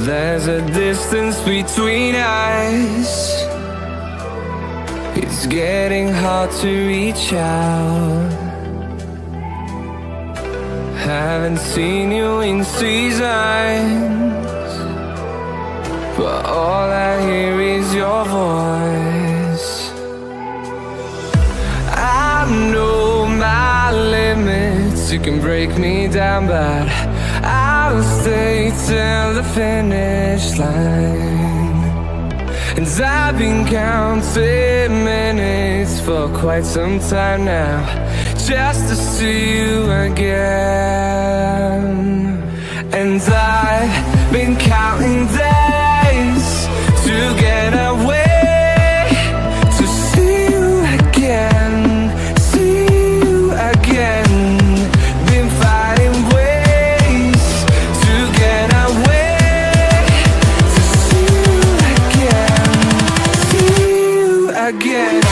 There's a distance between us. It's getting hard to reach out. Haven't seen you in seasons, but all I hear is your voice. I know my limits, you can break me down, but I'll stay till the finish line. And I've been counting minutes for quite some time now, just to see you again. And I've been counting days to get away, to see you again, see you again. Been fighting ways to get away, to see you again, see you again.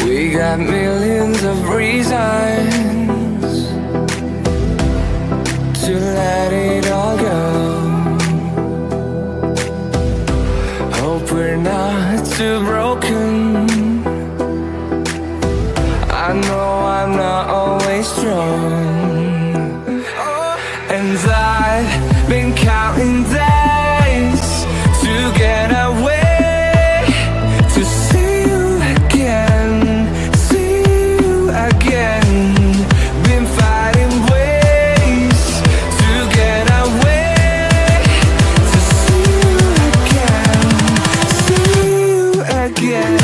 We got millions of reasons to let it all go. Hope we're not too broken. I know I'm not always strong, and I've been counting days to get away, to see you again, see you again. Been fighting ways to get away, to see you again, see you again.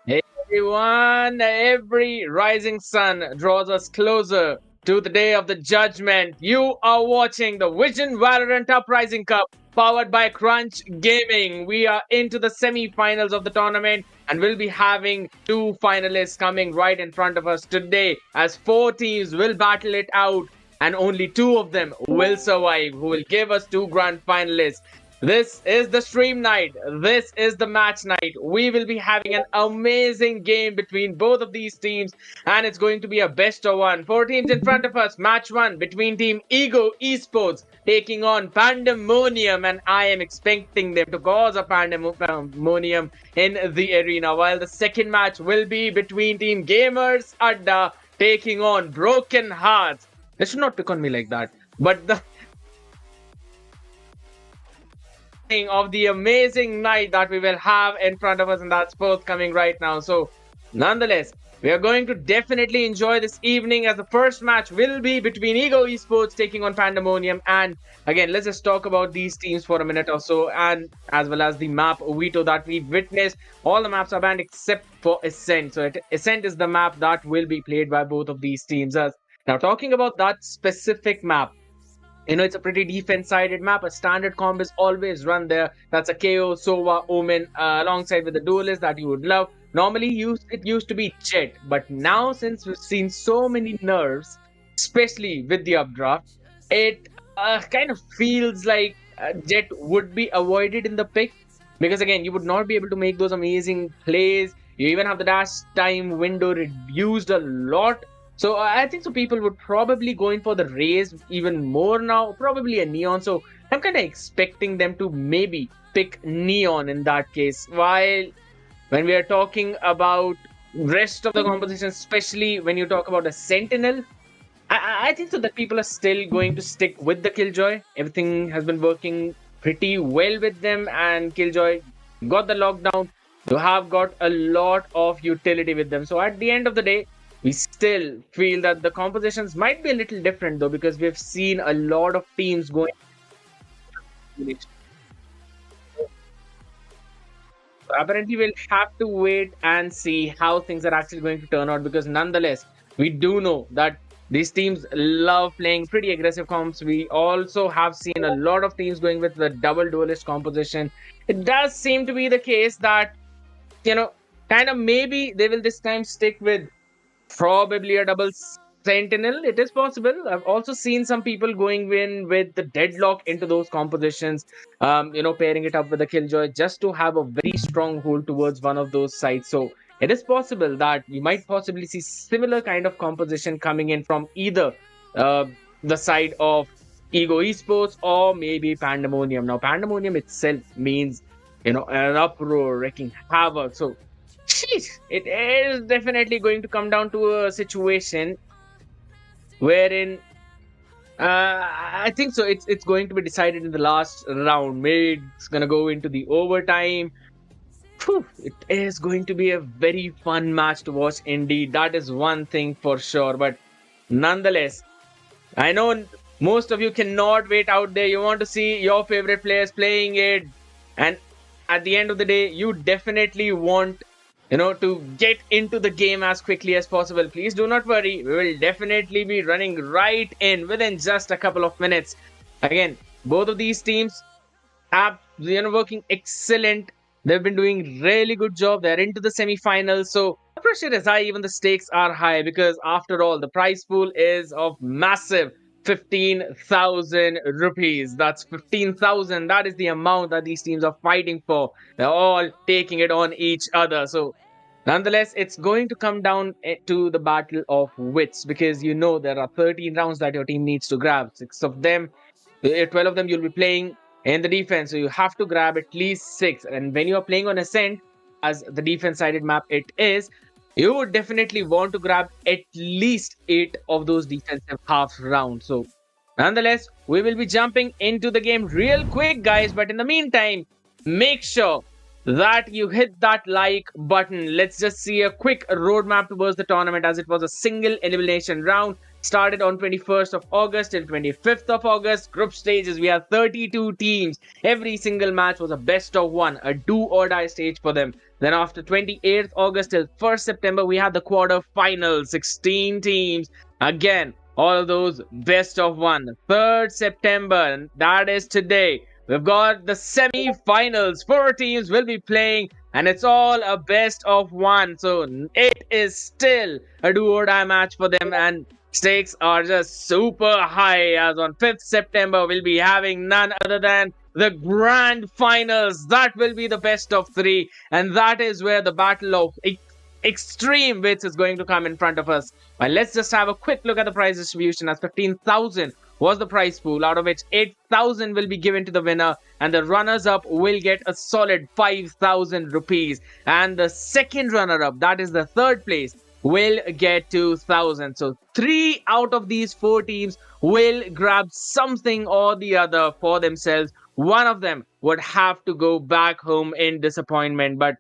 Hey everyone, every rising sun draws us closer to the day of the judgment. You are watching the Vision Valorant Uprising Cup powered by Crunch Gaming. We are into the semi-finals of the tournament and we'll be having two finalists coming right in front of us today as four teams will battle it out and only 2 of them will survive, who will give us 2 grand finalists. This is the stream night. This is the match night. We will be having an amazing game between both of these teams, and it's going to be a best of one. 4 teams in front of us. Match 1 between Team Ego Esports taking on Pandamonium, and I am expecting them to cause a pandemonium in the arena. While the second match will be between Team Gamers Adda taking on Broken Hearts. They should not pick on me like that. But the of the amazing night that we will have in front of us, and that's forthcoming right now. So, nonetheless, we are going to definitely enjoy this evening, as the first match will be between Ego Esports taking on Pandamonium. And again, let's just talk about these teams for a minute or so, and as well as the map Veto that we've witnessed. All the maps are banned except for Ascent. So Ascent is the map that will be played by both of these teams. Now, talking about that specific map, it's a pretty defense-sided map. A standard comp is always run there. That's a KO, Sova, Omen, alongside with the duelist that you would love. Normally, it used to be Jet, but now since we've seen so many nerfs, especially with the updraft, it kind of feels like Jet would be avoided in the pick, because again, you would not be able to make those amazing plays. You even have the dash time window reduced a lot. So I think so people would probably go in for the Raze even more now, probably a Neon. So I'm kind of expecting them to maybe pick Neon in that case. While when we are talking about rest of the composition, especially when you talk about a Sentinel, I think so that people are still going to stick with the Killjoy. Everything has been working pretty well with them, and Killjoy got the lockdown. You have got a lot of utility with them. So at the end of the day, we still feel that the compositions might be a little different, though, because we've seen a lot of teams going. Apparently, we'll have to wait and see how things are actually going to turn out, because nonetheless, we do know that these teams love playing pretty aggressive comps. We also have seen a lot of teams going with the double duelist composition. It does seem to be the case that, kind of maybe they will this time stick with probably a double Sentinel. It is possible. I've also seen some people going in with the Deadlock into those compositions, pairing it up with the Killjoy just to have a very strong hold towards one of those sides. So it is possible that you might possibly see similar kind of composition coming in from either uh, the side of Ego Esports or maybe Pandemonium. Now, Pandemonium itself means, an uproar, wreaking havoc. So it is definitely going to come down to a situation wherein I think so. It's going to be decided in the last round. Maybe it's gonna go into the overtime. Whew, it is going to be a very fun match to watch indeed. That is one thing for sure. But nonetheless, I know most of you cannot wait out there. You want to see your favorite players playing it, and at the end of the day, you definitely want to get into the game as quickly as possible. Please do not worry. We will definitely be running right in within just a couple of minutes. Again, both of these teams have working excellent. They've been doing really good job. They're into the semi-finals. So the pressure is high, even the stakes are high, because after all, the prize pool is of massive 15,000 rupees. That's 15,000. That is the amount that these teams are fighting for. They're all taking it on each other. So nonetheless, it's going to come down to the battle of wits, because there are 13 rounds that your team needs to grab. 6 of them, 12 of them you'll be playing in the defense. So you have to grab at least 6. And when you're playing on Ascent, as the defense-sided map it is, you would definitely want to grab at least 8 of those defensive half rounds. So nonetheless, we will be jumping into the game real quick, guys. But in the meantime, make sure that you hit that like button. Let's just see a quick roadmap towards the tournament, as it was a single elimination round. Started on 21st of August till 25th of August. Group stages, we have 32 teams. Every single match was a best of one, a do or die stage for them. Then after 28th August till 1st September, we had the quarterfinals, 16 teams. Again, all of those best of one. 3rd September, that is today, we've got the semi-finals. 4 teams will be playing, and it's all a best of one. So it is still a do or die match for them. And Stakes are just super high, as on 5th September we'll be having none other than the grand finals. That will be the best of three, and that is where the battle of extreme wits is going to come in front of us. Well, let's just have a quick look at the prize distribution, as 15,000 was the prize pool, out of which 8,000 will be given to the winner, and the runners up will get a solid 5,000 rupees, and the second runner up, that is the third place, will get 2,000. So 3 out of these 4 teams will grab something or the other for themselves. One of them would have to go back home in disappointment, but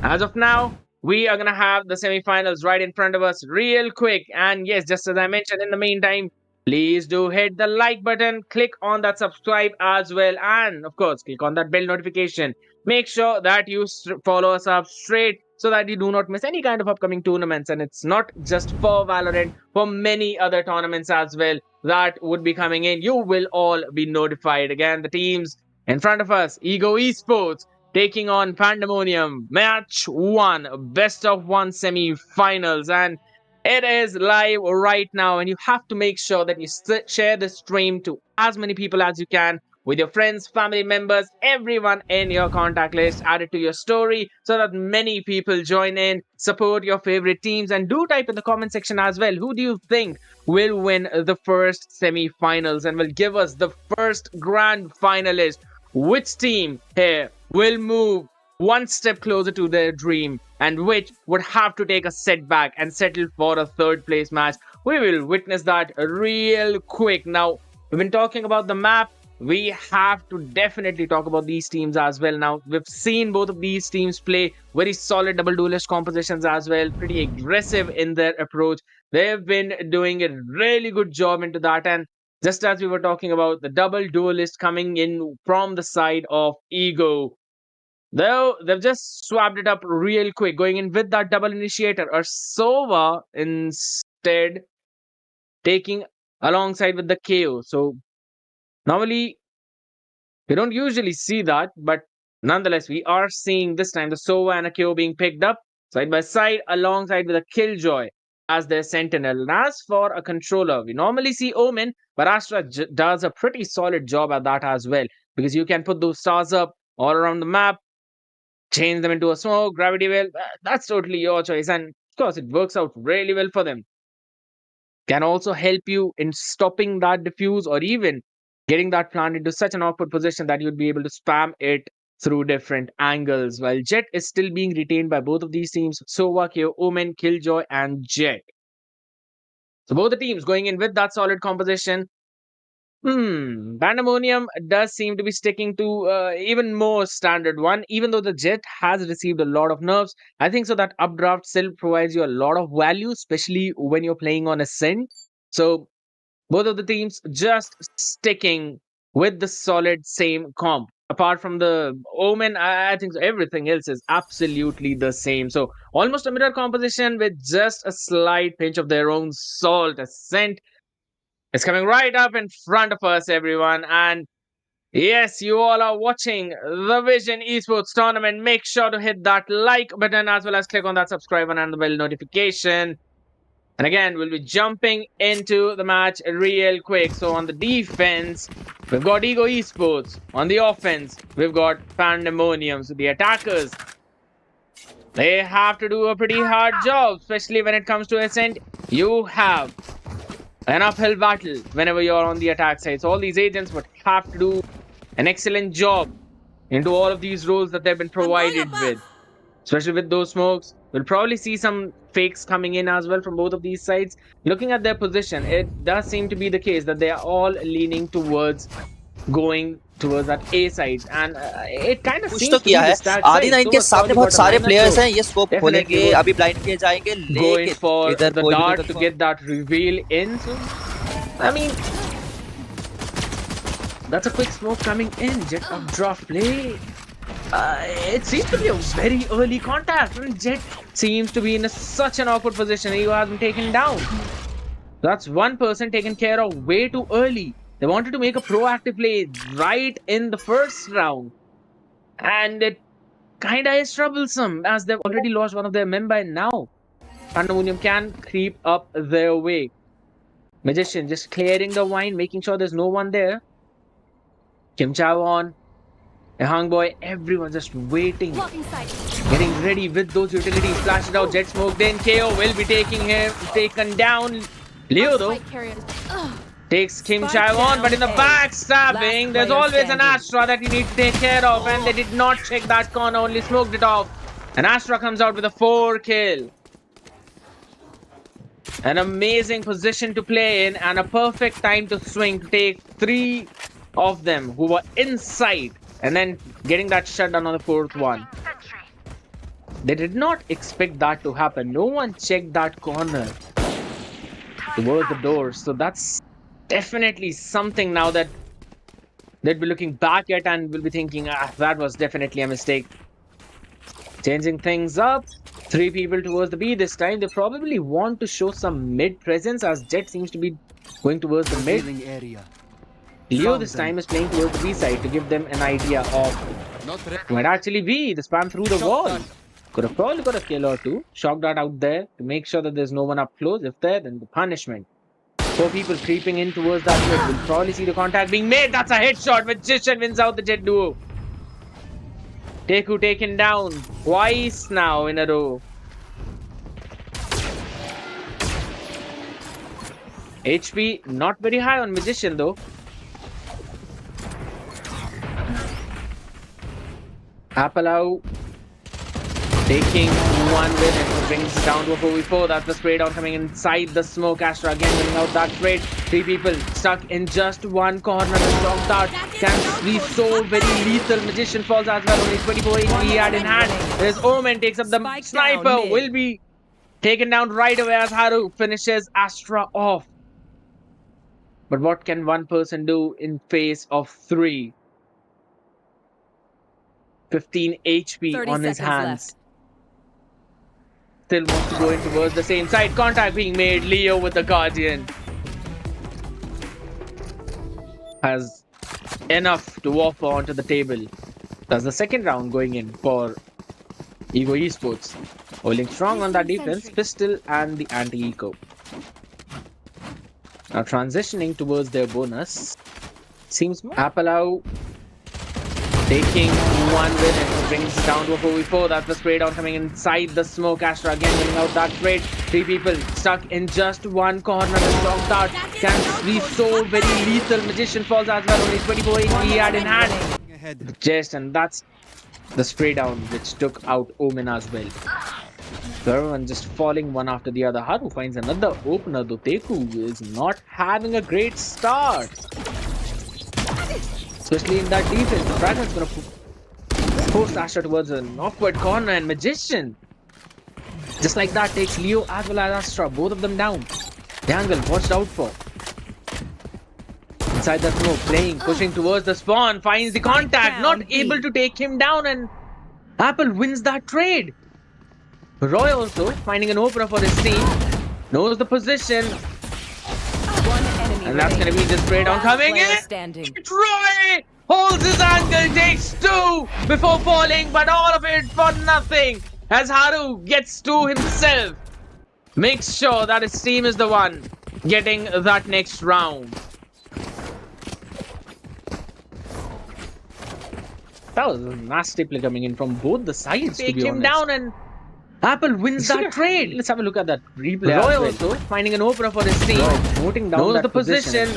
as of now, we are going to have the semifinals right in front of us real quick. And yes, just as I mentioned, in the meantime, please do hit the like button, click on that subscribe as well, and of course, click on that bell notification. Make sure that you follow us up straight so that you do not miss any kind of upcoming tournaments. And it's not just for Valorant, for many other tournaments as well that would be coming in. You will all be notified. Again, the teams in front of us: Ego Esports taking on Pandamonium, match 1, best of 1 semi-finals, and it is live right now. And you have to make sure that you share the stream to as many people as you can, with your friends, family members, everyone in your contact list. Add it to your story so that many people join in, support your favorite teams, and do type in the comment section as well, who do you think will win the first semi-finals and will give us the first grand finalist? Which team here will move one step closer to their dream, and which would have to take a setback and settle for a third place match? We will witness that real quick. Now, we've been talking about the map. We have to definitely talk about these teams as well. Now, we've seen both of these teams play very solid double duelist compositions as well, pretty aggressive in their approach. They've been doing a really good job into that. And just as we were talking about the double duelist coming in from the side of Ego, though they've just swapped it up real quick, going in with that double initiator, or Sova instead taking alongside with the KO. So normally we don't usually see that, but nonetheless, we are seeing this time the Sova and a KO being picked up side by side alongside with a Killjoy as their sentinel. And as for a controller, we normally see Omen, but Astra does a pretty solid job at that as well, because you can put those stars up all around the map, change them into a smoke, gravity well. That's totally your choice. And of course, it works out really well for them. Can also help you in stopping that diffuse, or even getting that plant into such an awkward position that you'd be able to spam it through different angles. While Jet is still being retained by both of these teams: Sova, KO, Omen, Killjoy, and Jet. So both the teams going in with that solid composition. Pandemonium does seem to be sticking to even more standard one, even though the Jet has received a lot of nerfs. I think so that updraft still provides you a lot of value, especially when you're playing on Ascent. So both of the teams just sticking with the solid same comp. Apart from the Omen, I think so everything else is absolutely the same. So almost a mirror composition with just a slight pinch of their own salt. Ascent is coming right up in front of us, everyone. And yes, you all are watching the Vision Esports tournament. Make sure to hit that like button as well as click on that subscribe button and the bell notification. And again, we'll be jumping into the match real quick. So on the defense, we've got Ego Esports. On the offense, we've got Pandemonium. So the attackers, they have to do a pretty hard job, especially when it comes to Ascent. You have an uphill battle whenever you're on the attack side. So all these agents would have to do an excellent job into all of these roles that they've been provided with, especially with those smokes. We'll probably see some fakes coming in as well from both of these sides. Looking at their position, it does seem to be the case that they are all leaning towards going towards that A side, and it kind of कुछ seems तो to be किया the है stat आदि side. Nine So के was सामने probably बहुत got a सारे minus, players so हैं ये स्कोप definitely खोलेंगे would अभी ब्लाइंड के जाएंगे going लेकिन for इधर the कोई भी dart नहीं to confirm get that reveal in. So I mean, that's a quick smoke coming in. Jet updraft play. It seems to be a very early contact, and Jet seems to be in such an awkward position. He has been taken down. That's one person taken care of way too early. They wanted to make a proactive play right in the first round, and it kinda is troublesome as they've already lost one of their men by now. Pandemonium can creep up their way. Magician just clearing the wine, making sure there's no one there. Kim Chawon, a hung boy, everyone just waiting, getting ready with those utilities. Flashed out, jet smoked in. KO will be taken down. Leo though takes Kim Chawon, but in the backstabbing, there's always an Astra that you need to take care of, and they did not check that corner, only smoked it off. And Astra comes out with a 4 kill. An amazing position to play in and a perfect time to swing to take 3 of them who were inside and then getting that shutdown on the 4th one. They did not expect that to happen. No one checked that corner towards the door. So that's definitely something now that they'd be looking back at and will be thinking, that was definitely a mistake. Changing things up. 3 people towards the B this time. They probably want to show some mid presence as Jet seems to be going towards the mid. Leo this time is playing towards the B side to give them an idea of might actually be the spam through the wall. Could have probably got a kill or 2. Shock dart out there to make sure that there's no one up close. If there, then the punishment. 4 people creeping in towards that mid. We'll probably see the contact being made. That's a headshot. Magician wins out the Jet duo. Teku taken down twice now in a row. HP not very high on Magician though. Appalau taking one win and brings it down to a 4v4. That's the spray down coming inside the smoke. Astra again winning out that trade. 3 people stuck in just one corner. The shock dart can be so very lethal. Magician falls as well. Only 24 HP he had in hand. There's Omen takes up the sniper. Will be taken down right away as Haru finishes Astra off. But what can one person do in face of 3? 15 HP on his hands. Left. Still wants to go in towards the same side. Contact being made. Leo with the Guardian has enough to offer onto the table. That's the 2nd round going in for Ego Esports. Holding strong on that defense, pistol and the anti-eco. Now transitioning towards their bonus. Seems Appalau taking one win and brings it down to a 4v4. That's the spray down coming inside the smoke. Astra again winning out that trade. 3 people stuck in just one corner. The shock dart can be so very lethal. Magician falls as well. Only 24 HP he had in hand. Just and that's the spray down which took out Omen as well. So everyone just falling one after the other. Haru finds another opener though. Teku is not having a great start. Especially in that defense. The Dragon's gonna force Astra towards an awkward corner and Magician. Just like that takes Leo as well as Astra. Both of them down. The angle watched out for. Inside the smoke, playing, pushing towards the spawn, finds the contact, not able to take him down, and Apple wins that trade. Roy also finding an opener for his team, knows the position, and that's gonna be just spray down coming in. Roy holds his angle, takes 2 before falling, but all of it for nothing as Haru gets 2 himself. Makes sure that his team is the one getting that next round. That was a nasty play coming in from both the sides. Take to be him honest. Down and Apple wins that trade. Let's have a look at that replay. Roy also finding an opener for his team. Noting down knows the position.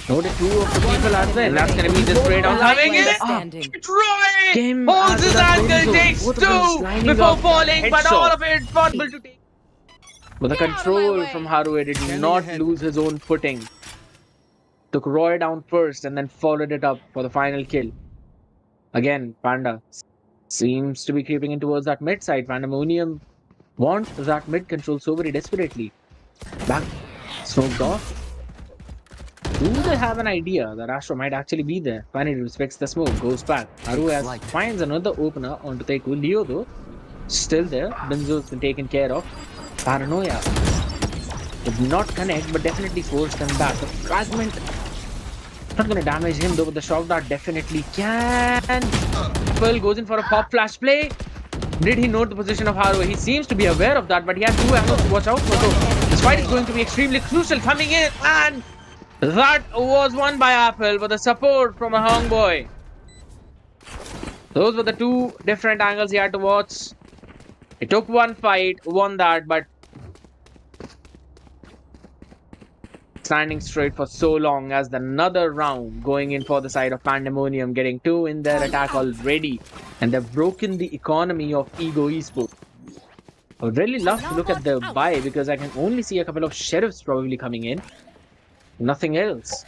Noted 2 of the people as well. And that's going to be just straight on coming in. Roy holds his angle, takes 2 before falling, but all of it possible to take. But the control from Haru did not lose his own footing. Took Roy down first and then followed it up for the final kill. Again, Panda seems to be creeping in towards that mid side. Pandamonium want that mid control so very desperately. Back, smoked off. Do they have an idea that Astra might actually be there? Finally respects the smoke, goes back. Haru finds another opener onto Teku. Leo though, still there. Benzo's been taken care of. Paranoia did not connect, but definitely forced them back. The fragment not gonna damage him though, but the shock dart definitely can. Pearl goes in for a pop flash play. Did he note the position of Haru? He seems to be aware of that, but he has two angles to watch out for. So this fight is going to be extremely crucial coming in, and that was won by Apple with the support from a Hong boy. Those were the two different angles he had to watch. He took one fight, won that, but standing straight for so long as another round going in for the side of Pandamonium, getting two in their attack already, and they've broken the economy of Ego Esports. I would really love to look at the buy because I can only see a couple of sheriffs probably coming in. Nothing else.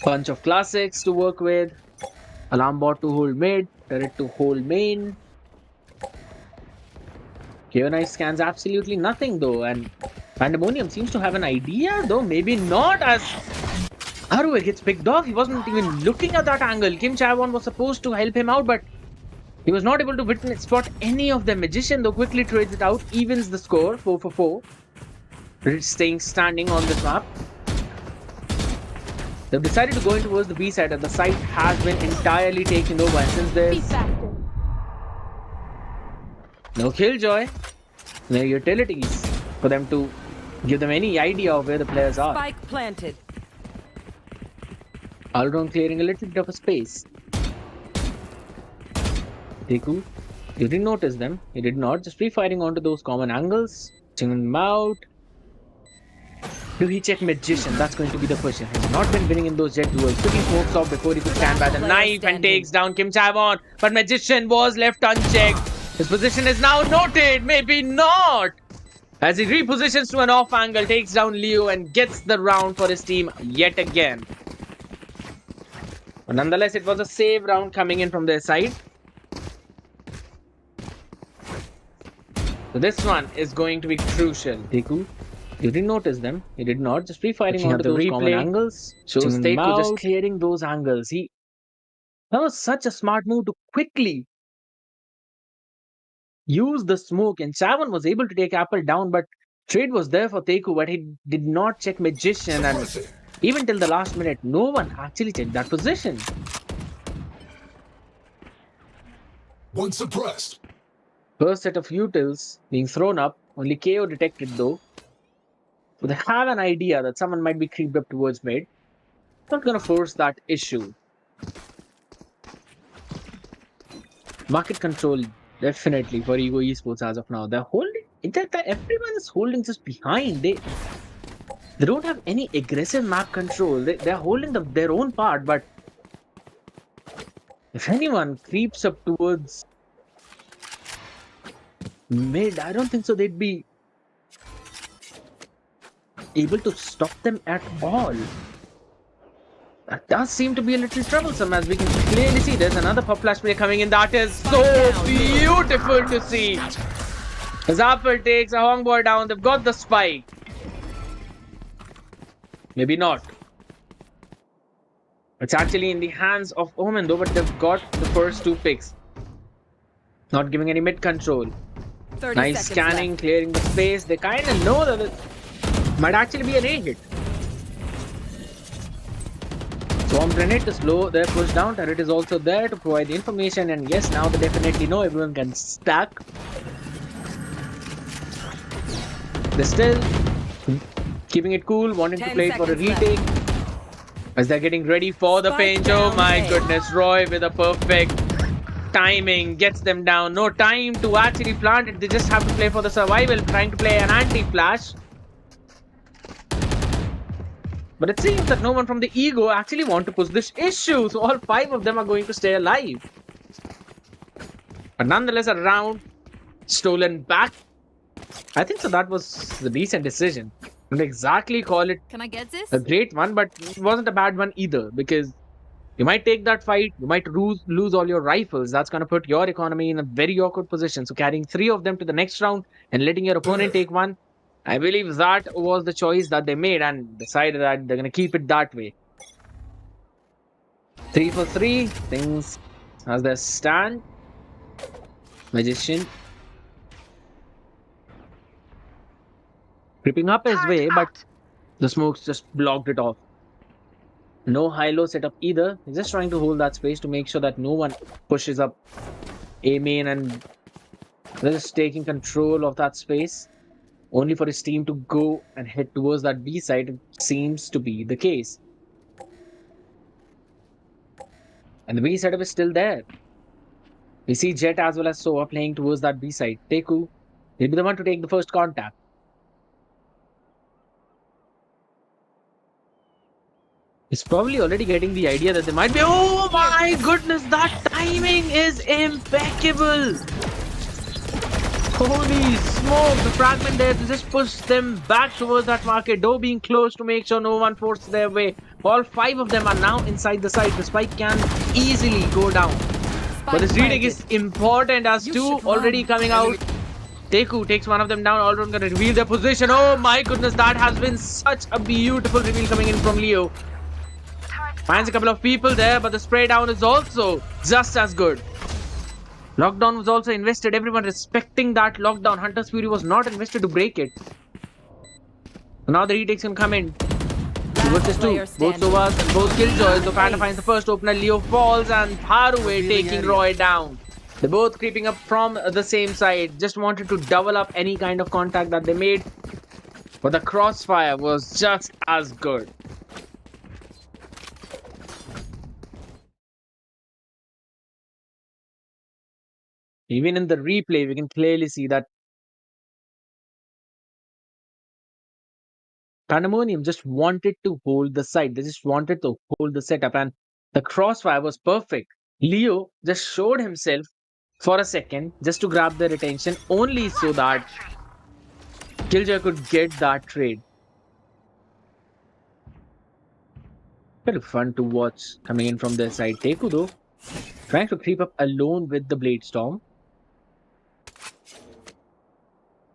Bunch of classics to work with. Alarm bot to hold mid. Turret to hold main. Knife scans absolutely nothing though, and Pandemonium seems to have an idea though, maybe not, as Haru gets picked off. He wasn't even looking at that angle. Kim Chaewon was supposed to help him out, but he was not able to spot any of them. Magician though quickly trades it out, evens the score 4 for 4. Staying standing on this map. They've decided to go in towards the B side, and the site has been entirely taken over. And since there's no killjoy, no utilities for them to give them any idea of where the players are. Spike planted. Alron clearing a little bit of a space. Deku, you didn't notice them. You did not. Just free-firing onto those common angles. Checking them out. Do he check Magician? That's going to be the question. He's not been winning in those jet duels. Picking smokes off before he could stand by the knife and takes down Kim Chaewon. But Magician was left unchecked. His position is now noted. Maybe not. As he repositions to an off angle, takes down Leo and gets the round for his team yet again. But nonetheless, it was a save round coming in from their side. So this one is going to be crucial. Deku, you didn't notice them. You did not. Just free-firing onto those common angles. Shows Deku just clearing those angles. That was such a smart move to quickly use the smoke, and Chaewon was able to take Apple down, but trade was there for Teku, but he did not check Magician, and even till the last minute, no one actually checked that position. One suppressed. First set of utils being thrown up, only KO detected though. So they have an idea that someone might be creeped up towards mid. Not gonna force that issue. Market control definitely for Ego Esports as of now. They're holding. In fact, everyone is holding just behind. They don't have any aggressive map control. They're holding their own part, but if anyone creeps up towards mid, I don't think so they'd be able to stop them at all. That does seem to be a little troublesome, as we can clearly see. There's another pop flash play coming in. That is so beautiful to see. As Apple takes a Hong boy down, they've got the spike. Maybe not. It's actually in the hands of Omen though, but they've got the first two picks. Not giving any mid control. Nice scanning, left. Clearing the space. They kind of know that it might actually be an A hit. Swarm grenade to slow their push down. Turret is also there to provide the information, and yes, now they definitely know everyone can stack. They're still keeping it cool, wanting to play it for a retake. As they're getting ready for the pinch. Oh my goodness, Roy with a perfect timing gets them down. No time to actually plant it. They just have to play for the survival, trying to play an anti-flash. But it seems that no one from the Ego actually want to push this issue. So all 5 of them are going to stay alive. But nonetheless, a round stolen back. I think so that was a decent decision. I don't exactly call it Can I get this? a great one, but it wasn't a bad one either. Because you might take that fight, you might lose all your rifles. That's going to put your economy in a very awkward position. So carrying 3 of them to the next round and letting your opponent take one, I believe that was the choice that they made and decided that they're going to keep it that way. 3 for 3, things as they stand. Magician creeping up his way, but the smokes just blocked it off. No high-low setup either. He's just trying to hold that space to make sure that no one pushes up A main and just taking control of that space, only for his team to go and head towards that B side. It seems to be the case. And the B setup is still there. We see Jet as well as Soa playing towards that B side. Teku will be the one to take the first contact. He's probably already getting the idea that they might be. Oh my goodness, that timing is impeccable. Holy smoke, the fragment there to just push them back towards that market. Door being closed to make sure no one forces their way. All 5 of them are now inside the site. The spike can easily go down. But this retake is important as 2 already coming out. Teku takes one of them down. All of them gonna reveal their position. Oh my goodness, that has been such a beautiful reveal coming in from Leo. Finds a couple of people there, but the spray down is also just as good. Lockdown was also invested. Everyone respecting that lockdown. Hunter's Fury was not invested to break it. Now the retakes can come in. Versus 2. Both Sovas and both Killjoys. The Panda finds the first opener. Leo falls and Haruwe taking Roy down. They're both creeping up from the same side. Just wanted to double up any kind of contact that they made. But the crossfire was just as good. Even in the replay, we can clearly see that Pandamonium just wanted to hold the site. They just wanted to hold the setup, and the crossfire was perfect. Leo just showed himself for a second just to grab their attention, only so that Killjoy could get that trade. Kind of fun to watch coming in from their side. Teku though, trying to creep up alone with the Blade Storm.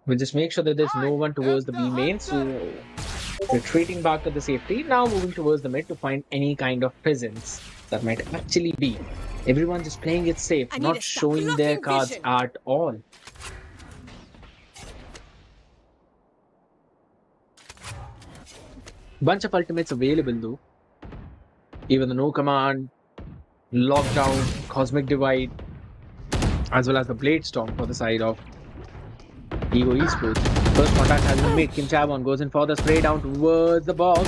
We'll just make sure that there's no one towards the B main, so retreating back to the safety. Now moving towards the mid to find any kind of presence that might actually be. Everyone just playing it safe, not showing their cards at all. Bunch of ultimates available though. Even the no command, lockdown, cosmic divide, as well as the Blade Storm for the side of Ego Esports. First contact has been made. Kim Chabon goes in for the spray down towards the box.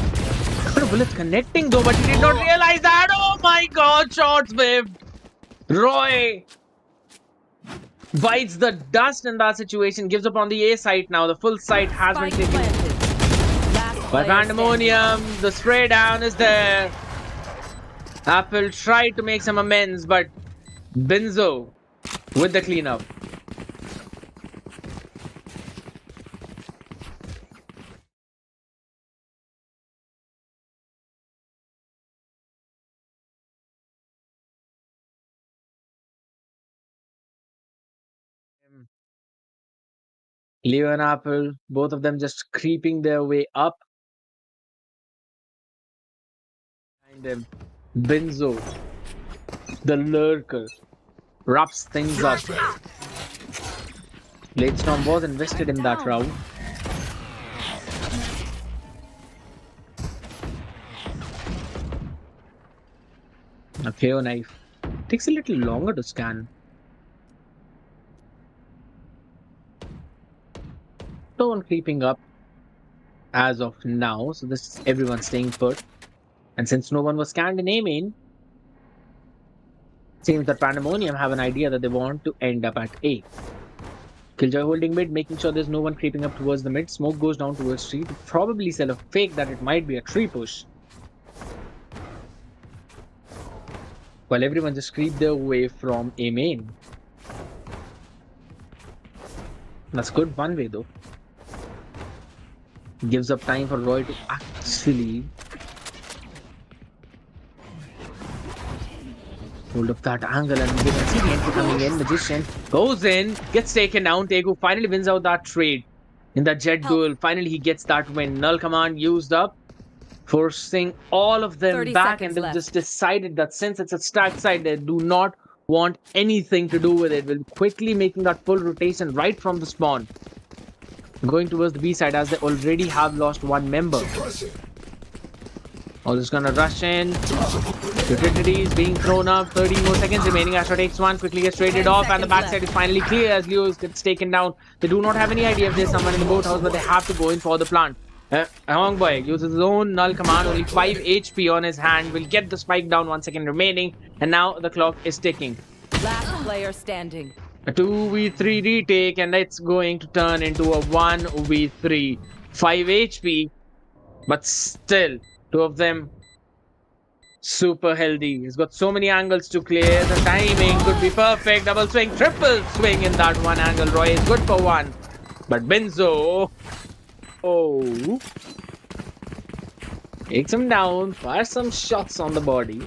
Couple of bullets connecting though, but he did not realize that. Oh my god, shots whiffed. Roy bites the dust in that situation, gives up on the A site now. The full site has been taken by Pandamonium. The spray down is there. Apple tried to make some amends, but Benzo with the cleanup. Leo and Apple, both of them just creeping their way up. Behind them, Benzo, the lurker, wraps things up. Blade Storm was invested in that round. A KO knife takes a little longer to scan. No one creeping up as of now, so this is everyone staying put. And since no one was scanned in A main, it seems that Pandamonium have an idea that they want to end up at A. Killjoy holding mid, making sure there's no one creeping up towards the mid. Smoke goes down towards tree to probably sell a fake that it might be a tree push. While everyone just creep their way from A main. That's good one way though. Gives up time for Roy to actually hold up that angle, and we can see the entry coming in. Magician goes in, gets taken down. Tegu finally wins out that trade in that jet duel. Finally he gets that win. Null command used up, forcing all of them back, and they've just decided that since it's a stack side, they do not want anything to do with it. Will quickly making that full rotation right from the spawn. Going towards the B side as they already have lost one member. All is gonna rush in. Utilities being thrown up. 30 more seconds remaining. Astra takes one, quickly gets traded 10 off, and the seconds backside left. is finally clear as Leo gets taken down. They do not have any idea if there's someone in the boathouse, but they have to go in for the plant. Hong Boy uses his own null command, only 5 HP on his hand, will get the spike down, 1 second remaining, and now the clock is ticking. Last player standing. A 2v3 retake, and it's going to turn into a 1v3. 5 HP, but still, two of them super healthy. He's got so many angles to clear. The timing could be perfect. Double swing, triple swing in that one angle. Roy is good for one. But Benzo, oh, takes him down, fires some shots on the body,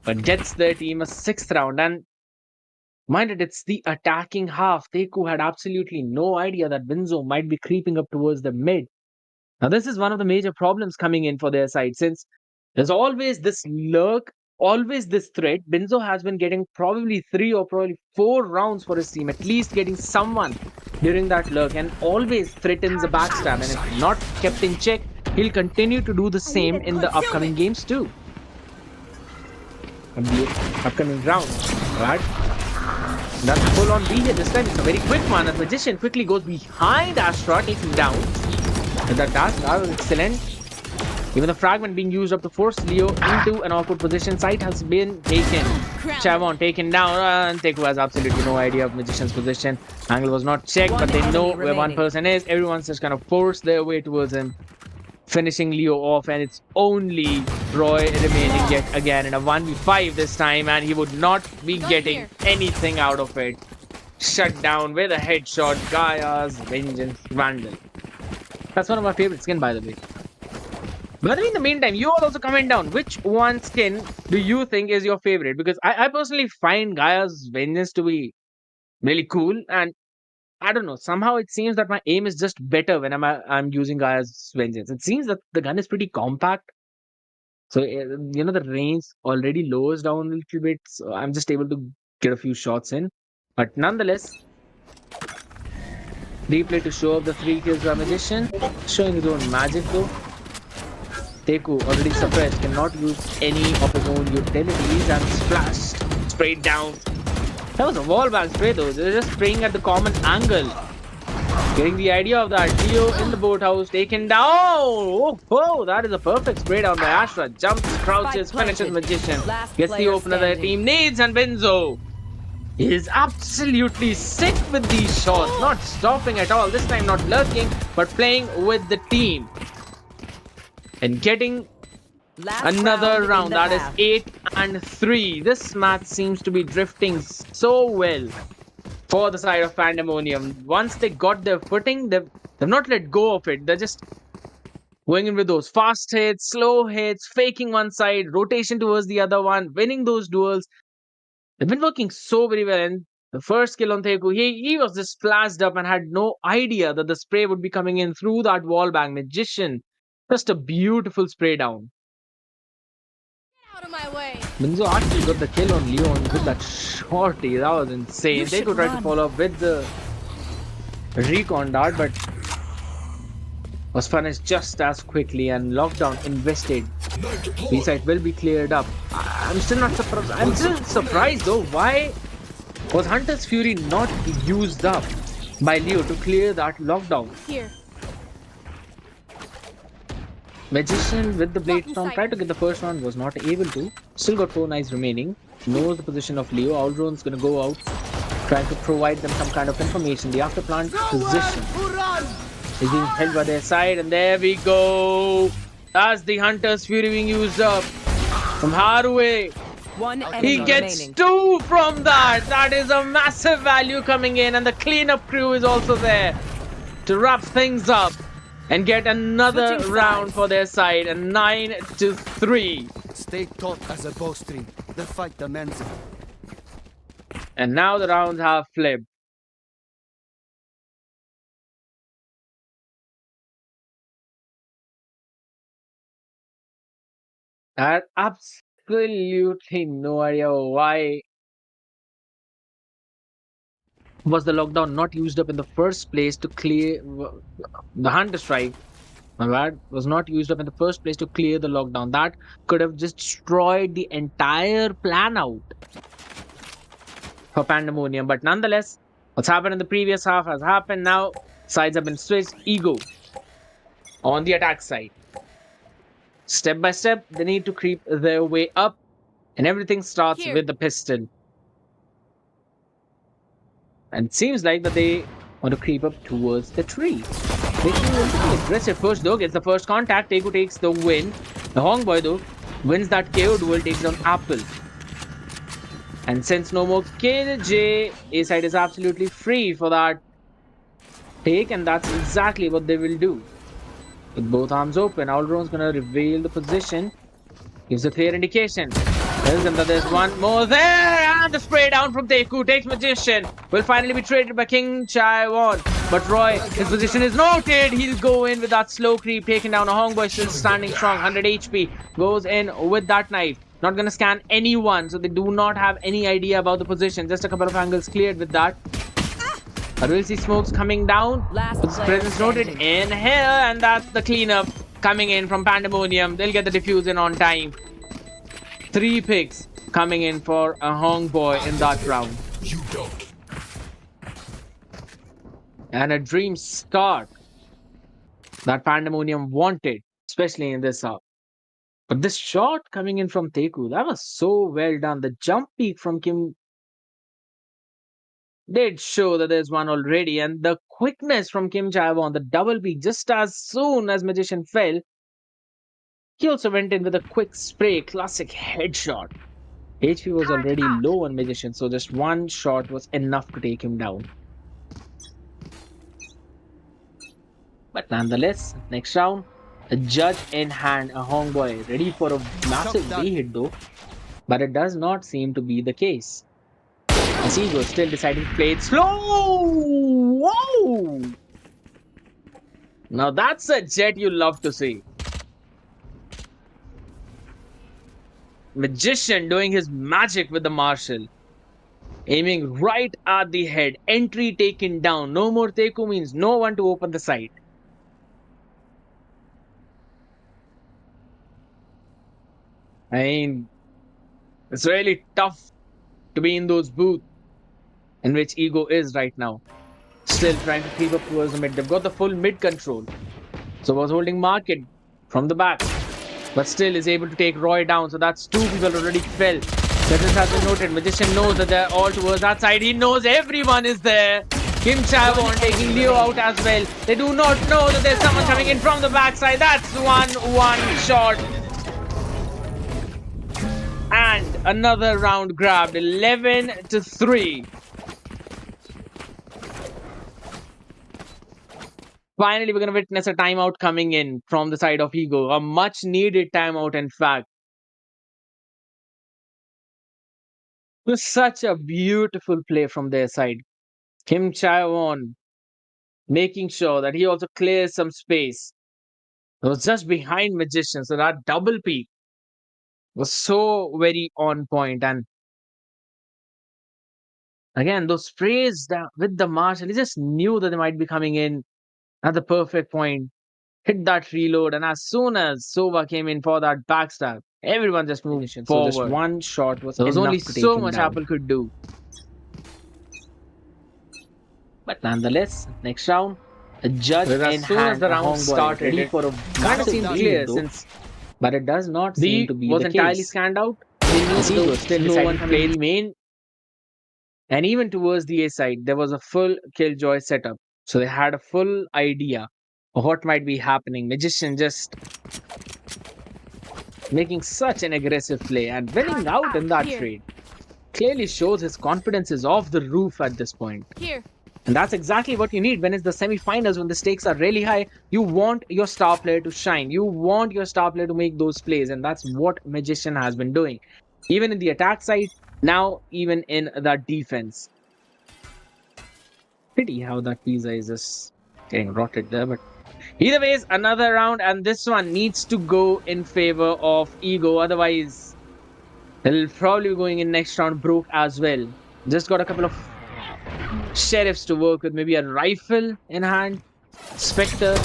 but gets their team a 6th round. And mind it, it's the attacking half. Teku had absolutely no idea that Benzo might be creeping up towards the mid. Now, this is one of the major problems coming in for their side, since there's always this lurk, always this threat. Benzo has been getting probably 3 or probably 4 rounds for his team, at least getting someone during that lurk, and always threatens a backstab. And if not kept in check, he'll continue to do the same in the upcoming games too. And the upcoming round, right? That's a full on B here this time. It's a very quick one. And Magician quickly goes behind Astra, taking down. That was excellent. Even the fragment being used up to force Leo into an awkward position. Sight has been taken. Chavon taken down. And Teku has absolutely no idea of Magician's position. Angle was not checked, but they know where one person is. Everyone's just kind of forced their way towards him, finishing Leo off. And it's only Roy remaining yet again in a 1v5 this time. And he would not be getting anything out of it. Shut down with a headshot. Gaia's Vengeance Vandal. That's one of my favorite skin, by the way. But in the meantime, you all also comment down which one skin do you think is your favorite? Because I personally find Gaia's Vengeance to be really cool, and I don't know, somehow it seems that my aim is just better when I'm using Gaia's Vengeance. It seems that the gun is pretty compact, so the range already lowers down a little bit, so I'm just able to get a few shots in. But nonetheless, replay to show up the 3 kills by Magician, showing his own magic though. Teku already suppressed, cannot use any of his own utilities, and splashed, sprayed down. That was a wallbang spray though, they were just spraying at the common angle. Getting the idea of that. Leo in the boathouse, taken down. Oh, that is a perfect spray down by Astra. Jumps, crouches, finishes Magician. Gets the opener their team needs, and Benzo is absolutely sick with these shots. Not stopping at all. This time not lurking, but playing with the team. And getting another round. That is 8-3. This match seems to be drifting so well for the side of Pandamonium. Once they got their footing, they've not let go of it. They're just going in with those fast hits, slow hits, faking one side, rotation towards the other one, winning those duels. They've been working so very well. And the first kill on Teku, he was just flashed up and had no idea that the spray would be coming in through that wallbang. Magician, just a beautiful spray down. Out of my way. Benzo actually got the kill on Leon with that shorty. That was insane. They could try to follow up with the recon dart, but was punished just as quickly, and lockdown invested. B-side will be cleared up. I'm still not surprised. I'm still surprised though. Why was Hunter's Fury not used up by Leo to clear that lockdown? Here. Magician with the blade storm tried to get the first one, was not able to. Still got 4 knives remaining. Knows the position of Leo. Ouldrone's gonna go out, trying to provide them some kind of information. The after plant position is being held by their side, and there we go. That's the Hunter's Fury being used up from Haruwe. He gets remaining. 2 from that. That is a massive value coming in, and the cleanup crew is also there to wrap things up and get another round for their side. And 9-3. Stay taut as a bowstring. The fight demands it. And now the rounds have flipped. I had absolutely no idea why was the lockdown not used up in the first place to clear the Hunter strike. My bad, was not used up in the first place to clear the lockdown. That could have just destroyed the entire plan out for Pandemonium. But nonetheless, what's happened in the previous half has happened. Now sides have been switched. Ego on the attack side. Step by step, they need to creep their way up, and everything starts Here. with the pistol. And it seems like that they want to creep up towards the tree. Making a little aggressive push though, gets the first contact. Teku takes the win. The Hongboy though wins that KO duel, takes down Apple. And since no more KJ, A side is absolutely free for that take, and that's exactly what they will do. With both arms open, Aldron's gonna reveal the position. Gives a clear indication. Tells them that there's one more there, and the spray down from Teku takes Magician. Will finally be traded by King Chaiwon. But Roy, his position is noted. He'll go in with that slow creep, taking down a Hongboy, still standing strong, 100 HP. Goes in with that knife. Not gonna scan anyone, so they do not have any idea about the position. Just a couple of angles cleared with that. But we'll see smokes coming down. Last With player presence noted standing. in here, and that's the cleanup coming in from Pandemonium. They'll get the defuse in on time. 3 picks coming in for a Hongboy in that round. You don't. And a dream start that Pandemonium wanted, especially in this half. But this shot coming in from Teku, that was so well done. The jump peek from Kim did show that there's one already, and the quickness from Kim Jaewon, the double peek, just as soon as Magician fell, he also went in with a quick spray, classic headshot. HP was already low on Magician, so just one shot was enough to take him down. But nonetheless, next round, a judge in hand, a Hongboy, ready for a massive B-hit though, but it does not seem to be the case. As Ego still deciding to play it slow. Whoa! Now that's a jet you love to see. Magician doing his magic with the Marshal. Aiming right at the head. Entry taken down. No more Teku means no one to open the sight. I mean, it's really tough to be in those booths in which Ego is right now. Still trying to creep up towards the mid. They've got the full mid control. So was holding Market from the back. But still is able to take Roy down. So that's 2 people already fell. Presence has been noted. Magician knows that they're all towards that side. He knows everyone is there. Kim Chavon taking Leo out as well. They do not know that there's someone coming in from the backside. That's one shot. And another round grabbed. 11-3. Finally, we're going to witness a timeout coming in from the side of Ego. A much needed timeout, in fact. It was such a beautiful play from their side. Kim Chaewon making sure that he also clears some space. It was just behind Magician, so that double peek was so very on point. And again, those sprays with the Marshal, he just knew that they might be coming in at the perfect point. Hit that reload, and as soon as Sova came in for that backstab, everyone just moved forward. So just one shot was enough only to take so much down. Apple could do. But nonetheless, next round, a judge in as soon as the round started, ready for a kind of seemed clear since, but it does not seem to be was the entirely case. Scanned out. They knew was still no one played the main, and even towards the A side, there was a full Killjoy setup, so they had a full idea of what might be happening. Magician just making such an aggressive play and winning out in that trade clearly shows his confidence is off the roof at this point. Here. And that's exactly what you need when it's the semi-finals, when the stakes are really high. You want your star player to shine. You want your star player to make those plays, and that's what Magician has been doing. Even in the attack side, now even in that defense. Pity how that pizza is just getting rotted there, but either ways, another round, and this one needs to go in favor of Ego. Otherwise, they'll probably be going in next round broke as well. Just got a couple of sheriffs to work with, maybe a rifle in hand. Spectre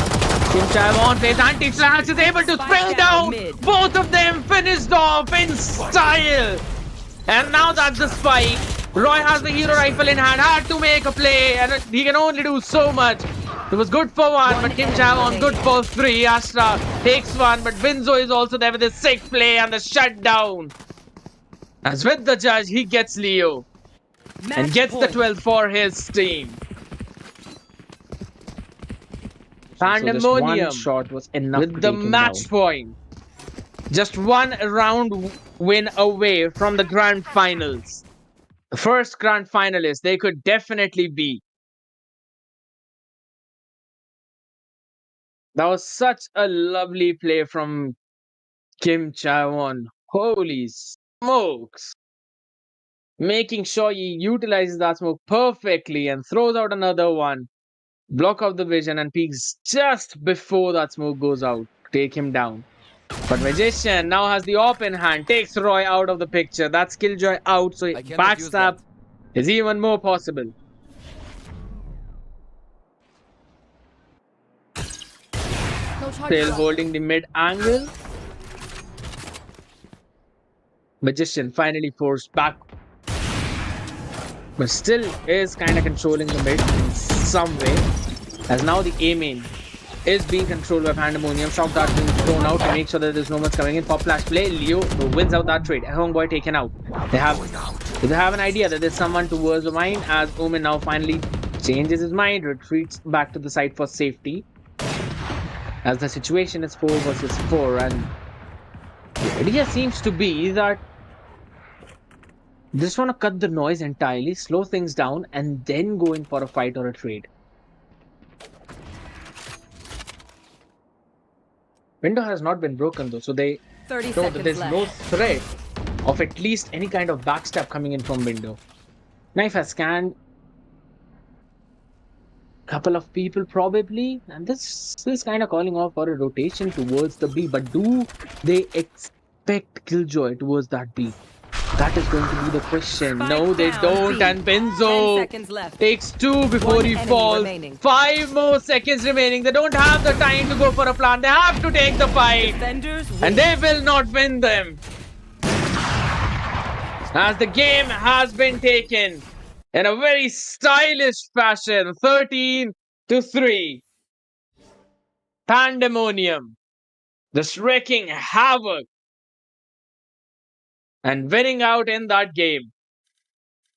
Kim Chae-won plays anti-flash, is able to spring Spike down. down mid. Both of them finished off in style. And now that's the spike. Roy has the hero rifle in hand, had to make a play, and he can only do so much. It was good for one, but Kim Chae-won good for three. Astra takes one, but Vinzo is also there with his sick play and the shutdown. As with the judge, he gets Leo and gets the 12th for his team. Pandamonium shot was enough with the match point. Just one round win away from the grand finals. The first grand finalist they could definitely be. That was such a lovely play from Kim Chae-won. Holy smokes. Making sure he utilizes that smoke perfectly and throws out another one. Block out the vision and peeks just before that smoke goes out. Take him down. But Magician now has the open hand. Takes Roy out of the picture. That's Killjoy out. So backstab is even more possible. No charge Still left. holding the mid angle. Magician finally forced back. But still is kind of controlling the mid in some way. As now the A main is being controlled by Pandamonium. Shock dart being thrown out to make sure that there's no one's coming in. Pop flash play. Leo wins out that trade. Homeboy taken out. They have an idea that there's someone towards the mine, as Omen now finally changes his mind, retreats back to the site for safety. As the situation is 4 versus 4, and the idea seems to be that they just want to cut the noise entirely, slow things down, and then go in for a fight or a trade. Window has not been broken though, so they 30 know that seconds there's left. no threat of at least any kind of backstab coming in from Window. Knife has scanned a couple of people probably, and this is kind of calling off for a rotation towards the B. But do they expect Killjoy towards that B? That is going to be the question. Spike No, they down, don't. B. And 10 Benzo seconds left. takes 2 before One he enemy falls. remaining. 5 more seconds remaining. They don't have the time to go for a plan. They have to take the fight. Defenders win. And they will not win them. As the game has been taken in a very stylish fashion. 13-3. Pandamonium. Just wreaking havoc. And winning out in that game.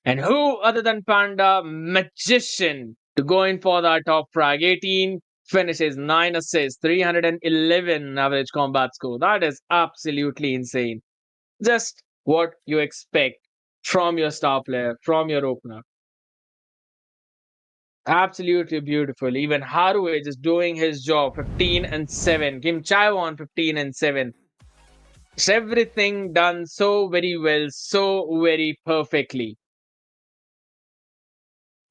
And who other than Panda? Magician to go in for that top frag. 18 finishes, 9 assists, 311 average combat score. That is absolutely insane. Just what you expect from your star player, from your opener. Absolutely beautiful. Even Haruwe is doing his job. 15-7. Kim Chae-won 15-7. It's everything done so very well, so very perfectly.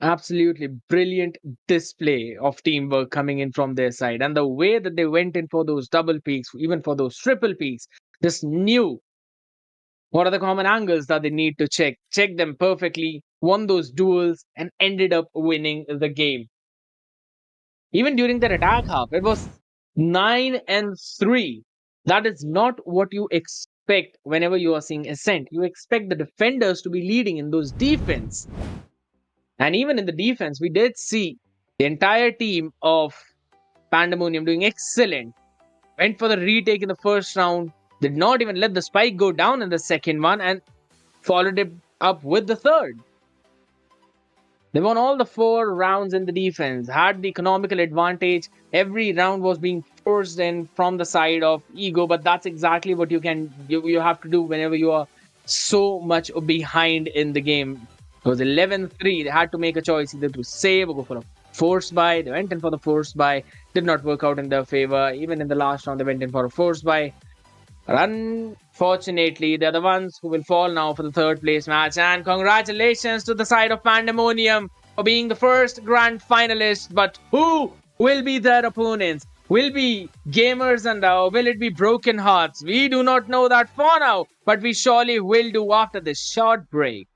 Absolutely brilliant display of teamwork coming in from their side. And the way that they went in for those double peaks, even for those triple peaks, just knew what are the common angles that they need to check them perfectly, won those duels, and ended up winning the game. Even during their attack half, it was 9-3. That is not what you expect whenever you are seeing Ascent. You expect the defenders to be leading in those defense. And even in the defense, we did see the entire team of Pandamonium doing excellent. Went for the retake in the first round. Did not even let the spike go down in the second one. And followed it up with the third. They won all the 4 rounds in the defense. Had the economical advantage. Every round was being forced in from the side of Ego. But that's exactly what you have to do whenever you are so much behind in the game. It was 11-3. They had to make a choice either to save or go for a forced buy. They went in for the forced buy. Did not work out in their favor. Even in the last round, they went in for a forced buy. But unfortunately, they're the ones who will fall now for the 3rd place match. And congratulations to the side of Pandamonium for being the first grand finalist. But who will be their opponents? Will be Gamers and will it be Broken Hearts? We do not know that for now, but we surely will do after this short break.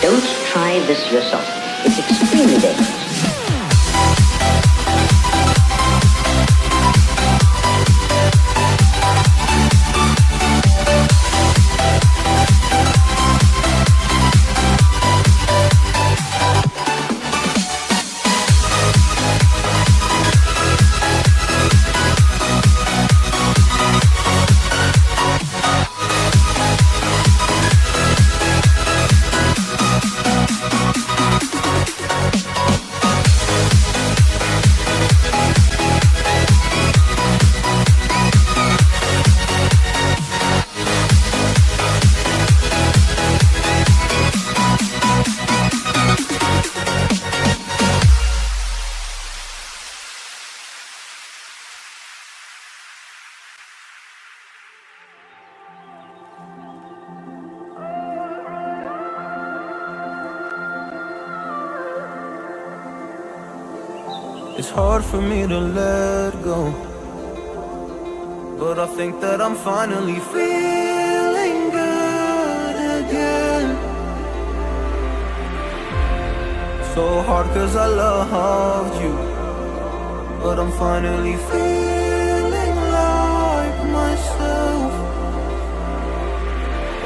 Don't try this yourself. It's extremely dangerous. It's hard for me to let go, but I think that I'm finally feeling good again. So hard cause I loved you, but I'm finally feeling like myself.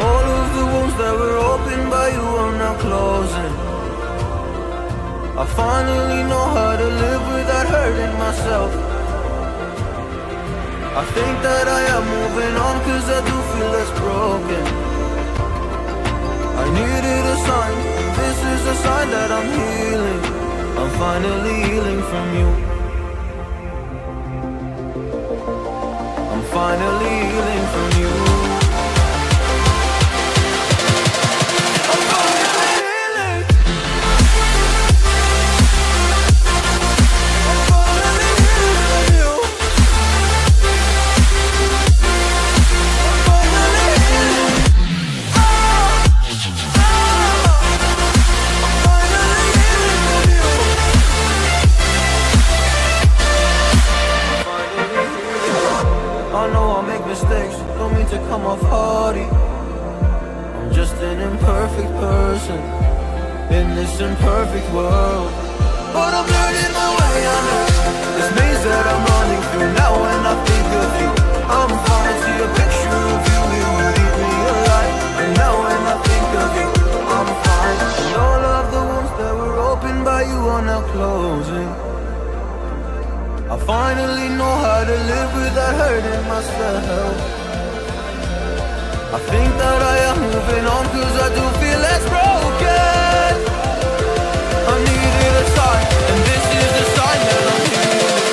All of the wounds that were opened by you are now closing. I finally know how to live without hurting myself. I think that I am moving on cause I do feel less broken. I needed a sign, this is a sign that I'm healing. I'm finally healing from you. I'm finally healing from you. To come off hardy, I'm just an imperfect person in this imperfect world, but I'm learning my way under this maze that I'm running through. Now when I think of you, I'm fine. See a picture of you, it would eat me alive. And now when I think of you, I'm fine. And all of the wounds that were opened by you are now closing. I finally know how to live without hurting myself. I think that I am moving on cause I do feel less broken. I needed a sign, and this is the sign that I'm healing.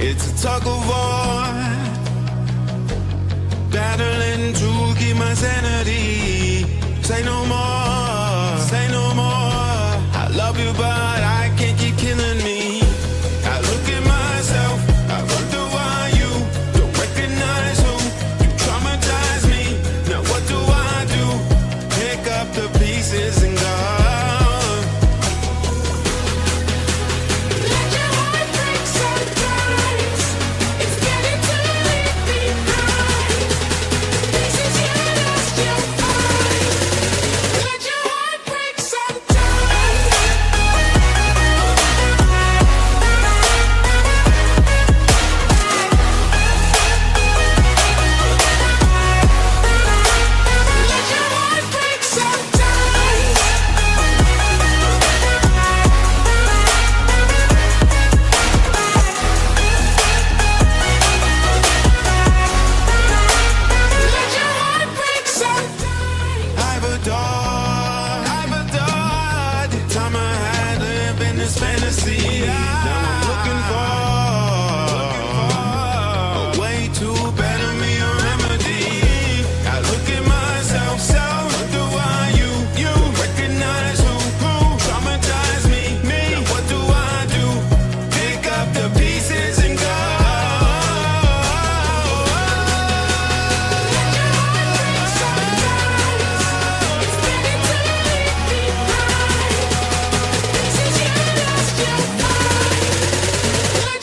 It's a tug of war, battling to keep my sanity. Say no more, say no more. I love you, but I can't keep killing me. I look at myself, I wonder why you don't recognize who you traumatize me. Now what do I do? Pick up the pieces and go. Let your heart break sometimes. It's better to leave behind. Pieces you lost, you'll find. Let your heart break sometimes. Let your heart break sometimes. Let your heart break sometimes. I've adored the time I had lived in this fantasy. Now I'm looking for a way to better me, a remedy. I look at myself, wonder why you recognize who traumatized me. Now what do I do? Pick up the pieces and go. It's better to leave behind. Pieces you lost, you'll find. Let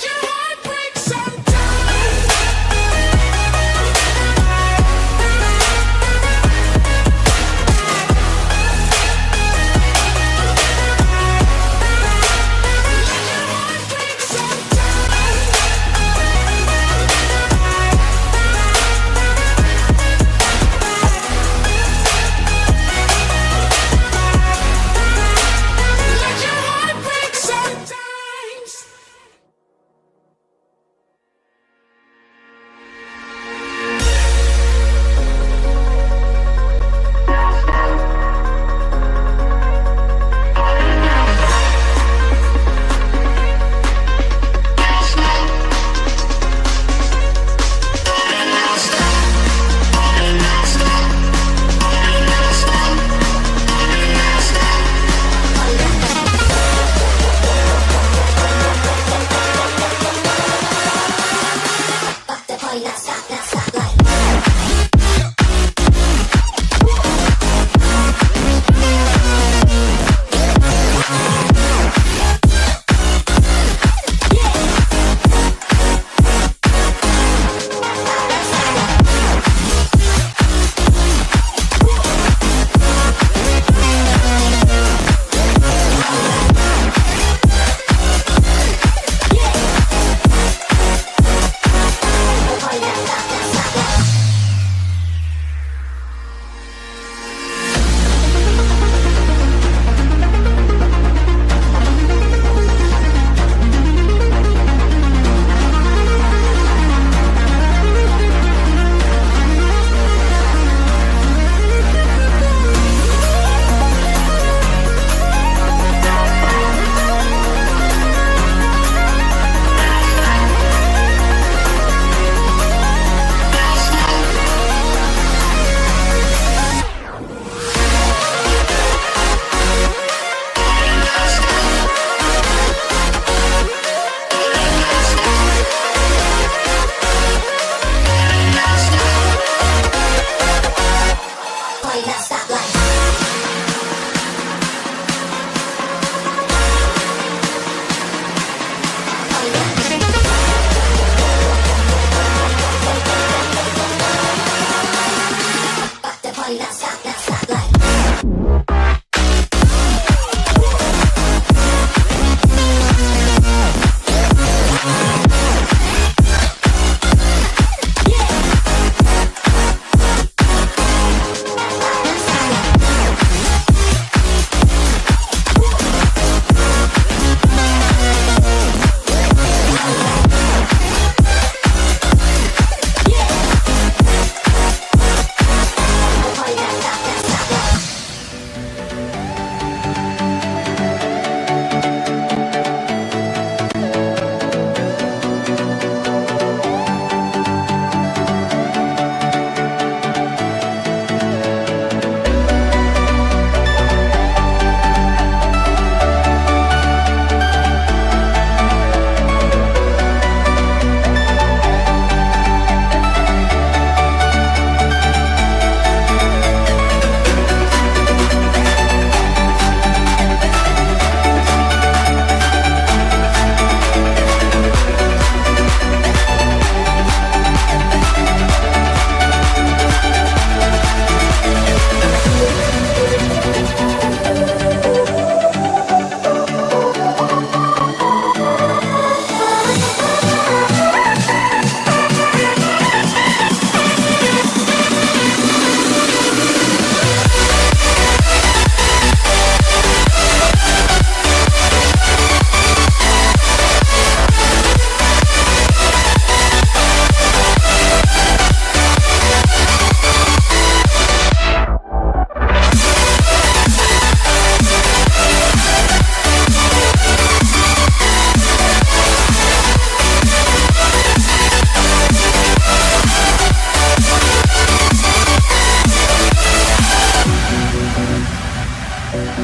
I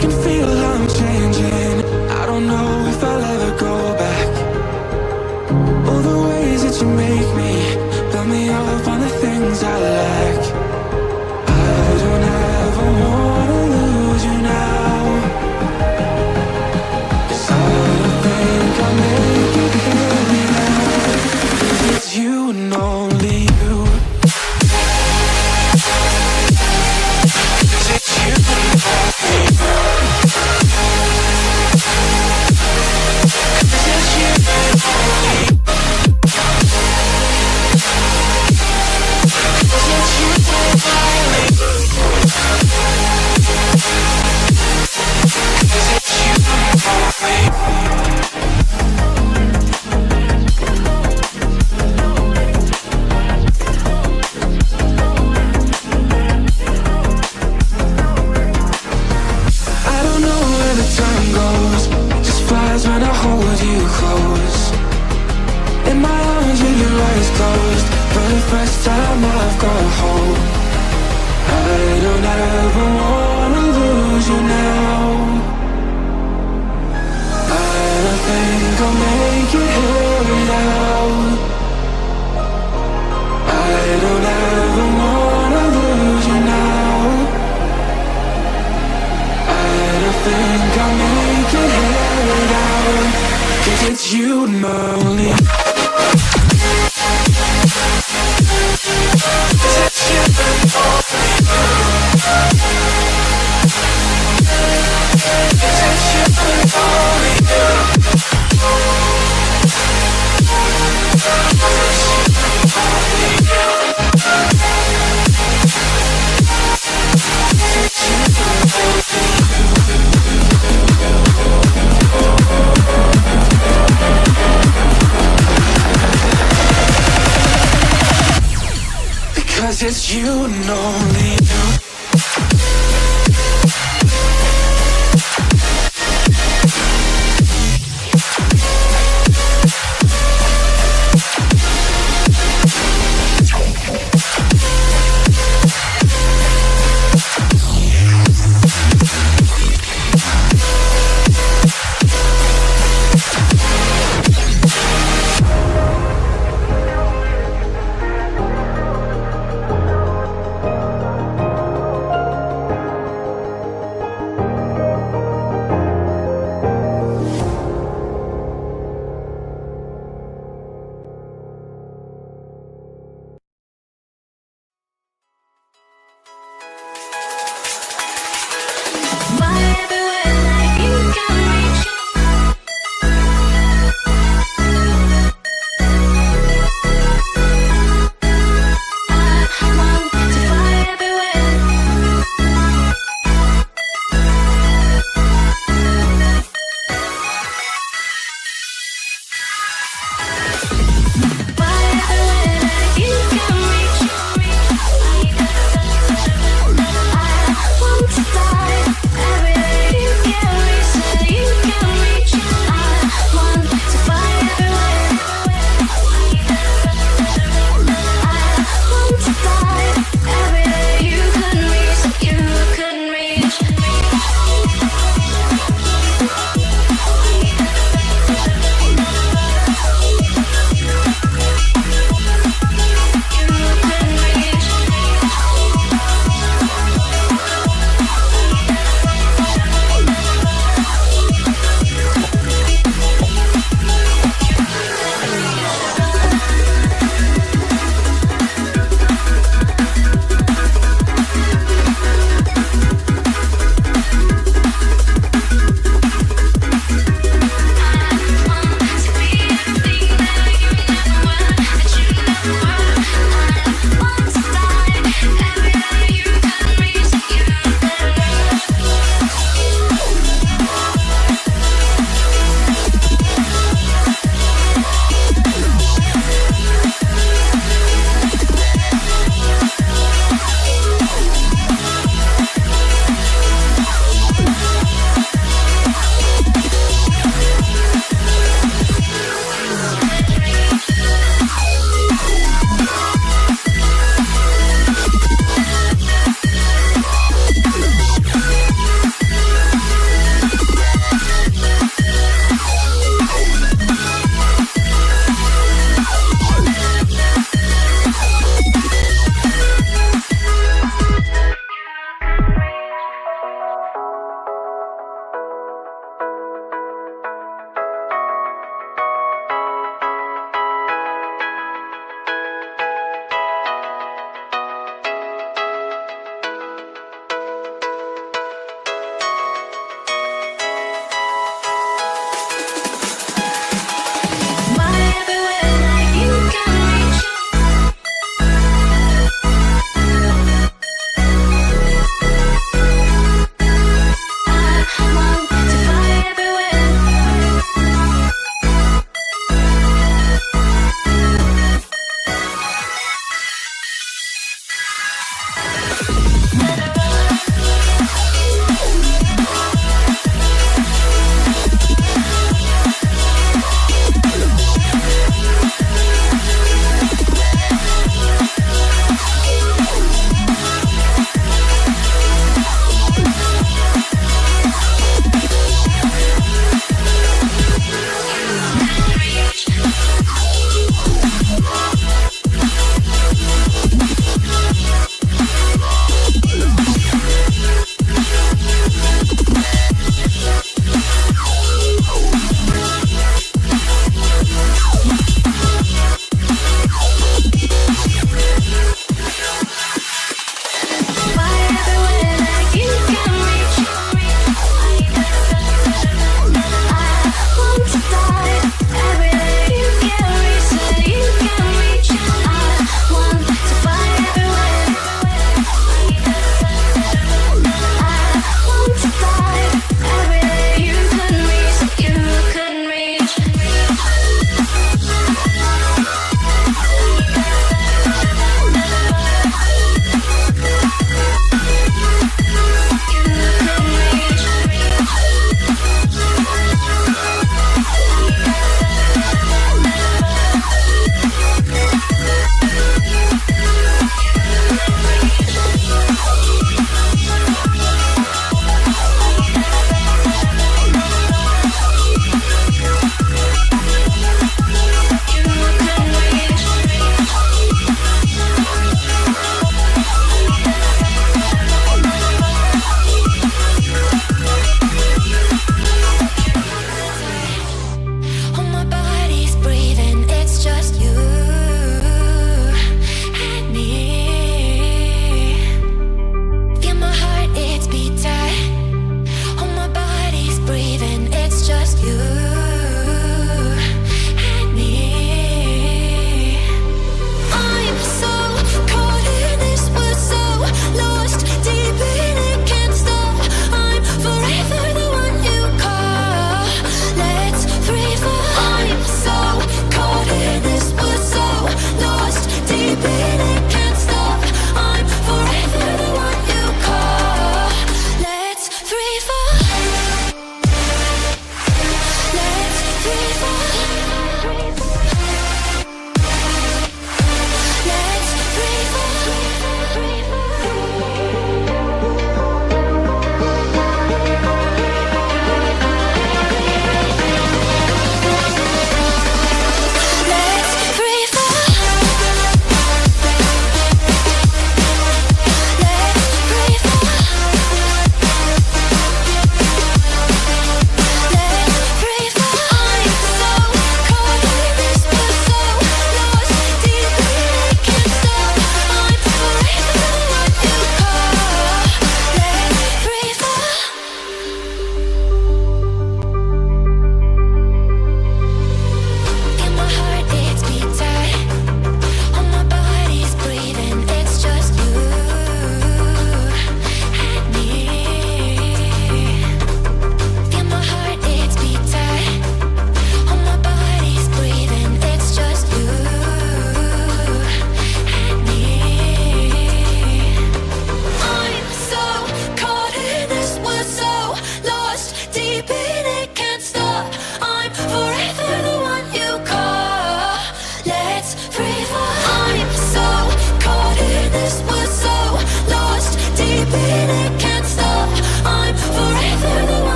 can feel I'm changing. I don't know if I'll ever go back. All the ways that you make me, build me up on the things I lack. I don't ever wanna lose you now. 'Cause I don't think I'll make it here now. 'Cause it's you and only you. 'Cause it's you and only you. First time I've got home, I don't ever wanna lose you now. I don't think I'll make it here now. I don't ever wanna lose you now. I don't think I'll make it here now. 'Cause it's you and only. Because it's you and only you.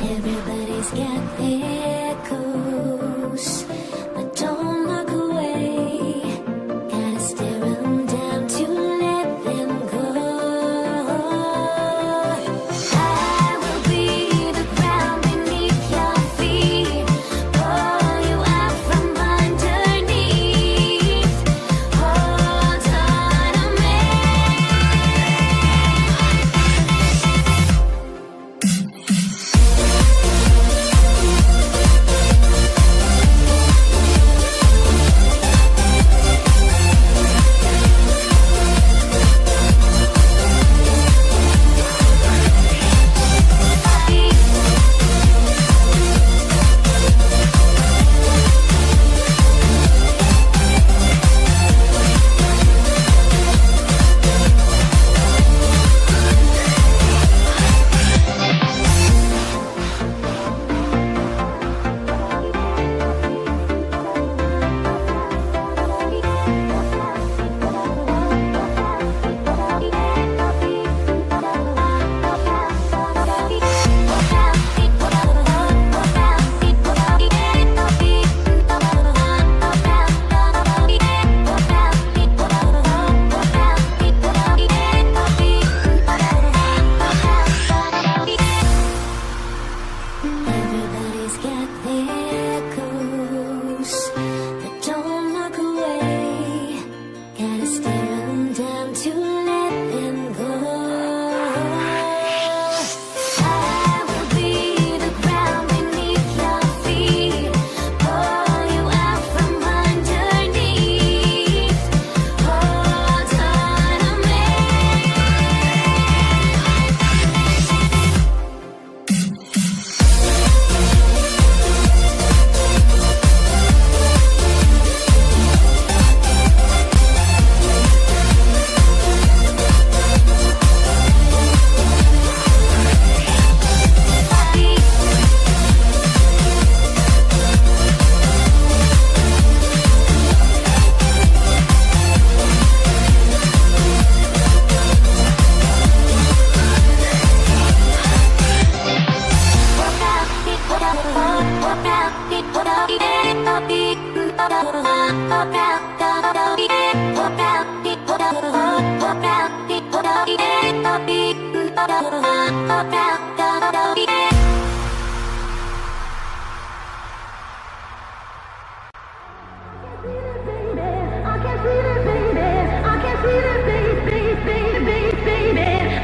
Everybody's got echoes, but don't look away. Gotta stare 'em down to let them go. I will be the ground beneath your feet, pull you out from underneath. Hold on to me. Everybody's got echoes, but don't look away. Gotta stare 'em down to let them go. I will be the ground beneath your feet, pull you out from underneath. Hold on to me.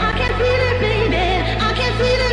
I can feel it.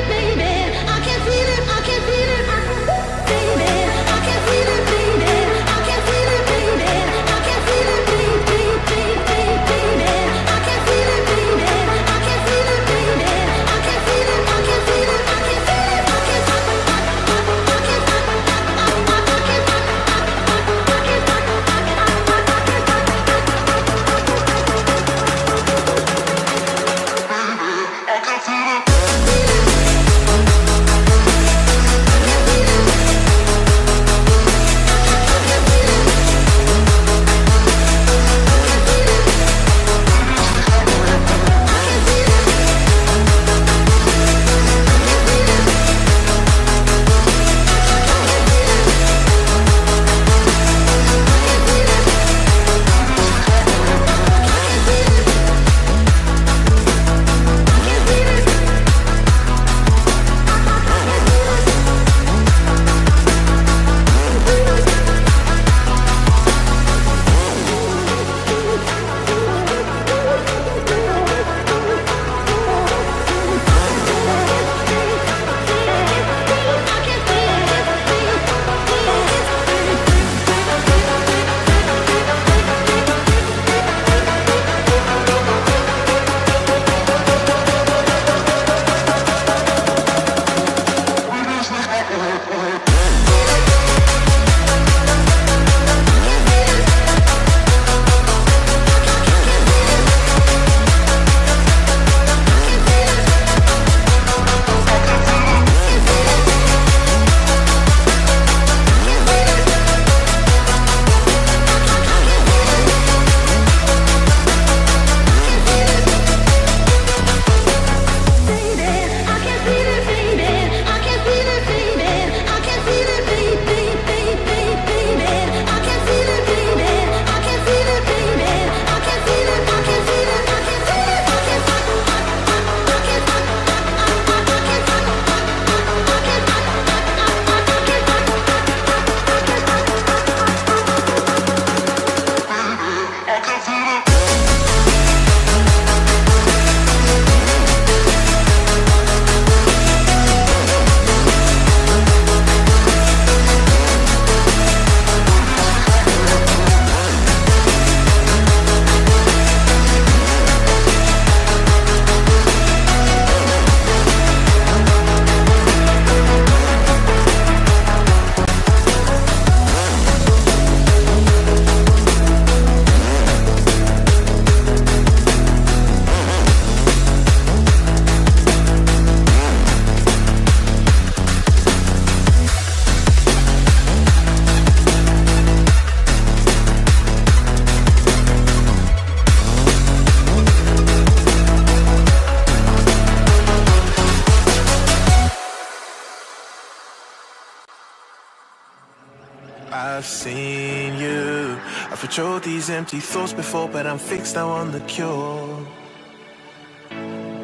I've seen you. I've patrolled these empty thoughts before, but I'm fixed now on the cure.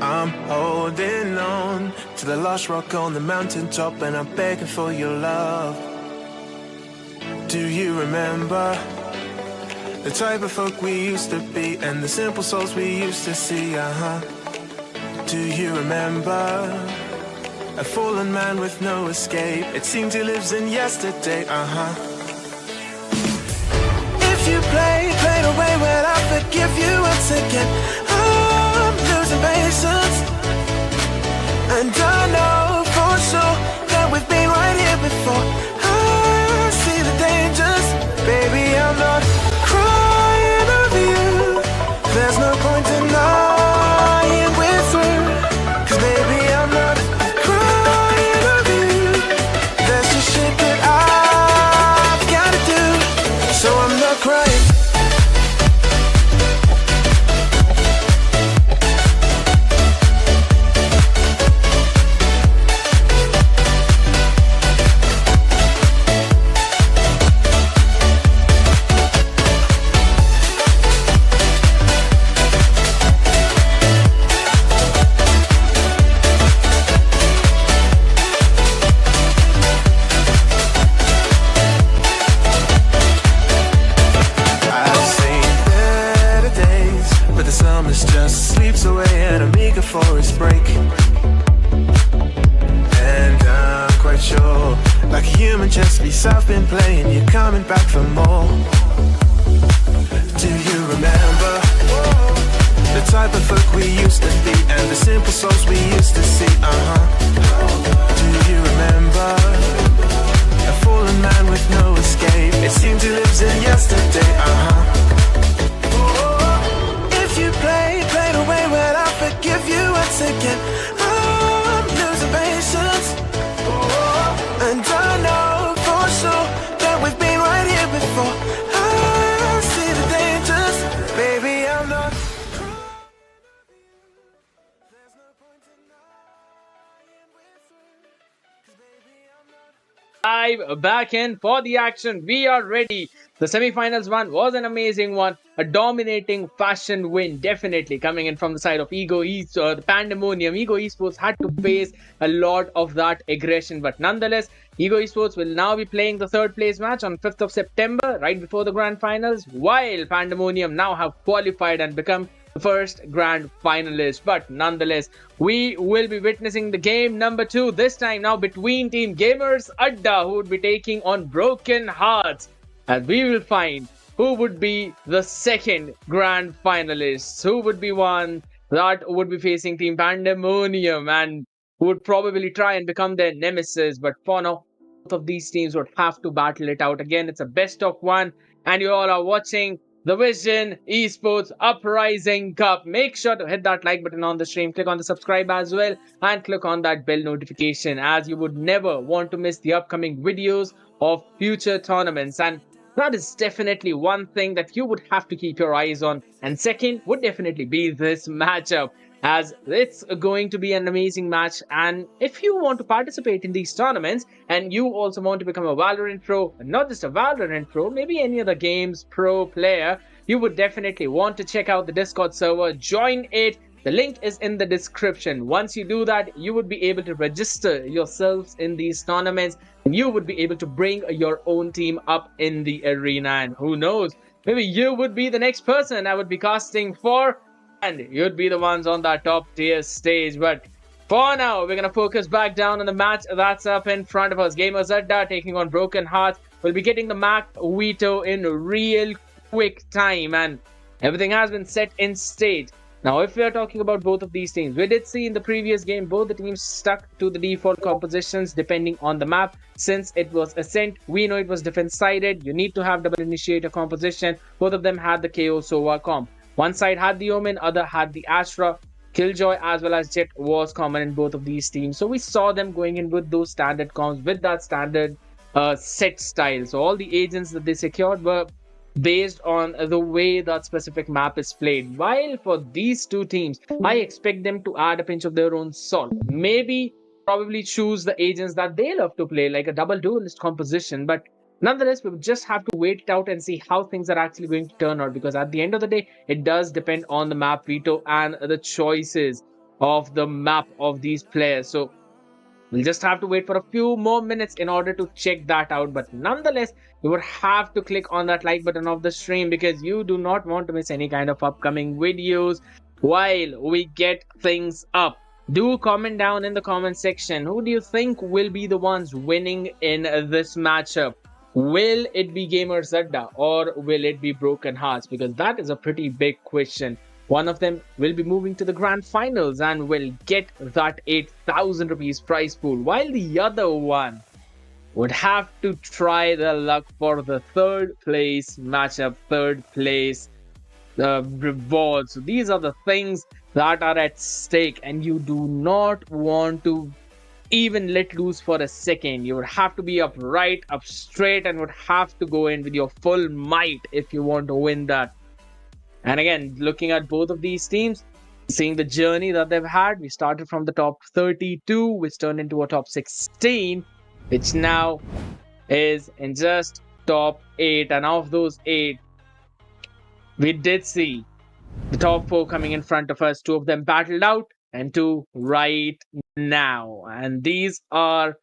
I'm holding on to the last rock on the mountaintop, and I'm begging for your love. Do you remember the type of folk we used to be, and the simple souls we used to see? Do you remember a fallen man with no escape? It seems he lives in yesterday. If you play the way, well, I forgive you once again. I'm losing patience, and I know for sure that we've been right here before. I see the dangers, baby, I'm not crying over you. There's no point denying we're through, 'cause baby, I'm not crying over you. There's just shit that I've gotta do, so I'm not crying. I've seen better days, but the summer just sleeps away and I'm eager for its break. And I'm quite sure, like a human chess piece I've been playing, you're coming back for more. Do you remember the type of folk we used to be, and the simple souls we used to see? Do you remember a fallen man with no escape? It seems he lives in yesterday. If you play the way, well, I forgive you once again. I'm losing patience, and I know for sure that we've been right here before. I see the dangers, baby, I'm not. There's no point denying we're through, 'cause baby, I'm not. Live back in for the action. We are ready. The semi-finals one was an amazing one, a dominating fashion win, definitely coming in from the side of the Pandamonium. Ego Esports had to face a lot of that aggression, but nonetheless, Ego Esports will now be playing the third place match on 5th of September, right before the grand finals, while Pandamonium now have qualified and become the first grand finalist. But nonetheless, we will be witnessing the game number 2, this time now between Team Gamers Adda, who would be taking on Broken Hearts, and we will find who would be the second grand finalists, who would be one that would be facing Team Pandemonium and who would probably try and become their nemesis. But for now, both of these teams would have to battle it out. Again, it's a best of one, and you all are watching the Vision Esports Uprising Cup. Make sure to hit that like button on the stream, click on the subscribe as well, and click on that bell notification, as you would never want to miss the upcoming videos of future tournaments. And that is definitely one thing that you would have to keep your eyes on. And second would definitely be this matchup, as it's going to be an amazing match. And if you want to participate in these tournaments and you also want to become a Valorant pro, not just a Valorant pro, maybe any other games pro player, you would definitely want to check out the Discord server, join it. The link is in the description. Once you do that, you would be able to register yourselves in these tournaments, and you would be able to bring your own team up in the arena. And who knows, maybe you would be the next person I would be casting for, and you'd be the ones on that top tier stage. But for now, we're going to focus back down on the match that's up in front of us. Gamers Adda taking on Broken Hearts. We'll be getting the map veto in real quick time, and everything has been set in state. Now, if we are talking about both of these teams, we did see in the previous game both the teams stuck to the default compositions depending on the map. Since it was Ascent, we know it was defense-sided. You need to have double initiator composition. Both of them had the KO Sova comp. One side had the Omen, other had the Astra. Killjoy as well as Jet was common in both of these teams. So we saw them going in with those standard comps, with that standard set style. So all the agents that they secured were based on the way that specific map is played. While for these two teams, I expect them to add a pinch of their own salt. Maybe probably choose the agents that they love to play, like a double duelist composition. But Nonetheless, we would just have to wait it out and see how things are actually going to turn out, because at the end of the day, it does depend on the map veto and the choices of the map of these players. So we'll just have to wait for a few more minutes in order to check that out. But nonetheless, you would have to click on that like button of the stream, because you do not want to miss any kind of upcoming videos while we get things up. Do comment down in the comment section, who do you think will be the ones winning in this matchup? Will it be Gamers Adda or will it be Broken Hearts? Because that is a pretty big question. One of them will be moving to the grand finals and will get that 8,000 rupees prize pool, while the other one would have to try their luck for the third place matchup, third place reward. So these are the things that are at stake, and you do not want to even let loose for a second. You would have to be upright, up straight, and would have to go in with your full might if you want to win that. And again, looking at both of these teams, seeing the journey that they've had, we started from the top 32, which turned into a top 16, which now is in just top 8. And of those 8, we did see the top 4 coming in front of us. 2 of them battled out, and 2 right now. And these are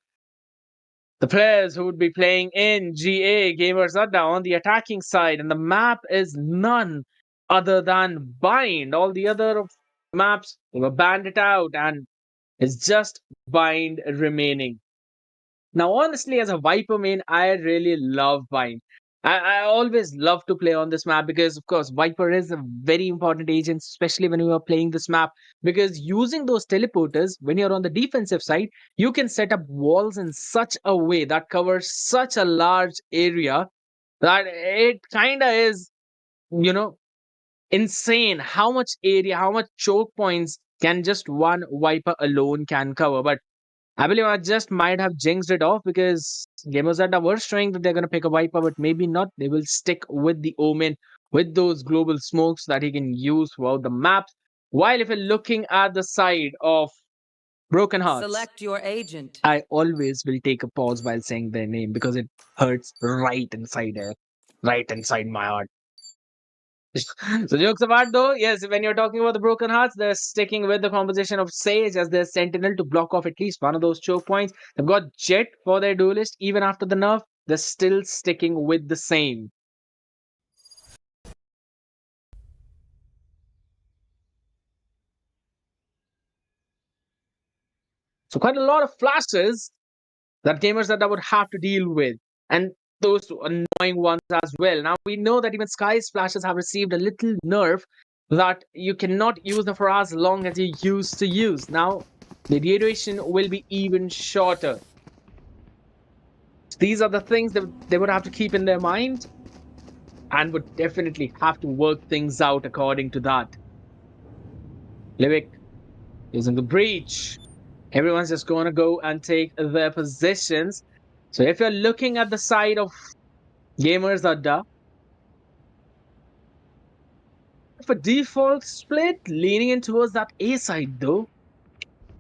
the players who would be playing in GA Gamers Adda on the attacking side. And the map is none other than Bind. All the other maps, they were banded out, and it's just Bind remaining. Now, honestly, as a Viper main, I really love Bind. I always love to play on this map because, of course, Viper is a very important agent, especially when you are playing this map. Because using those teleporters, when you're on the defensive side, you can set up walls in such a way that covers such a large area that it kind of is, insane how much area, how much choke points can just one Viper alone can cover. But I believe I just might have jinxed it off, because Gamers Adda were showing that they're going to pick a Viper, but maybe not. They will stick with the Omen, with those global smokes that he can use throughout the map. While if you're looking at the side of Broken Hearts, Select your agent. I always will take a pause while saying their name, because it hurts right inside there, right inside my heart. So jokes apart though, yes, when you're talking about the Broken Hearts, they're sticking with the composition of Sage as their sentinel to block off at least one of those choke points. They've got Jet for their duelist. Even after the nerf, they're still sticking with the same. So quite a lot of flashes that Gamers Adda would have to deal with, and those annoying ones as well. Now we know that even Sky's flashes have received a little nerf, that you cannot use them for as long as you used to use. Now the duration will be even shorter. These are the things that they would have to keep in their mind, and would definitely have to work things out according to that. Livik using the breach. Everyone's just going to go and take their positions. So if you're looking at the side of Gamers Adda, for default split, leaning in towards that A side though,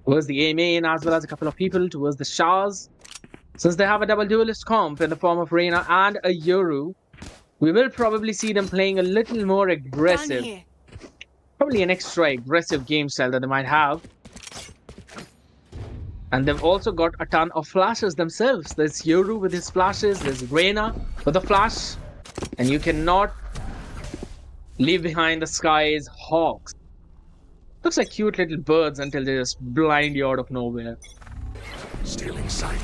towards the A main, as well as a couple of people towards the Shahs. Since they have a double duelist comp in the form of Reyna and a Yoru, we will probably see them playing a little more aggressive. Probably an extra aggressive game style that they might have. And they've also got a ton of flashes themselves. There's Yoru with his flashes, there's Reyna with a flash, and you cannot leave behind the Sky's hawks. Looks like cute little birds until they just blind you out of nowhere. Stealing sight.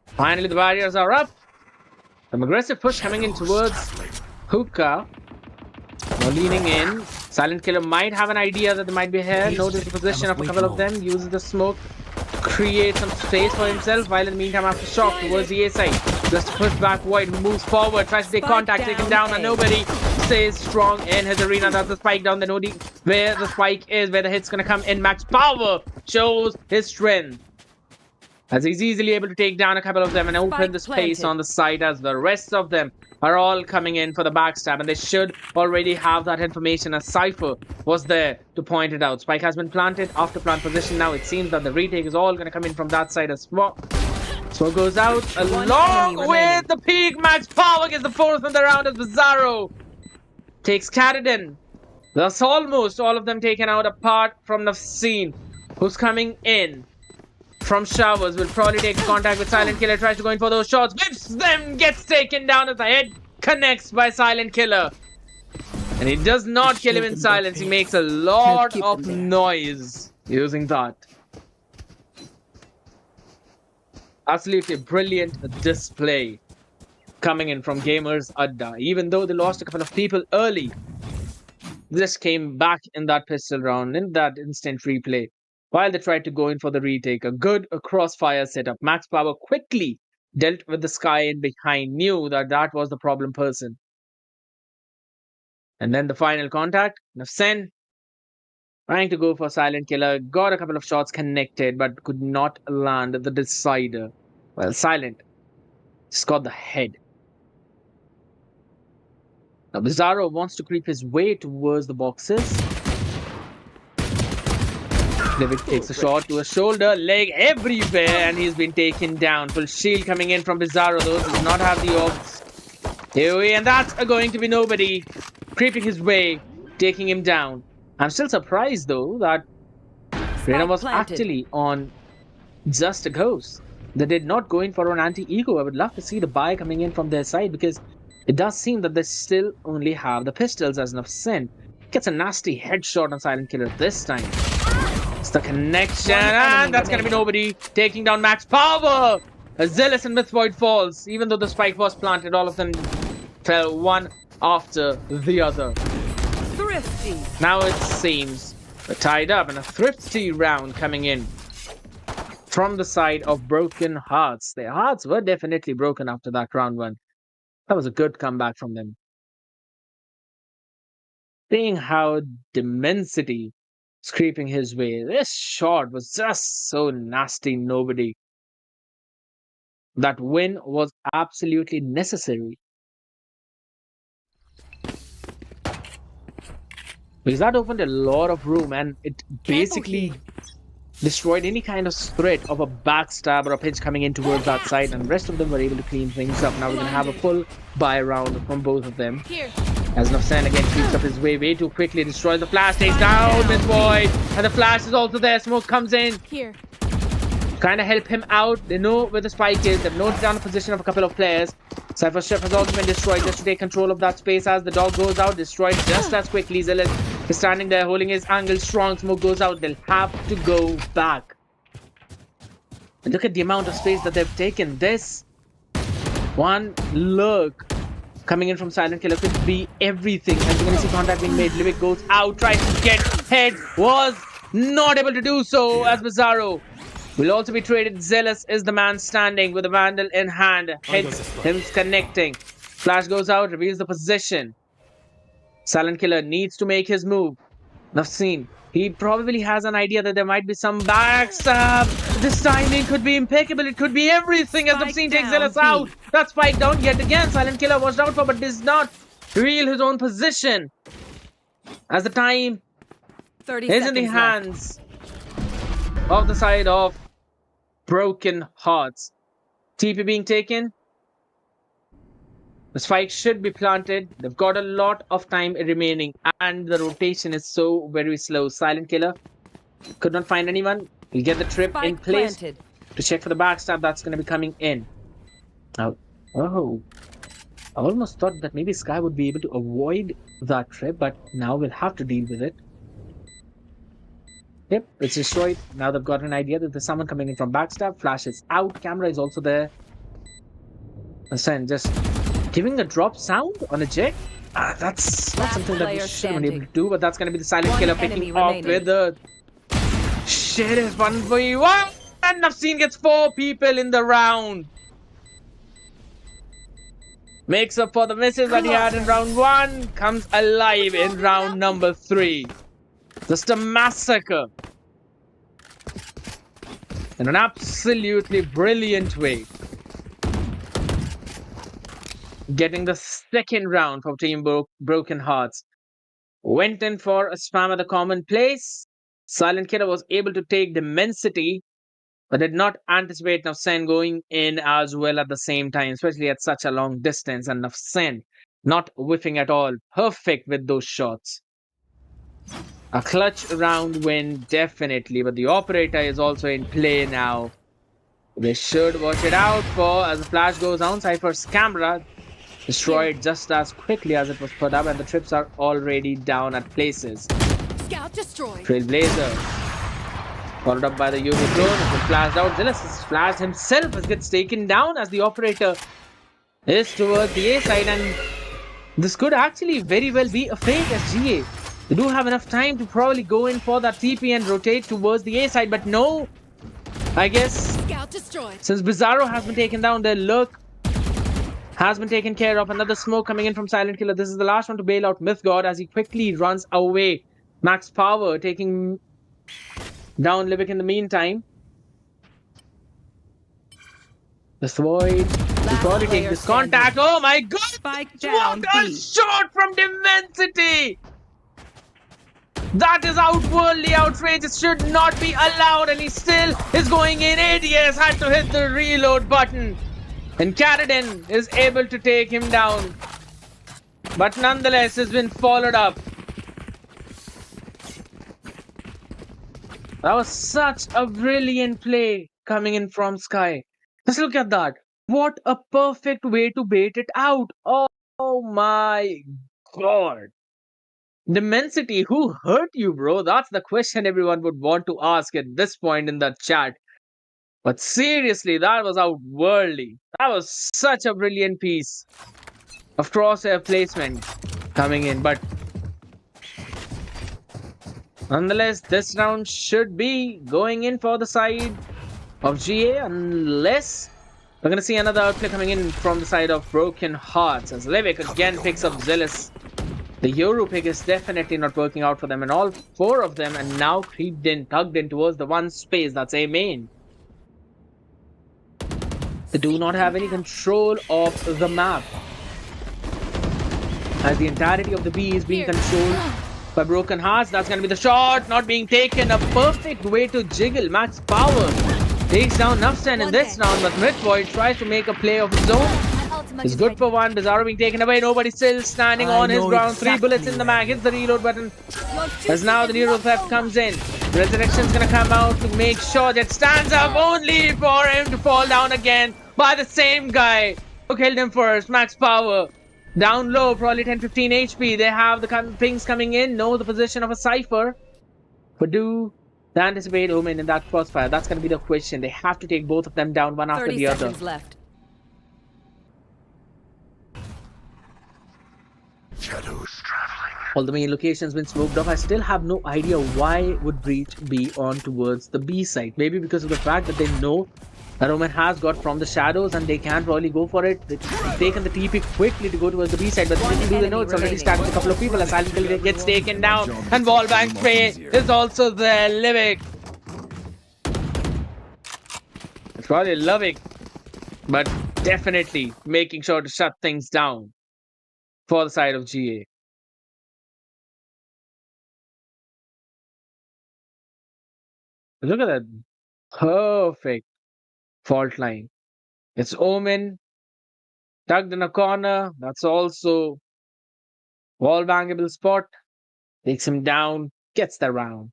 Finally, the barriers are up. Some aggressive push coming in towards Hookah. Now leaning in. Silent Killer might have an idea that they might be here. Notice the position of a couple of them. Uses the smoke to create some space for himself. While in the meantime, after shock towards the A side. Just push back wide, moves forward, tries to take contact, taken down, and nobody stays strong in his arena. That's the spike down. The nobody where the spike is, where the hit's gonna come in. Max Power shows his strength, as he's easily able to take down a couple of them and open the space on the side, as the rest of them are all coming in for the backstab, and they should already have that information, as Cypher was there to point it out. Spike has been planted after plant position. Now it seems that the retake is all going to come in from that side as well. So goes out One along enemy with remaining. the peak. Max Power gets the fourth in the round as Bizarro takes Carradine. Thus almost all of them taken out apart from Nafseen, who's coming in from showers. Will probably take contact with Silent Killer. Tries to go in for those shots. Whips them. Gets taken down as the head connects by Silent Killer. And he does not kill him in silence. He makes a lot keep of them there. noise using that. Absolutely brilliant display coming in from gamers Adda. Even though they lost a couple of people early, this came back in that pistol round, in that instant replay. While they tried to go in for the retake, a good crossfire setup. Max Power quickly dealt with the Sky in behind, knew that that was the problem person. And then the final contact, Nafsen trying to go for Silent Killer, got a couple of shots connected, but could not land the decider. Well, Silent just got the head. Now, Bizarro wants to creep his way towards the boxes. David takes a shot to a shoulder, leg everywhere, and he's been taken down. Full shield coming in from Bizarro, though, does not have the orbs. AoE, and that's going to be nobody. Creeping his way, taking him down. I'm still surprised, though, that Reyna was planted. actually on just a ghost. They did not go in for an anti-ego. I would love to see the buy coming in from their side because it does seem that they still only have the pistols as enough sin. Gets a nasty headshot on Silent Killer this time. It's the connection, and that's going to be nobody. Taking down Max Power. Zealous and Mythvoid falls. Even though the spike was planted, all of them fell one after the other. Thrifty. Now it seems we're tied up, and a thrifty round coming in from the side of Broken Hearts. Their hearts were definitely broken after that round one. That was a good comeback from them. Seeing how Dimensity is creeping his way, this shot was just so nasty, nobody. That win was absolutely necessary. Because that opened a lot of room and it basically destroyed any kind of threat of a backstab or a pinch coming in towards that side, and the rest of them were able to clean things up. Now we're going to have a full buy round from both of them. Here. As Nafsan again creeps up his way too quickly, destroys the flash, takes down Miss Void, and the flash is also there. Smoke comes in, Here. kind of help him out. They know where the spike is. They've noted down the position of a couple of players. Cypher Chef has also been destroyed just to take control of that space as the dog goes out, destroyed just as quickly. Zealous is standing there holding his angle strong. Smoke goes out. They'll have to go back. And look at the amount of space that they've taken. This one look coming in from Silent Killer could be everything. As you're going to see contact being made. Livik goes out, tries to get head, was not able to do so as Bizarro will also be traded. Zealous is the man standing with the Vandal in hand. Heads him connecting. Flash goes out, reveals the position. Silent Killer needs to make his move. Nafseen, he probably has an idea that there might be some backstab. This timing could be impeccable. It could be everything as Spike Nafseen takes down, Zealous B. out. That spike down yet again. Silent Killer watched out for, but does not reveal his own position. As the time 30 is in the seconds left. hands of the side of Broken Hearts. TP being taken. The spike should be planted. They've got a lot of time remaining, and the rotation is so very slow. Silent Killer could not find anyone. He'll get the trip in Spike place planted. to check for the backstab that's going to be coming in. Now, oh, I almost thought that maybe Sky would be able to avoid that trip, but now we'll have to deal with it. Yep, it's destroyed. Now they've got an idea that there's someone coming in from backstab. Flash is out. Camera is also there. Listen, just giving a drop sound on a jet. That's not Last something that we player should have been able standing. to do, but that's going to be the Silent One Killer enemy picking off remaining. with the Sheriff 1v1. And Nafseen gets 4 people in the round. Makes up for the misses that he had in round 1. Comes alive in round number 3. Just a massacre. In an absolutely brilliant way. Getting the second round for Team Broken Hearts. Went in for a spam at the common place. Silent Killer was able to take Dimensity but did not anticipate Nafsen going in as well at the same time, especially at such a long distance. And Nafsen not whiffing at all. Perfect with those shots. A clutch round win, definitely, but the operator is also in play now. They should watch it out for as the flash goes down. Cypher's camera destroyed just as quickly as it was put up, and the trips are already down at places. Scout destroyed. Trailblazer followed up by the Euro drone. It was flashed out. Zealous is flashed himself as gets taken down as the operator is towards the A side, and this could actually very well be a fake as GA. They do have enough time to probably go in for that TP and rotate towards the A side, but no. I guess Scout destroyed. since Bizarro has been taken down, their lurk has been taken care of. Another smoke coming in from Silent Killer. This is the last one to bail out Myth God as he quickly runs away. Max Power taking down Livic in the meantime. This Void will probably take player this contact. Oh my god! Spike What down a B. shot from Dimensity! That is outwardly outrageous. Should not be allowed, and he still is going in. ADS had to hit the reload button, and Karadin is able to take him down, but nonetheless has been followed up. That was such a brilliant play coming in from Sky. Just look at that. What a perfect way to bait it out. Oh my god. Dimensity, who hurt you, bro? That's the question everyone would want to ask at this point in the chat. But seriously, that was outworldly. That was such a brilliant piece of crosshair placement coming in. But nonetheless, this round should be going in for the side of GA, unless we're going to see another outplay coming in from the side of Broken Hearts as Levick again picks up Zealous. The Euro pick is definitely not working out for them, and all four of them are now creeped in, tugged in towards the one space that's A main. They do not have any control of the map, as the entirety of the B is being controlled by Broken Hearts. That's going to be the shot, not being taken. A perfect way to jiggle. Max Power takes down Nafsen in this round, but Mythvoid tries to make a play of his own. It's good for one. Bizarro being taken away. Nobody still standing on his ground. 3 bullets in the mag. Hits the reload button. As now the Neuro Theft comes in. Resurrection's gonna come out to make sure that stands up, only for him to fall down again by the same guy who killed him first. Max Power. Down low, probably 10-15 HP. They have the pings coming in. Know the position of a Cypher. But do they anticipate Omen in that crossfire? That's gonna be the question. They have to take both of them down one after 30 the other. seconds left. Shadows traveling. All the main locations been smoked off. I still have no idea why would Breach be on towards the B side. Maybe because of the fact that they know that Omen has got from the shadows and they can't really go for it. They've taken the TP quickly to go towards the B side, but little do they know it's already stacked with a couple of people as Silent Killer gets taken down, and Wallbang Spray is also there. Livic. It's probably Lovic, but definitely making sure to shut things down for the side of GA. Look at that perfect fault line. It's Omen tucked in a corner. That's also wall bangable spot. Takes him down, gets the round.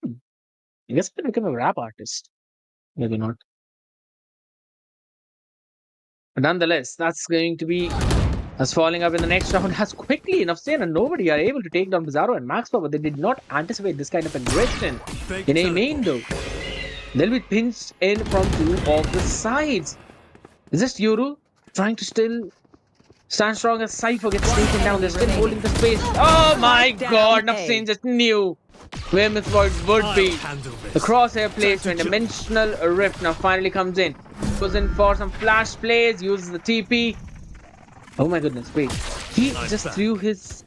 I guess I can become a rap artist. Maybe not. But nonetheless, that's going to be as falling up in the next round as quickly enough seen, and nobody are able to take down Bizarro and Max Power. They did not anticipate this kind of aggression in a main though. They'll be pinched in from two of the sides. Is this Yuru trying to still stand strong as Cypher gets taken down? They're still holding the space. Oh my god, Nafsin just knew where Mythvoid would be. The crosshair placement, dimensional rift now finally comes in. Goes in for some flash plays, uses the TP. Oh my goodness, wait. He just threw his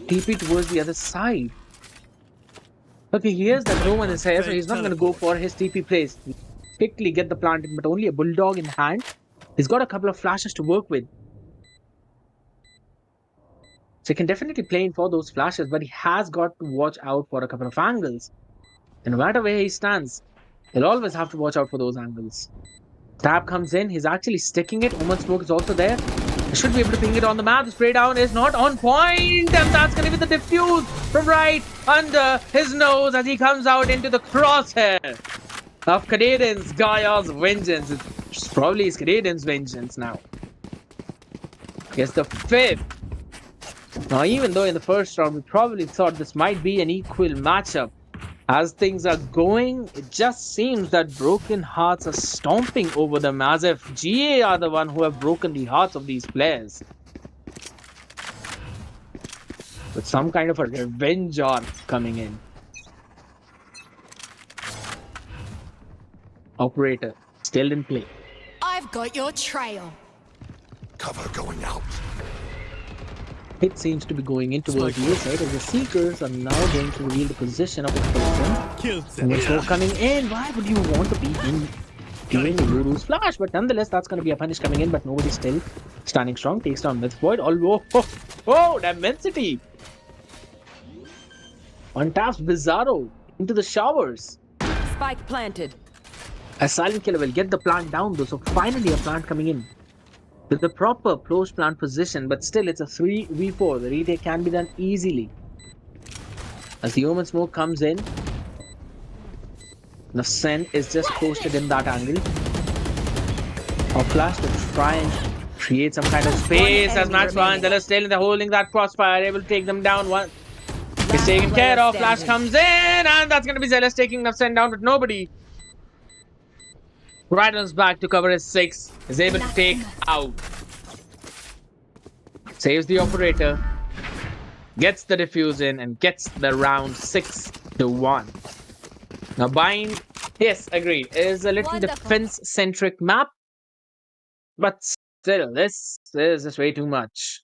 TP towards the other side. Okay, he hears that no one is here, so he's not going to go for his TP plays. Quickly get the plant in, but only a bulldog in hand. He's got a couple of flashes to work with. So he can definitely play in for those flashes, but he has got to watch out for a couple of angles. And no matter where he stands, They'll always have to watch out for those angles. Stab comes in. He's actually sticking it. Omen Smoke is also there. He should be able to ping it on the map. The spray down is not on point. And that's going to be the diffuse from right under his nose as he comes out into the crosshair of Kadeden's Gaia's vengeance. It's probably his Kadeden's vengeance now. Gets the 5th. Now, even though in the first round we probably thought this might be an equal matchup, as things are going, it just seems that Broken Hearts are stomping over them as if GA are the one who have broken the hearts of these players. With some kind of a revenge arc coming in. Operator, still in play. I've got your trail. Cover going out. It seems to be going in towards the side as the Seekers are now going to reveal the position of the person. And it's all coming in. Why would you want to be in during the Guru's flash? But nonetheless, that's going to be a punish coming in, but nobody's still standing strong. Takes down Myth Void. Oh, Dimensity! Untaps Bizarro into the showers. Spike planted. A silent killer will get the plant down though, so finally a plant coming in. With the proper close plant position, but still it's a 3v4. The retake can be done easily. As the Omen Smoke comes in, the Sen is just posted in that angle. A flash to try and create some kind of space as Max Vanzella is still in the holding that crossfire, able to take them down. One is taken care of. Flash comes in, and that's going to be Zealous taking the Sen down, but nobody. Right on his back to cover his 6. Is able to take out. Saves the operator. Gets the defuse in and gets the round 6-1. Now Bind, yes, agreed, is a little Wonderful. defense-centric map. But still, this is just way too much.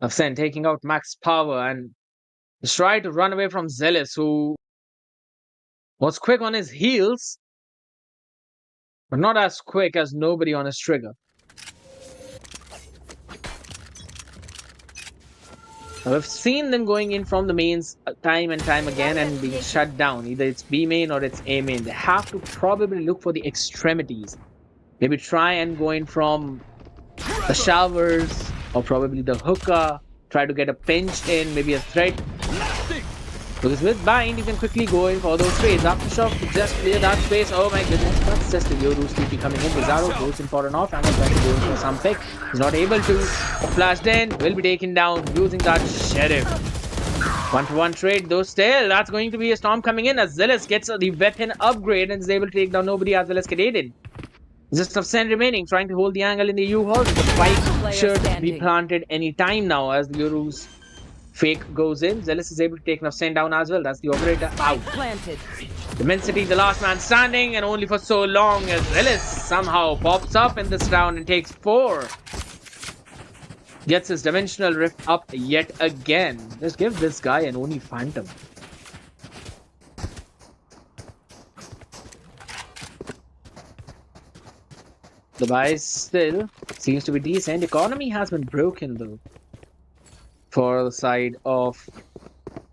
Of Sen taking out max power and just try to run away from Zealous, who was quick on his heels, but not as quick as nobody on his trigger. Now, we've seen them going in from the mains time and time again and being shut down. Either it's B main or it's A main. They have to probably look for the extremities. Maybe try and go in from the showers or probably the hookah. Try to get a pinch in, maybe a threat. Because with Bind, you can quickly go in for those trades. Aftershock to just clear that space. Oh my goodness, that's just the Yoru's TP coming in. Bizarro goes in for an off and trying to go in for some pick. He's not able to. Flashed in, will be taken down using that Sheriff. 1-to-1 trade though still. That's going to be a storm coming in as Zealous gets the weapon upgrade and is able to take down nobody as well as Kadeden. Just of Sen remaining, trying to hold the angle in the U-Haul. The spike should be planted any time now as the Yoru's fake goes in. Zealous is able to take Sen down as well. That's the operator out. Planted. Dimensity, the last man standing, and only for so long as Zealous somehow pops up in this round and takes 4. Gets his dimensional rift up yet again. Just give this guy an Oni Phantom. The buy still seems to be decent. Economy has been broken though for the side of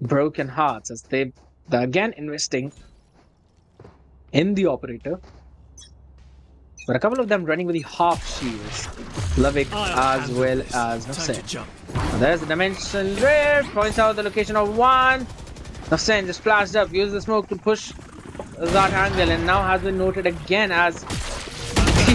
Broken Hearts as they're again investing in the operator. But a couple of them running with the half shields. Lovic as well as Nafsen. There's the dimension rift. Points out the location of one. Nafsen just flashed up. Uses the smoke to push that angle and now has been noted again as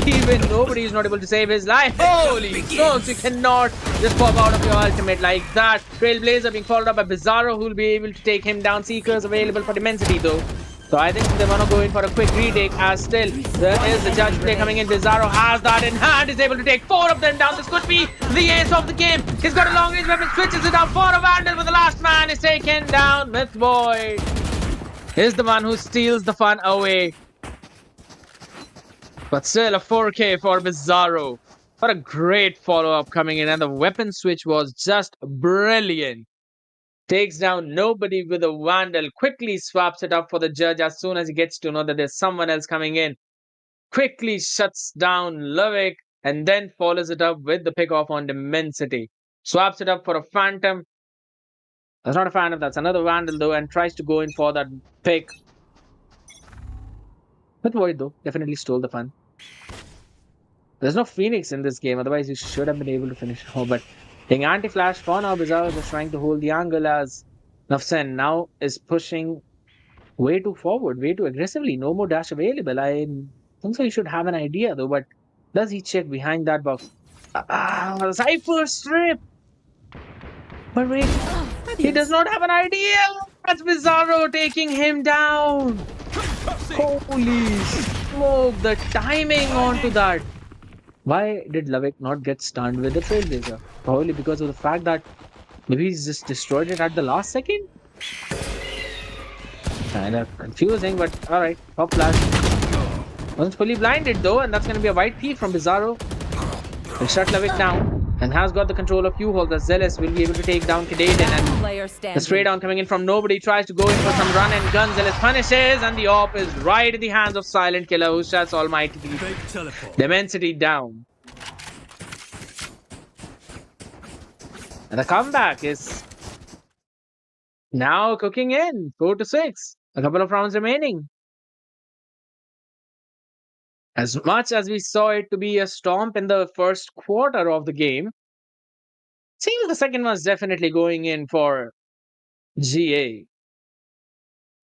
even nobody is not able to save his life. Holy smokes, you cannot just pop out of your ultimate like that. Trailblazer being followed up by Bizarro who will be able to take him down. Seekers available for Dimensity though. So I think they want to go in for a quick retake as still there is the judge play coming in. Bizarro has that in hand, is able to take 4 of them down. This could be the ace of the game. He's got a long range weapon, switches it out for a Vandal, but the last man is taken down. Myth Void is the one who steals the fun away. But still a 4K for Bizarro. What a great follow-up coming in, and the weapon switch was just brilliant. Takes down nobody with a Vandal, quickly swaps it up for the judge as soon as he gets to know that there's someone else coming in. Quickly shuts down Lovic and then follows it up with the pick off on Dimensity. Swaps it up for a Phantom. That's not a Phantom, that's another Vandal though, and tries to go in for that pick. But Void though definitely stole the fun. There's no Phoenix in this game, otherwise you should have been able to finish it. Oh, but taking anti-flash for now, Bizarro just trying to hold the angle as Nafsen now is pushing way too forward, way too aggressively. No more dash available. I think so. He should have an idea though, but does he check behind that box? Cypher strip! But wait, he does not have an idea! That's Bizarro taking him down! Holy smoke, the timing onto that! Why did Lavik not get stunned with the Trailblazer? Probably because of the fact that maybe he's just destroyed it at the last second? Kind of confusing, but alright. Pop flash. Wasn't fully blinded though, and that's going to be a white P from Bizarro. Will shut Lavik down and has got the control of Q-Hole. The Zealous will be able to take down Kadeden, and Player the standing. spray down coming in from nobody. Tries to go in for some run and gun. Zealous punishes, and the AWP is right in the hands of Silent Killer, who shuts Almighty Dimensity down. And the comeback is now cooking in. 4-6. A couple of rounds remaining. As much as we saw it to be a stomp in the first quarter of the game, seems the second one's definitely going in for GA.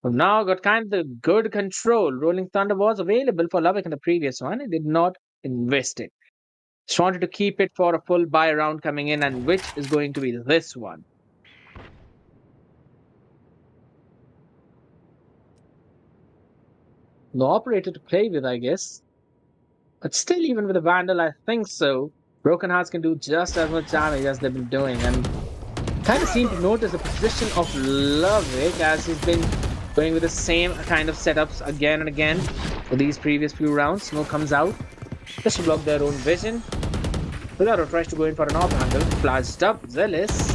So now got kind of the good control. Rolling Thunder was available for Lavik in the previous one. It did not invest it. Just wanted to keep it for a full buy round coming in, and which is going to be this one. No operator to play with, I guess. But still, even with a Vandal, I think so. Broken Hearts can do just as much damage as they've been doing. And kind of seem to notice the position of Lavik as he's been going with the same kind of setups again and again for these previous few rounds. Smoke comes out just to block their own vision. Bizarro tries to go in for an off angle. Flashed up. Zealous.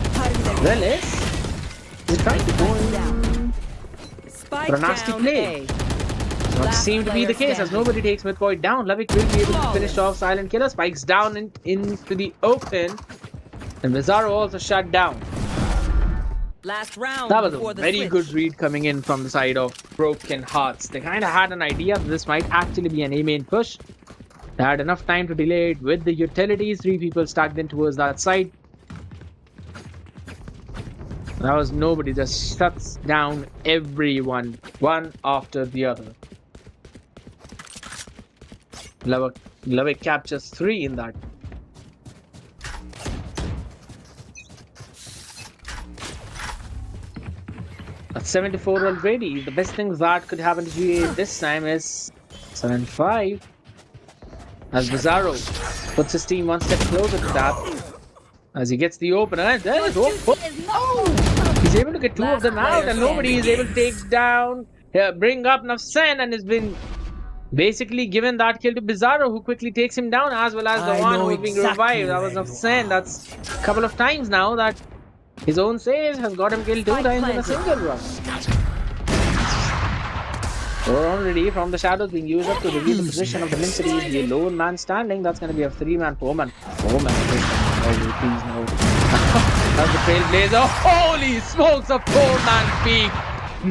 Is trying to go in for a nasty play. Does not seem to be the case as nobody takes Mythvoid down. Lavik will be able to finish off Silent Killer. Spikes down into the open. And Bizarro also shut down. Last round. That was before a the very switch. good read coming in from the side of Broken Hearts. They kind of had an idea that this might actually be an A-main push. They had enough time to delay it with the utilities. 3 people stacked in towards that side. That was nobody, just shuts down everyone, one after the other. Lavik captures 3 in that. At 74 already. The best thing that could happen to GA this time is 7-5. As Bizarro puts his team one step closer to that. As he gets the opener. And there is he's able to get 2 of them out, and nobody is able to take down, bring up Nafsen, and has been basically given that kill to Bizarro, who quickly takes him down, as well as the one who's being revived. That was Nafsen. That's a couple of times now that his own save has got him killed 2 times in a single run. Or already from the shadows being used up to reveal the position of the Dimensity is the lone man standing. That's going to be a 3-man, 4-man. 4-man. Oh, please no. That's the Trailblazer. Holy smokes, a 4-man peak.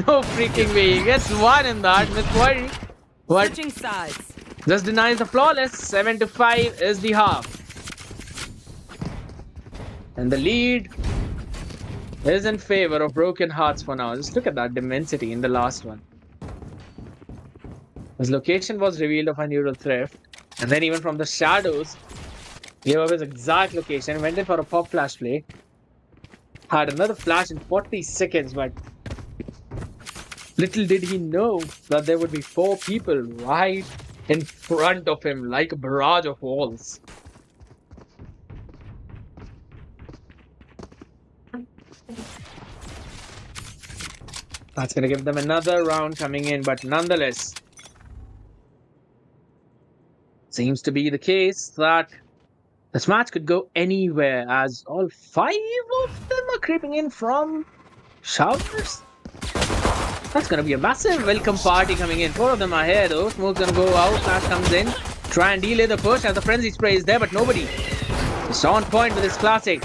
No freaking way. He gets 1 in that. Mythvoid. What? Switching sides. Just denies the flawless. 7-5 is the half. And the lead is in favor of Broken Hearts for now. Just look at that Dimensity in the last one. His location was revealed of a neural thrift, and then even from the shadows, gave up his exact location, went in for a pop flash play, had another flash in 40 seconds, but little did he know that there would be 4 people right in front of him like a barrage of walls. That's going to give them another round coming in, but nonetheless, seems to be the case that this match could go anywhere as all 5 of them are creeping in from showers. That's going to be a massive welcome party coming in. 4 of them are here though. Smoke's going to go out. Flash comes in. Try and delay the push as the frenzy spray is there, but nobody. Just on point with his classic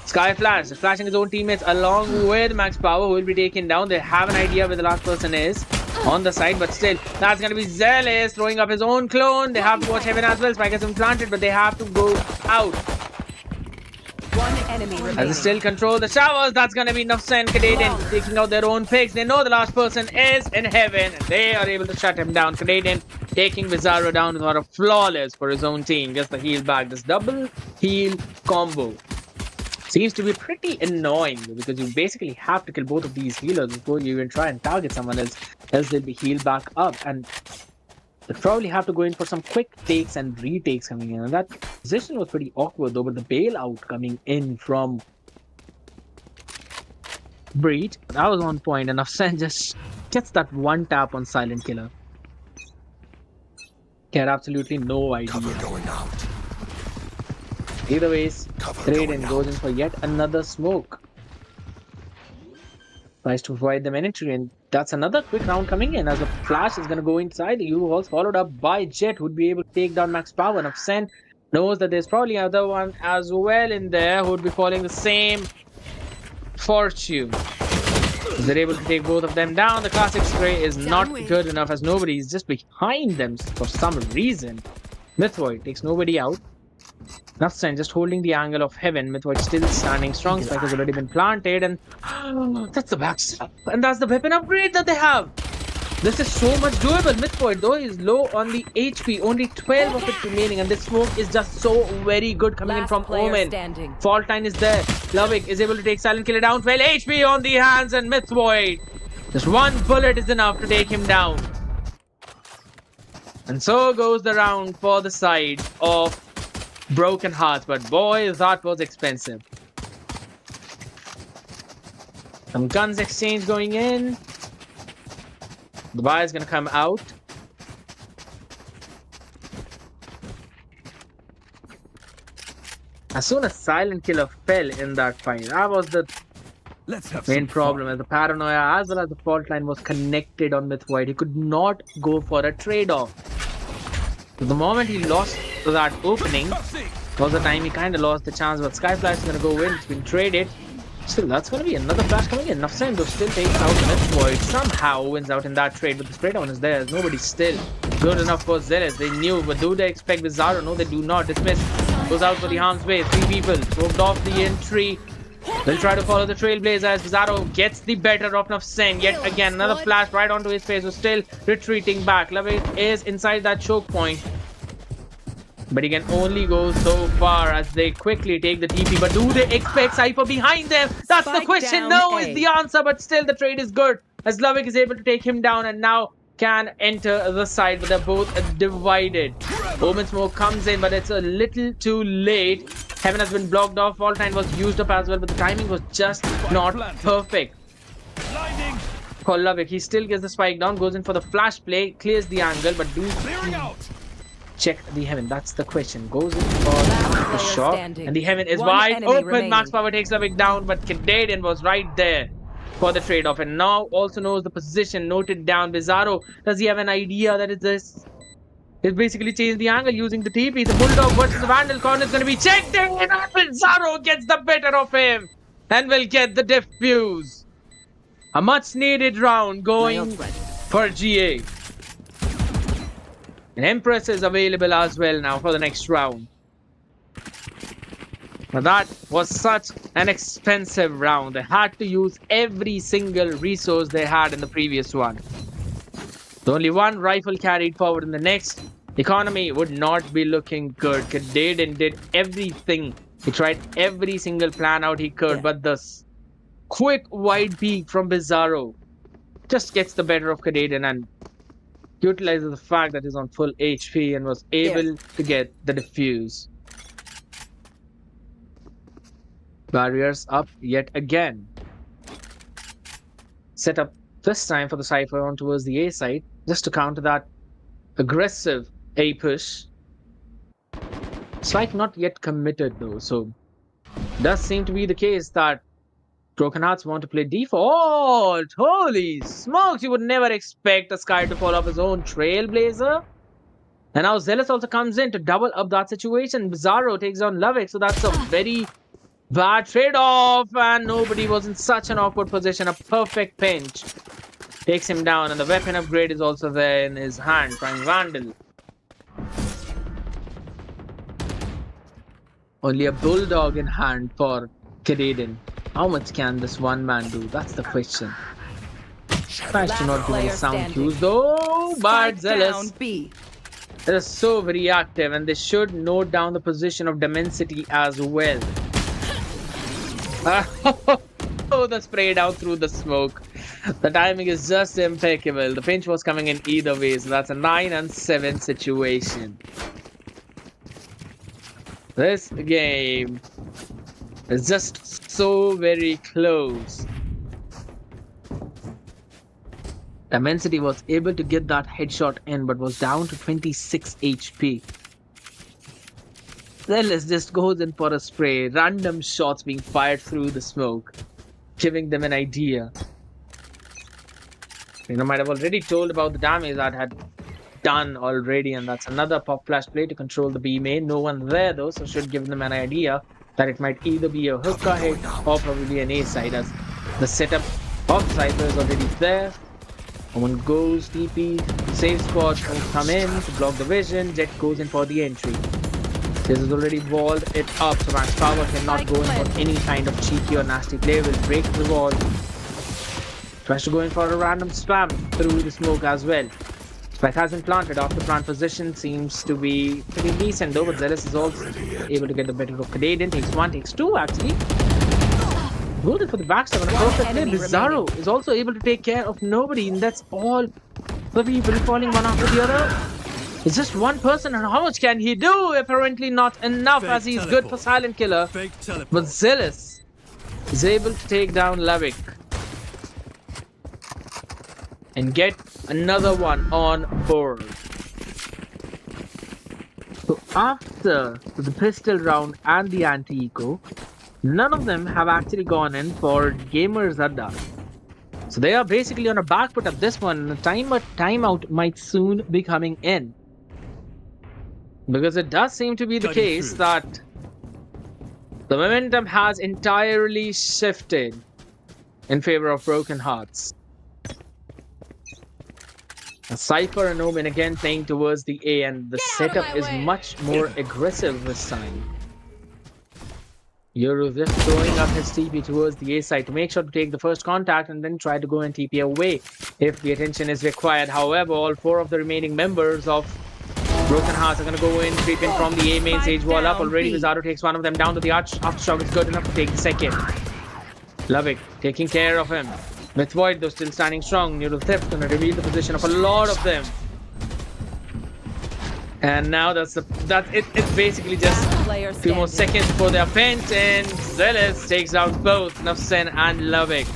Sky Flash. Flashing his own teammates along with Max Power, who will be taken down. They have an idea where the last person is. on the side, but still, that's going to be Zealous throwing up his own clone. They have to watch Heaven as well. Spike has been planted, but they have to go out. One enemy As remaining. they still control the showers, that's going to be Nufsa and Canadian taking out their own picks. They know the last person is in Heaven, and they are able to shut him down. Canadian taking Bizarro down with a flawless for his own team. Just the heal back. This double heal combo seems to be pretty annoying because you basically have to kill both of these healers before you even try and target someone else. Else they'll be healed back up, and they probably have to go in for some quick takes and retakes coming in. And that position was pretty awkward though, but the bailout coming in from Breach, that was on point, and Afsan just gets that one tap on Silent Killer. He had absolutely no idea. Cover going out. Either ways, Cover Trade going and goes in out. for yet another smoke. Tries to provide them entry, and that's another quick round coming in as the flash is going to go inside the U-Hauls, followed up by Jet, who'd be able to take down Max Power. And Afsan knows that there's probably another one as well in there who would be following the same fortune. They're able to take both of them down. The classic spray is not good enough as nobody is just behind them for some reason. Mythvoid takes nobody out. Nafsan just holding the angle of Heaven. Mythvoid still standing strong. Spike has already been planted, and that's the backstab. And that's the weapon upgrade that they have. This is so much doable. Mythvoid though is low on the HP, only 12 of it remaining, and this smoke is just so very good coming in Last from player Omen. standing. Fault line is there. Lovik is able to take Silent Killer down. 12 HP on the hands, and Mythvoid. Just one bullet is enough to take him down. And so goes the round for the side of Broken Hearts, but boy, that was expensive. Some guns exchange going in. The buy is going to come out. As soon as Silent Killer fell in that fight, that was the main problem. As the paranoia as well as the fault line was connected on Mythvoid, he could not go for a trade-off. So the moment he lost that opening was the time he kind of lost the chance, but Skyflash is going to go in. It's been traded. Still, that's going to be another flash coming in. Nafsan though still takes out Mythvoid. Somehow wins out in that trade, but the spray down is there. Nobody's still good enough for Zealous. They knew, but do they expect Bizarro? No, they do not. Dismiss. Goes out for the harm's way. 3 people smoked off the entry. They'll try to follow the Trailblazer as Bizarro gets the better of Nafsan. Yet again, another flash right onto his face. Was still retreating back. Lovett is inside that choke point, but he can only go so far as they quickly take the TP. But do they expect Cypher behind them? That's the Spike question. down No A. is the answer, but still the trade is good as Lovik is able to take him down and now can enter the side, but they're both divided. Omen Smoke comes in, but it's a little too late. Heaven has been blocked off. Fault line was used up as well, but the timing was just not perfect. For Lovik, he still gets the spike down, goes in for the flash play, clears the angle, but do check the Heaven. That's the question. Goes in for the shot, standing. and the Heaven is One wide enemy open. remaining. Max Power takes Lovik down, but Canadian was right there for the trade-off, and now also knows the position, noted down. Bizarro, does he have an idea that it's this? He's basically changed the angle using the TP. The Bulldog versus the Vandal corner is going to be checked in, and Bizarro gets the better of him and will get the defuse. A much-needed round going for GA. And Empress is available as well now for the next round. Now that was such an expensive round. They had to use every single resource they had in the previous one. The only one rifle carried forward in the next. Economy would not be looking good. Canadian did everything. He tried every single plan out he could, but the quick wide peek from Bizarro just gets the better of Canadian and utilizes the fact that he's on full HP and was able to get the defuse. Barriers up yet again. Set up this time for the Cypher on towards the A side, just to counter that aggressive A push. Spike not yet committed though, so does seem to be the case that Broken Hearts want to play default. Holy smokes, you would never expect a Sky to follow up his own Trailblazer. And now Zealous also comes in to double up that situation. Bizarro takes on Lovik, so that's a very bad trade-off, and nobody was in such an awkward position. A perfect pinch. takes him down, and the weapon upgrade is also there in his hand. Prime Vandal. Only a bulldog in hand for Kadadin. How much can this one man do? That's the question. Tries to not give any player sound standing. cues though, but Spike Zealous down B. is so very active, and they should note down the position of Dimensity as well. Oh, the spray down through the smoke. The timing is just impeccable. The pinch was coming in either way, so that's a 9-7 situation. This game is just so very close. Dimensity was able to get that headshot in, but was down to 26 HP. Zealous just goes in for a spray. Random shots being fired through the smoke, giving them an idea. You know, might have already told about the damage that had done already, and that's another pop flash play to control the B main. No one there though, so should give them an idea that it might either be a hookah hit or probably an A side, as the setup of Cypher is already there. One goes, TP, safe spot, will come in to block the vision. Jet goes in for the entry. This has already walled it up, so Max Power cannot go in for any kind of cheeky or nasty play. Will break the wall. Tries to go in for a random spam through the smoke as well. Spike has been planted. After plant position seems to be pretty decent though, but Zealous is also able to get the better of Kadadin. Takes one, takes two actually. Golden for the backstab and a perfect play. Bizarro is also able to take care of nobody, and that's all the people falling one after the other. It's just one person, and how much can he do? Apparently not enough, as he's good for Silent Killer. But Zealous is able to take down Lavik and get another one on board. So after the pistol round and the anti-eco, none of them have actually gone in for Gamers Adda. So they are basically on a back foot at this one, and a timeout might soon be coming in. Because it does seem to be the case that the momentum has entirely shifted in favor of Broken Hearts. Cypher and Omen again playing towards the A, and the setup is much more aggressive this time. Euro just throwing up his TP towards the A side to make sure to take the first contact and then try to go and TP away if the attention is required. However, all four of the remaining members of Broken Hearts are going to go in, creep in from the A main stage wall up. Already Bizarro takes one of them down to the arch. Aftershock is good enough to take the second. Lovik taking care of him. With Void though still standing strong. Neural Theft going to reveal the position of a lot of them. And now it's basically just a few more seconds for their pent, and Zealous takes out both Nafsen and Lovik.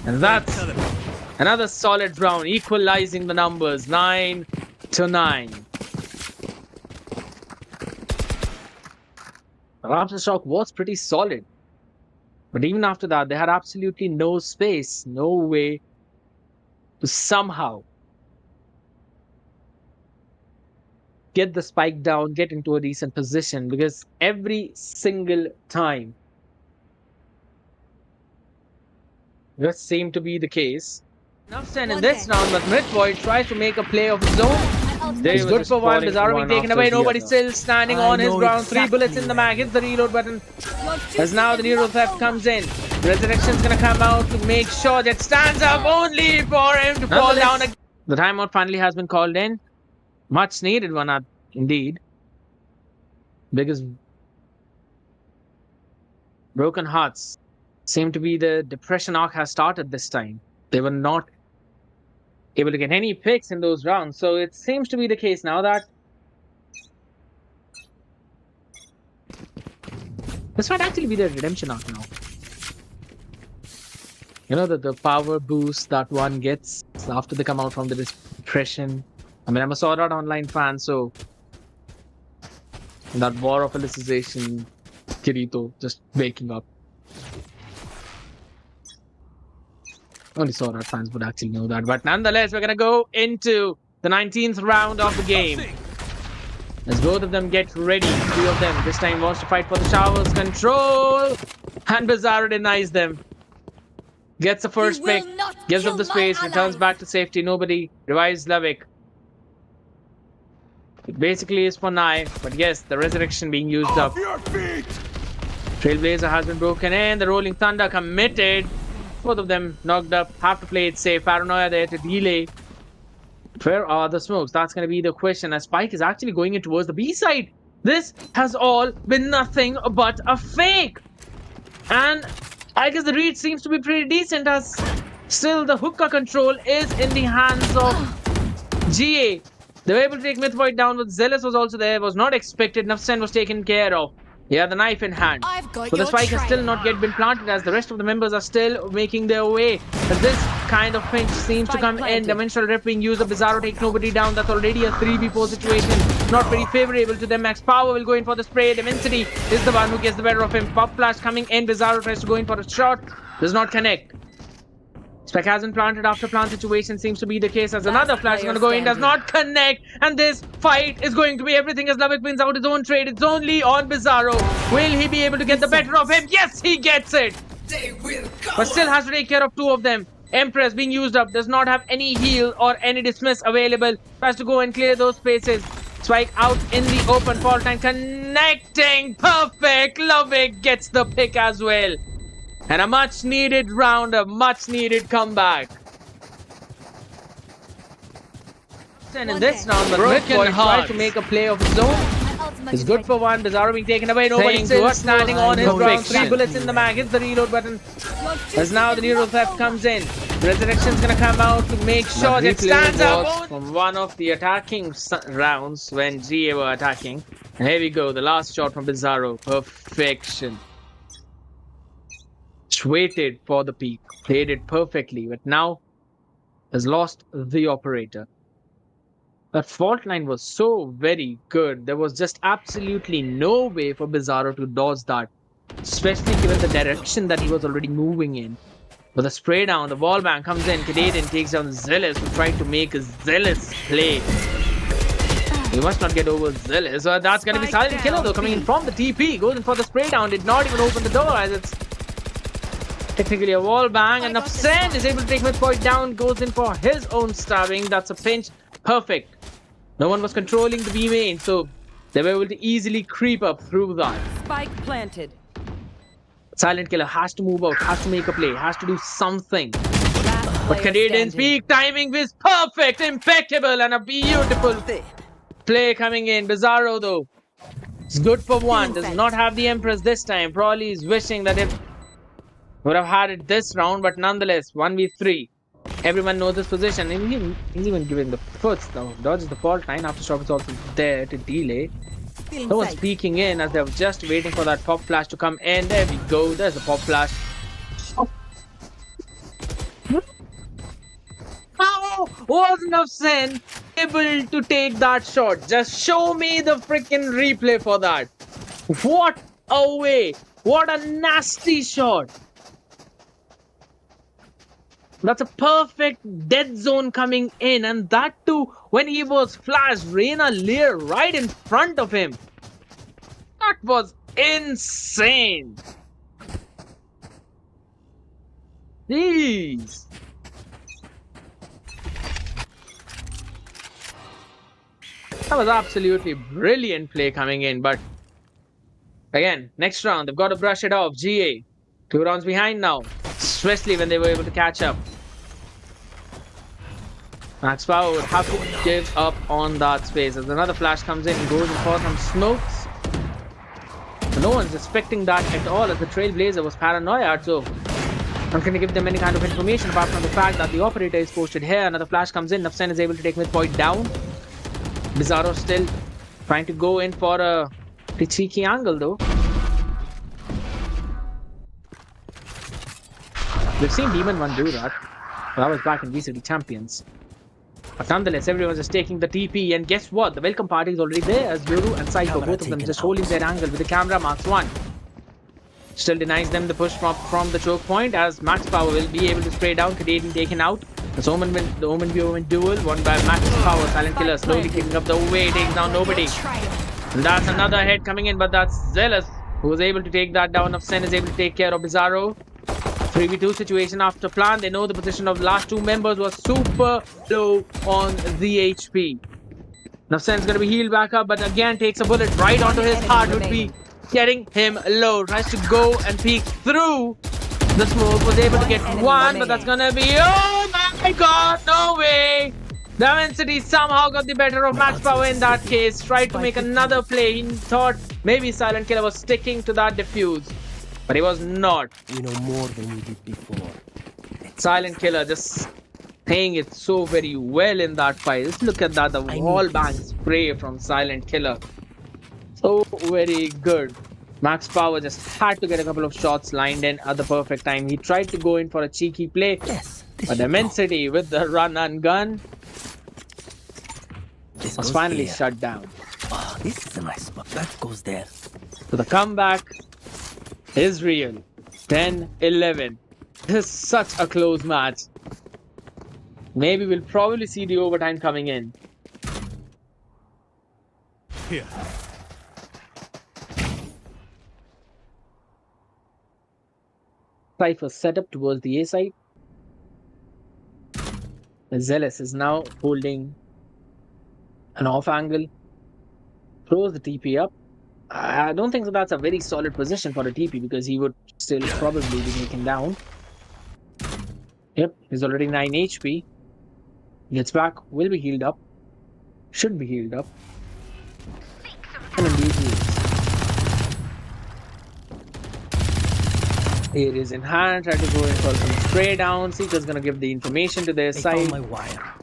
And that's another solid round, equalizing the numbers 9-9. Aftershock was pretty solid. But even after that, they had absolutely no space, no way to somehow get the spike down, get into a decent position, because every single time this seemed to be the case. Nafsen in this round, but Mythvoid tries to make a play of his own. It's good for one. Bizarro being taken away. Nobody's still standing on his ground. 3 bullets in the mag. Hits the reload button. As now the Neural Theft comes in. Resurrection's gonna come out to make sure that stands up only for him to fall down again. The timeout finally has been called in. Much needed one, indeed. Because Broken Hearts seem to be the depression arc has started this time. They were not able to get any picks in those rounds. So it seems to be the case now that this might actually be their redemption arc now. You know, the power boost that one gets after they come out from the depression. I mean, I'm a Sword Art Online fan, so that war of alicization, Kirito just waking up. Only Sword Art fans would actually know that. But nonetheless, we're going to go into the 19th round of the game. As both of them get ready, 2 of them this time wants to fight for the showers control. And Bizarro denies them. Gets the first You will pick. not Gives kill up the my space. Returns ally. back to safety. Nobody. Revives Lavik. It basically is for Nai. But yes, the resurrection being used up. Off your feet! Trailblazer has been broken in. The Rolling Thunder committed. Both of them knocked up. Have to play it safe. Paranoia there to delay. Where are the smokes? That's going to be the question. As Spike is actually going in towards the B side. This has all been nothing but a fake. And I guess the read seems to be pretty decent, as still the hookah control is in the hands of GA. They were able to take Mythvoid down, but Zealous was also there. Was not expected. Nafsen was taken care of. He had the knife in hand. I've got But the your spike has still trail. not yet been planted, as the rest of the members are still making their way. But this kind of pinch seems to Spike come in. planted. Dimensional Rip being used. The Bizarro takes nobody down. That's already a 3v4 situation. Not very favorable to them. Max Power will go in for the spray. Dimensity is the one who gets the better of him. Pop Flash coming in. Bizarro tries to go in for a shot. Does not connect. Spec hasn't planted after plant situation seems to be the case, as another flash is going to go in, does not connect, and this fight is going to be everything as Lavik wins out his own trade. It's only on Bizarro. Will he be able to get the better of him? Yes, he gets it. But still has to take care of two of them. Empress being used up, does not have any heal or any dismiss available. Has to go and clear those spaces. Spike out in the open, fault and connecting. Perfect. Lavik gets the pick as well. And a much needed round, a much needed comeback. And in this round, the Mythvoid tries to make a play of his own. It's good for one. Bizarro being taken away. Nobody still standing on his ground. 3 bullets in the mag. Hits the reload button. As now the neural theft comes in. Resurrection's gonna come out to make sure it stands up from one of the attacking rounds when GA were attacking. And here we go. The last shot from Bizarro. Perfection. Waited for the peak, played it perfectly, but now has lost the operator. That fault line was so very good. There was just absolutely no way for Bizarro to dodge that, especially given the direction that he was already moving in. But the spray down, the wall bang comes in. Canadian takes down Zealous, who tried to make a Zealous play. He must not get over Zealous. So that's going to be Silent Killer though, coming in from the TP. Goes in for the spray down. Did not even open the door, as it's technically a wall bang, and Nafsen is able to take Mythvoid down, goes in for his own stabbing. That's a pinch. Perfect. No one was controlling the B main, so they were able to easily creep up through that. Spike planted. Silent Killer has to move out, has to make a play, has to do something. Last But player Canadian's standing. peak timing was perfect, impeccable, and a beautiful play coming in. Bizarro though, it's good for one. Does not have the Empress this time. Probably is wishing that if would have had it this round, but nonetheless, 1v3. Everyone knows this position. And he's even giving the first now. Dodges the fault line. After stop is also there to delay. No one's peeking in, as they're just waiting for that pop flash to come in. There we go. There's the pop flash. How wasn't Nafsen able to take that shot? Just show me the freaking replay for that. What a way. What a nasty shot. That's a perfect dead zone coming in, and that too when he was flashed. Reyna Lear right in front of him. That was insane. Jeez. That was absolutely brilliant play coming in, but again, next round they've got to brush it off. GA 2 rounds behind now, especially when they were able to catch up. Max Power would have to give up on that space as another flash comes in and goes in for some smokes. But no one's expecting that at all, as the Trailblazer was paranoid, so I'm going to give them any kind of information apart from the fact that the operator is posted here. Another flash comes in. Nafsen is able to take Mythvoid down. Bizarro still trying to go in for a pretty cheeky angle though. We've seen Demon 1 do that. Well, that was back in VCD Champions. But nonetheless, everyone's just taking the TP, and guess what? The welcome party is already there, as Yoru and Cypher, both of them just holding their angle with the camera. Marks 1 still denies them the push from the choke point, as Max Power will be able to spray down. Canadian taken out. The Omen v Omen duel won by Max Power. Silent Killer slowly kicking up the way, takes down nobody. And that's another head coming in, but that's Zealous who was able to take that down. Nafsen is able to take care of Bizarro. 3v2 situation after plan. They know the position of the last two members was super low on the HP. Nafsan's going to be healed back up, but again takes a bullet right onto his heart. Would be getting him low. Tries to go and peek through the smoke. Was able to get one, but that's going to be... Oh my god, no way! Dimensity somehow got the better of Max Power in that case. Tried to make another play. He thought maybe Silent Killer was sticking to that defuse, but he was not. We know more than we did before. Silent Killer just playing it so very well in that fight. Just look at that, the wall bang spray from Silent Killer. So very good. Max Power just had to get a couple of shots lined in at the perfect time. He tried to go in for a cheeky play, but Immensity with the run and gun was finally shut down. Oh, this is a nice spot. That goes there. So the comeback is real. 10-11. This is such a close match. Maybe we'll probably see the overtime coming in. Here. Cypher set up towards the A side. Zealous is now holding an off angle. Throws the TP up. I don't think that's a very solid position for a TP because he would still probably be taken down. Yep, he's already 9 HP. Gets back, will be healed up. Should be healed up. And indeed he is. Here is in hand, try to go in for some spray down. Seeker's gonna give the information to their side. My wire.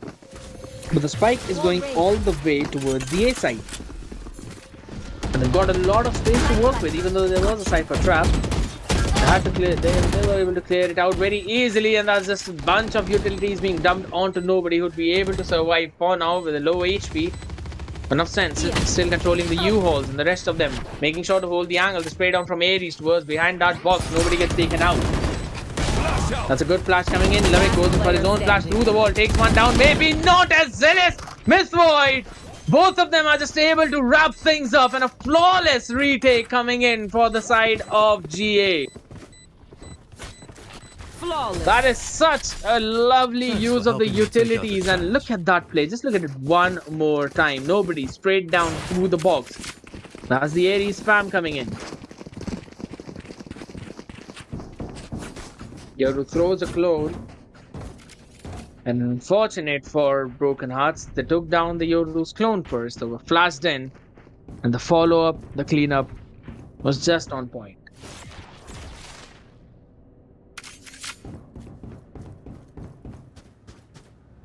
But the spike is going all the way towards the A side. And they've got a lot of space to work with, even though there was a Cypher trap. They had to clear, they were able to clear it out very easily, and that's just a bunch of utilities being dumped onto nobody who'd be able to survive for now with a low HP. Enough sense, still controlling the U-hauls and the rest of them, making sure to hold the angle, the spray down from Ares towards behind that box, nobody gets taken out. That's a good flash coming in. Lovik goes in for his own flash through the wall, takes one down, maybe not as Zealous. Miss Void. Both of them are just able to wrap things up, and a flawless retake coming in for the side of GA. Flawless. That is such a lovely use of the utilities, and look at that play. Just look at it one more time. Nobody, straight down through the box. That's the Ares spam coming in. Yoru throws a clone. And unfortunate for Broken Hearts, they took down the Yoru's clone first. They were flashed in, and the follow-up, the cleanup, was just on point.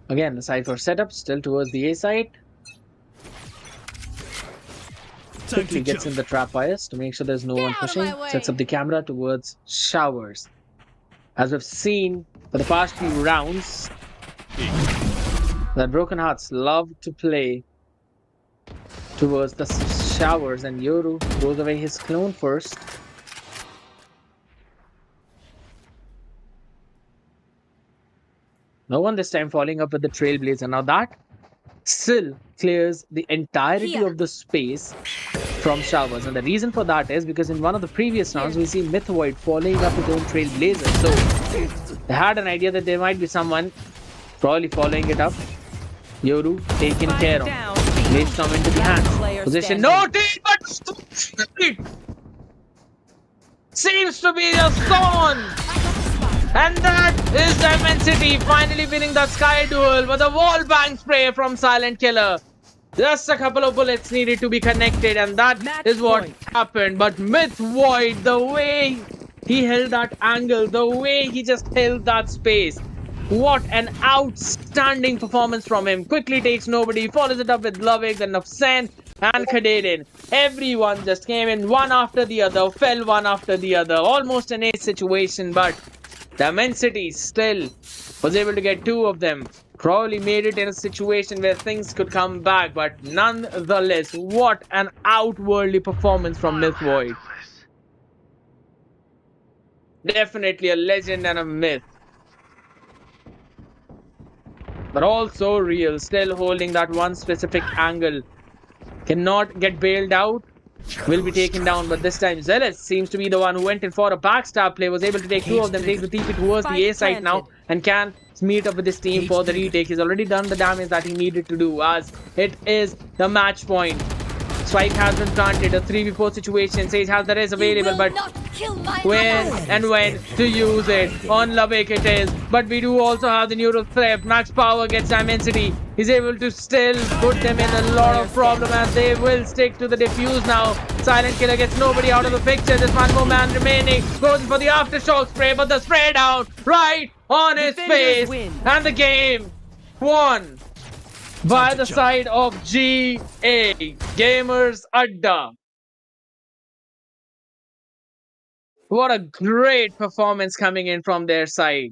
Again, the Cypher setup still towards the A side. Quickly gets in the trap bias to make sure there's no one pushing. Sets up the camera towards showers. As we've seen for the past few rounds, that Broken Hearts love to play towards the showers, and Yoru throws away his clone first. No one this time following up with the Trailblazer. Now that still clears the entirety of the space from showers, and the reason for that is because in one of the previous rounds we see Mythoid following up his own Trailblazer. So they had an idea that there might be someone probably following it up. Yoru taken care of. Blades come into the hands. Position noted, but seems to be a stone. And that is Dimensity finally winning that Sky Duel with a wall bang spray from Silent Killer. Just a couple of bullets needed to be connected, and that is what happened. But Myth Void, the way he held that angle, the way he just held that space. What an outstanding performance from him. Quickly takes nobody, follows it up with Lovik, then Nafsan and Kadedin. Everyone just came in one after the other, fell one after the other. Almost an ace situation, but Dimensity still was able to get two of them. Probably made it in a situation where things could come back, but nonetheless, what an outworldly performance from Myth Void. Definitely a legend and a myth. But also real, still holding that one specific angle. Cannot get bailed out. will be taken down, but this time Zealous seems to be the one who went in for a backstab play, was able to take two of them, takes the TP towards the A site now, and can meet up with his team for the retake. He's already done the damage that he needed to do, as it is the match point. Spike has been planted, a 3v4 situation. Sage has the res available, but when to use it. On Lavik it is, but we do also have the neural threat. Max Power gets Dimensity. He's able to still put them in a lot of problem, and they will stick to the defuse now. Silent Killer gets nobody out of the picture. There's one more man remaining. Goes for the aftershock spray, but the spray down right on his face. And the game won by the side of GA Gamers Adda. What a great performance coming in from their side.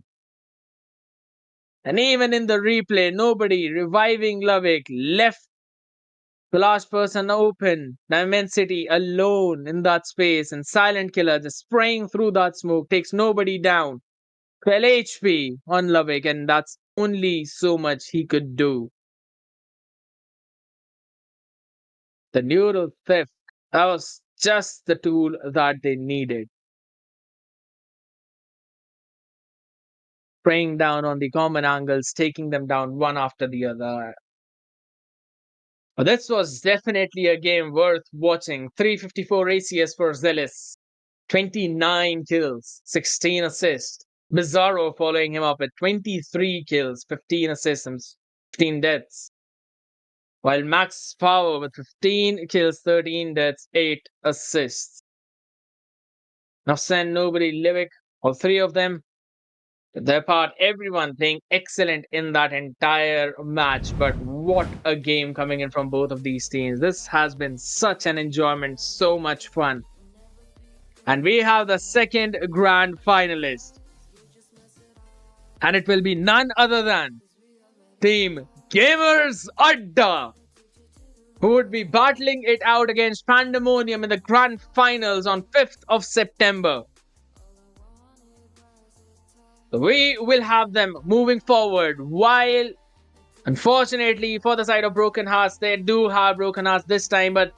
And even in the replay, nobody reviving Lavik, left the last person open. Dimensity alone in that space, and Silent Killer just spraying through that smoke, takes nobody down. 12 HP on Lavik, and that's only so much he could do. The neural theft, that was just the tool that they needed. Spraying down on the common angles, taking them down one after the other. But this was definitely a game worth watching. 354 ACS for Zealous, 29 kills, 16 assists. Bizarro following him up at 23 kills, 15 assists, and 15 deaths. While Max Power with 15 kills, 13 deaths, 8 assists. Now send nobody, Livik, all three of them. Their part, everyone playing excellent in that entire match. But what a game coming in from both of these teams. This has been such an enjoyment, so much fun. And we have the second grand finalist. And it will be none other than Team Gamers Adda, who would be battling it out against Pandamonium in the grand finals on 5th of September. We will have them moving forward, while unfortunately for the side of Broken Hearts, they do have Broken Hearts this time, but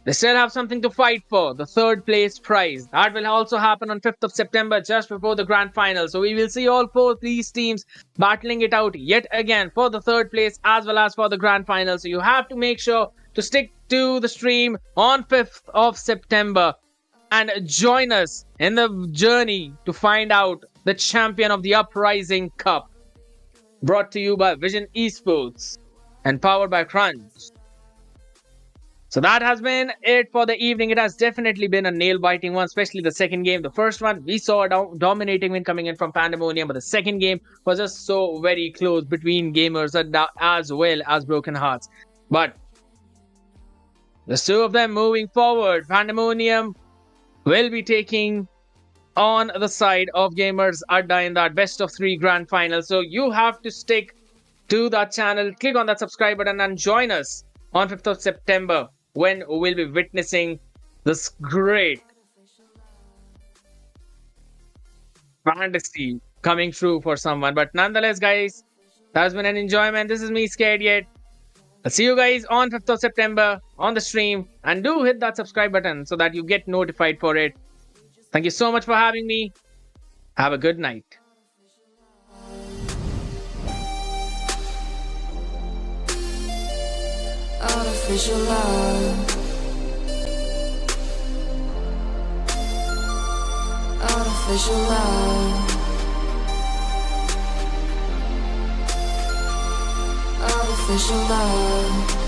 they still have something to fight for, the third place prize. That will also happen on 5th of September, just before the grand final. So we will see all four of these teams battling it out yet again for the third place as well as for the grand final. So you have to make sure to stick to the stream on 5th of September and join us in the journey to find out the champion of the Uprising Cup. Brought to you by Vision Esports and powered by Crunch. So that has been it for the evening. It has definitely been a nail-biting one, especially the second game. The first one, we saw a dominating win coming in from Pandamonium, but the second game was just so very close between Gamers as well as Broken Hearts. But the two of them moving forward, Pandamonium will be taking on the side of Gamers Adda in that best of 3 grand final. So you have to stick to that channel, click on that subscribe button and join us on 5th of September when we'll be witnessing this great fantasy coming true for someone. But nonetheless, guys, that has been an enjoyment. This is me, Scared Yet. I'll see you guys on 5th of September on the stream, and do hit that subscribe button so that you get notified for it. Thank you so much for having me. Have a good night. Artificial love. Artificial love. Artificial love.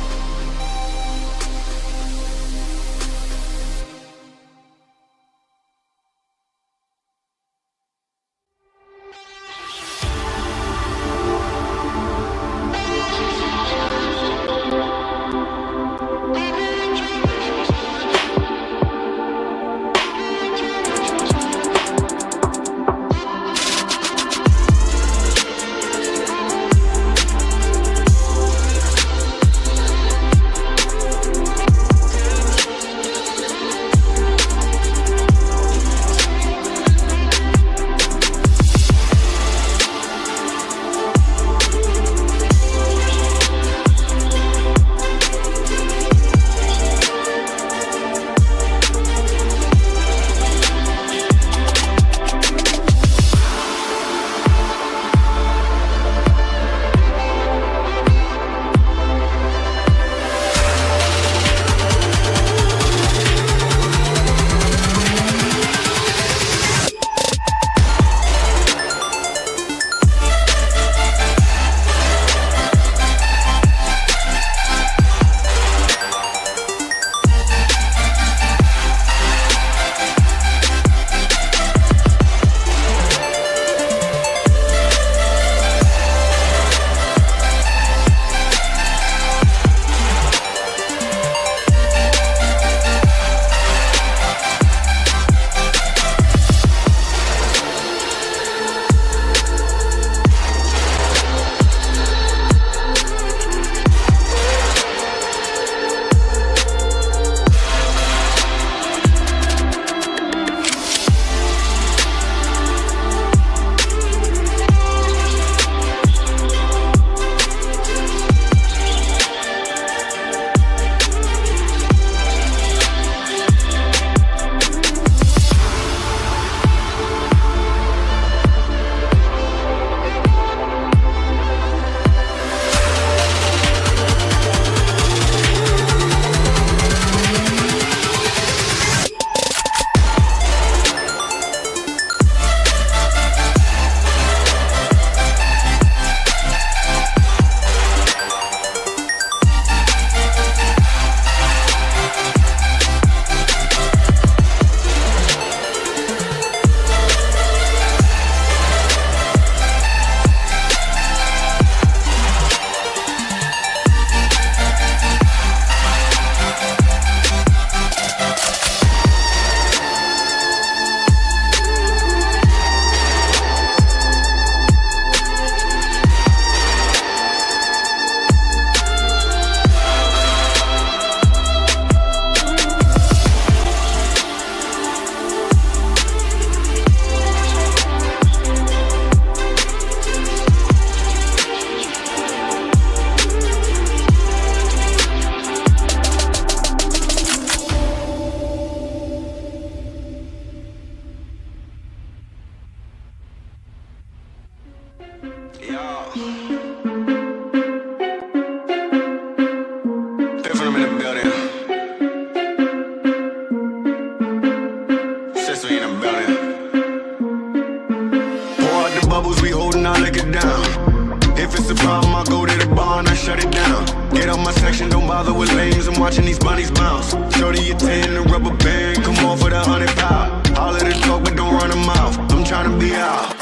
time I go to the bar and I shut it down. Get out my section, don't bother with lames. I'm watching these bunnies bounce. Shorty, you 10, the rubber band. Come on for the 100 pound. All of the talk, but don't run a mouth. I'm trying to be out.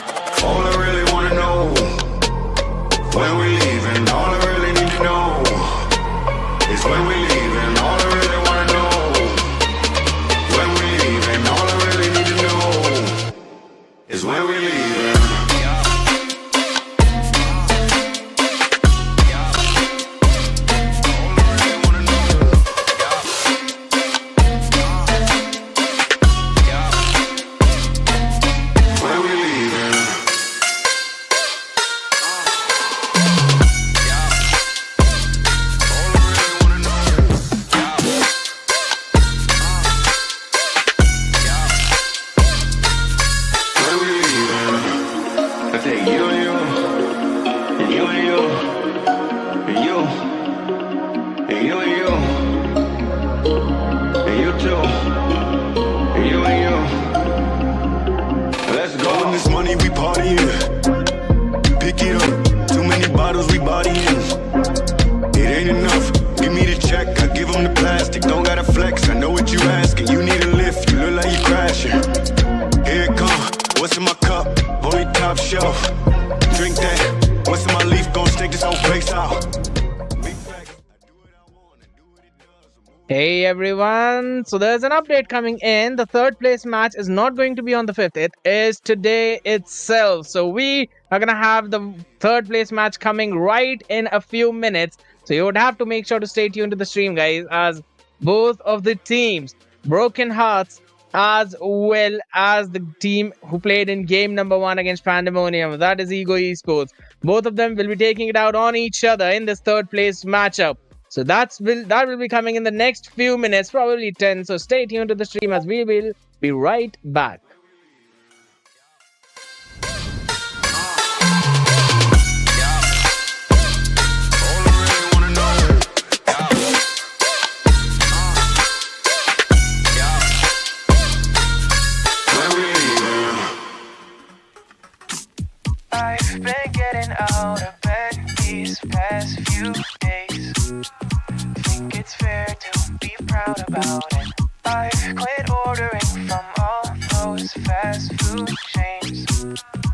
All I really wanna know, when we leaving. All I really need to know is when we leaving. All I really wanna know, when we leaving. All I really need to know is when we leaving. Hey everyone, so there's an update coming in. The third place match is not going to be on the 5th, it is today itself. So we are gonna have the third place match coming right in a few minutes. So you would have to make sure to stay tuned to the stream, guys, as both of the teams, Broken Hearts as well as the team who played in game number 1 against Pandamonium, that is Ego Esports, both of them will be taking it out on each other in this third place matchup. So that will be coming in the next few minutes, probably 10. So stay tuned to the stream as we will be right back. I've been getting out of bed these past few days. Think it's fair to be proud about it. I've quit ordering from all those fast food chains.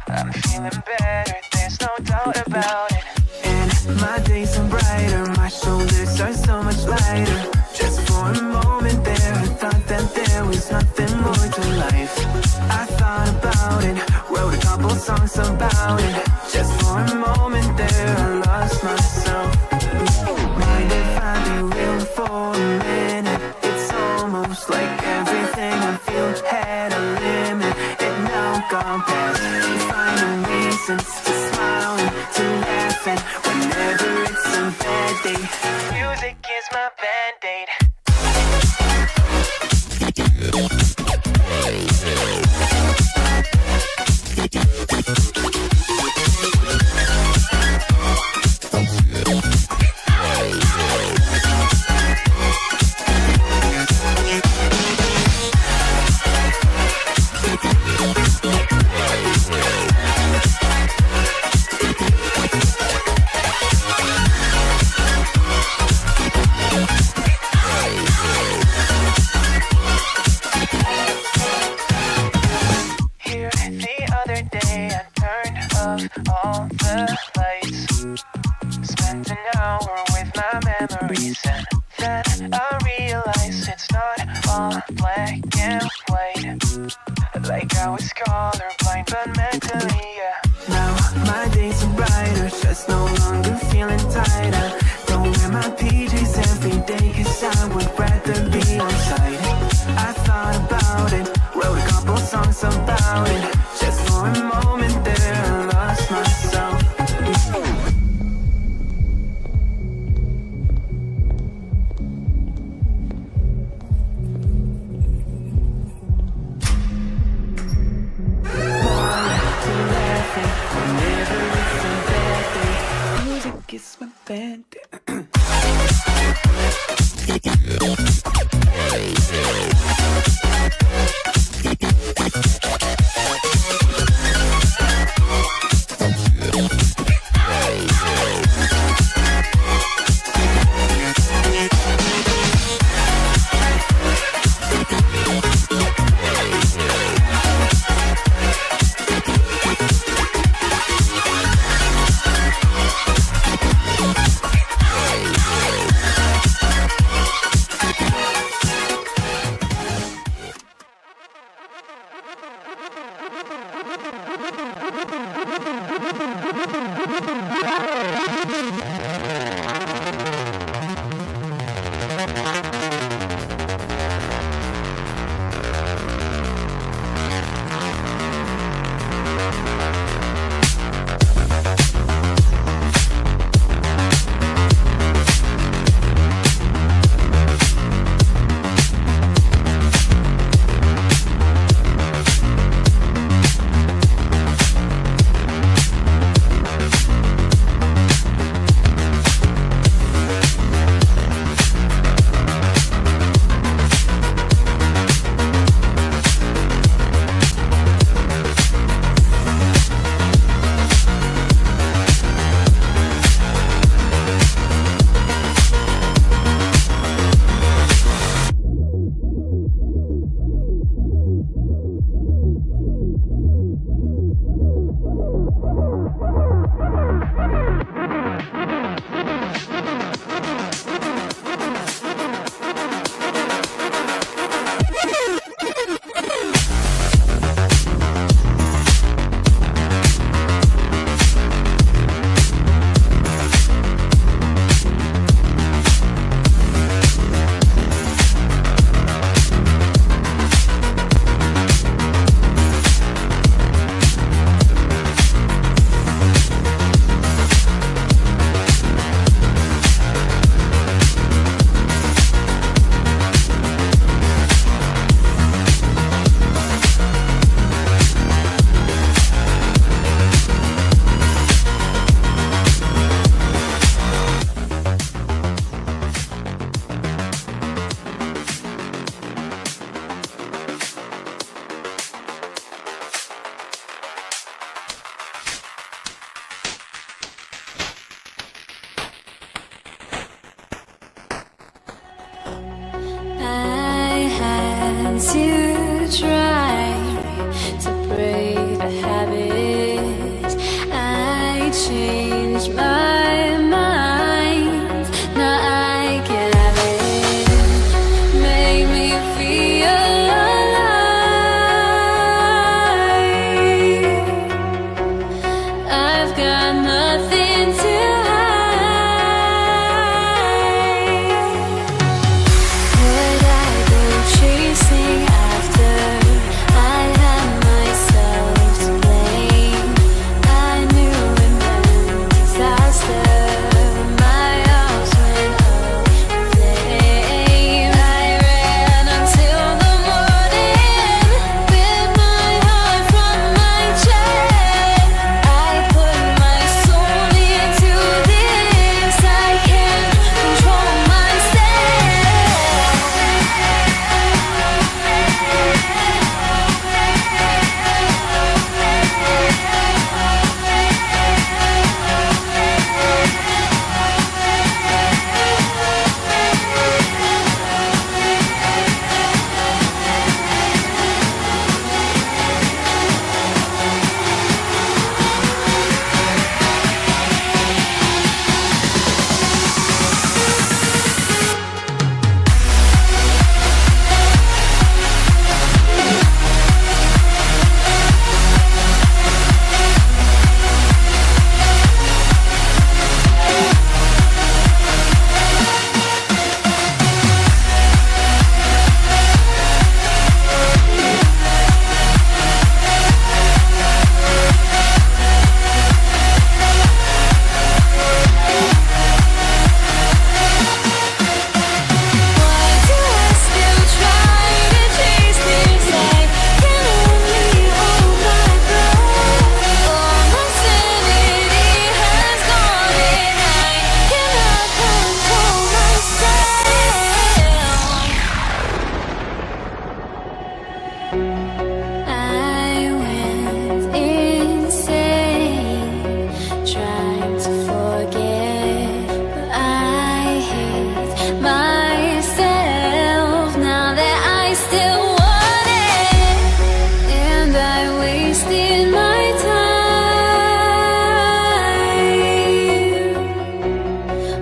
I'm feeling better, there's no doubt about it. And my days are brighter, my shoulders are so much lighter. Just for a moment there, I thought that there was nothing more to life. I thought about it, wrote a couple songs about it. Just for a moment there, I lost myself. Mind if I be real for a minute? It's almost like everything I feel had a limit. It now gone past. Finding reasons to smile and to laugh, and whenever it's a bad day, music is my band-aid. All the lights, spent an hour with my memories, and then I realized it's not all black and white. Like I was colorblind, but mentally, yeah. Now my days are brighter, just no longer feeling tighter. Don't wear my PJs every day, 'cause I would rather be on site. I thought about it, wrote a couple songs about it. Just for a moment there, I lost myself. I went insane trying to forget, but I hate myself now that I still want it, and I wasted my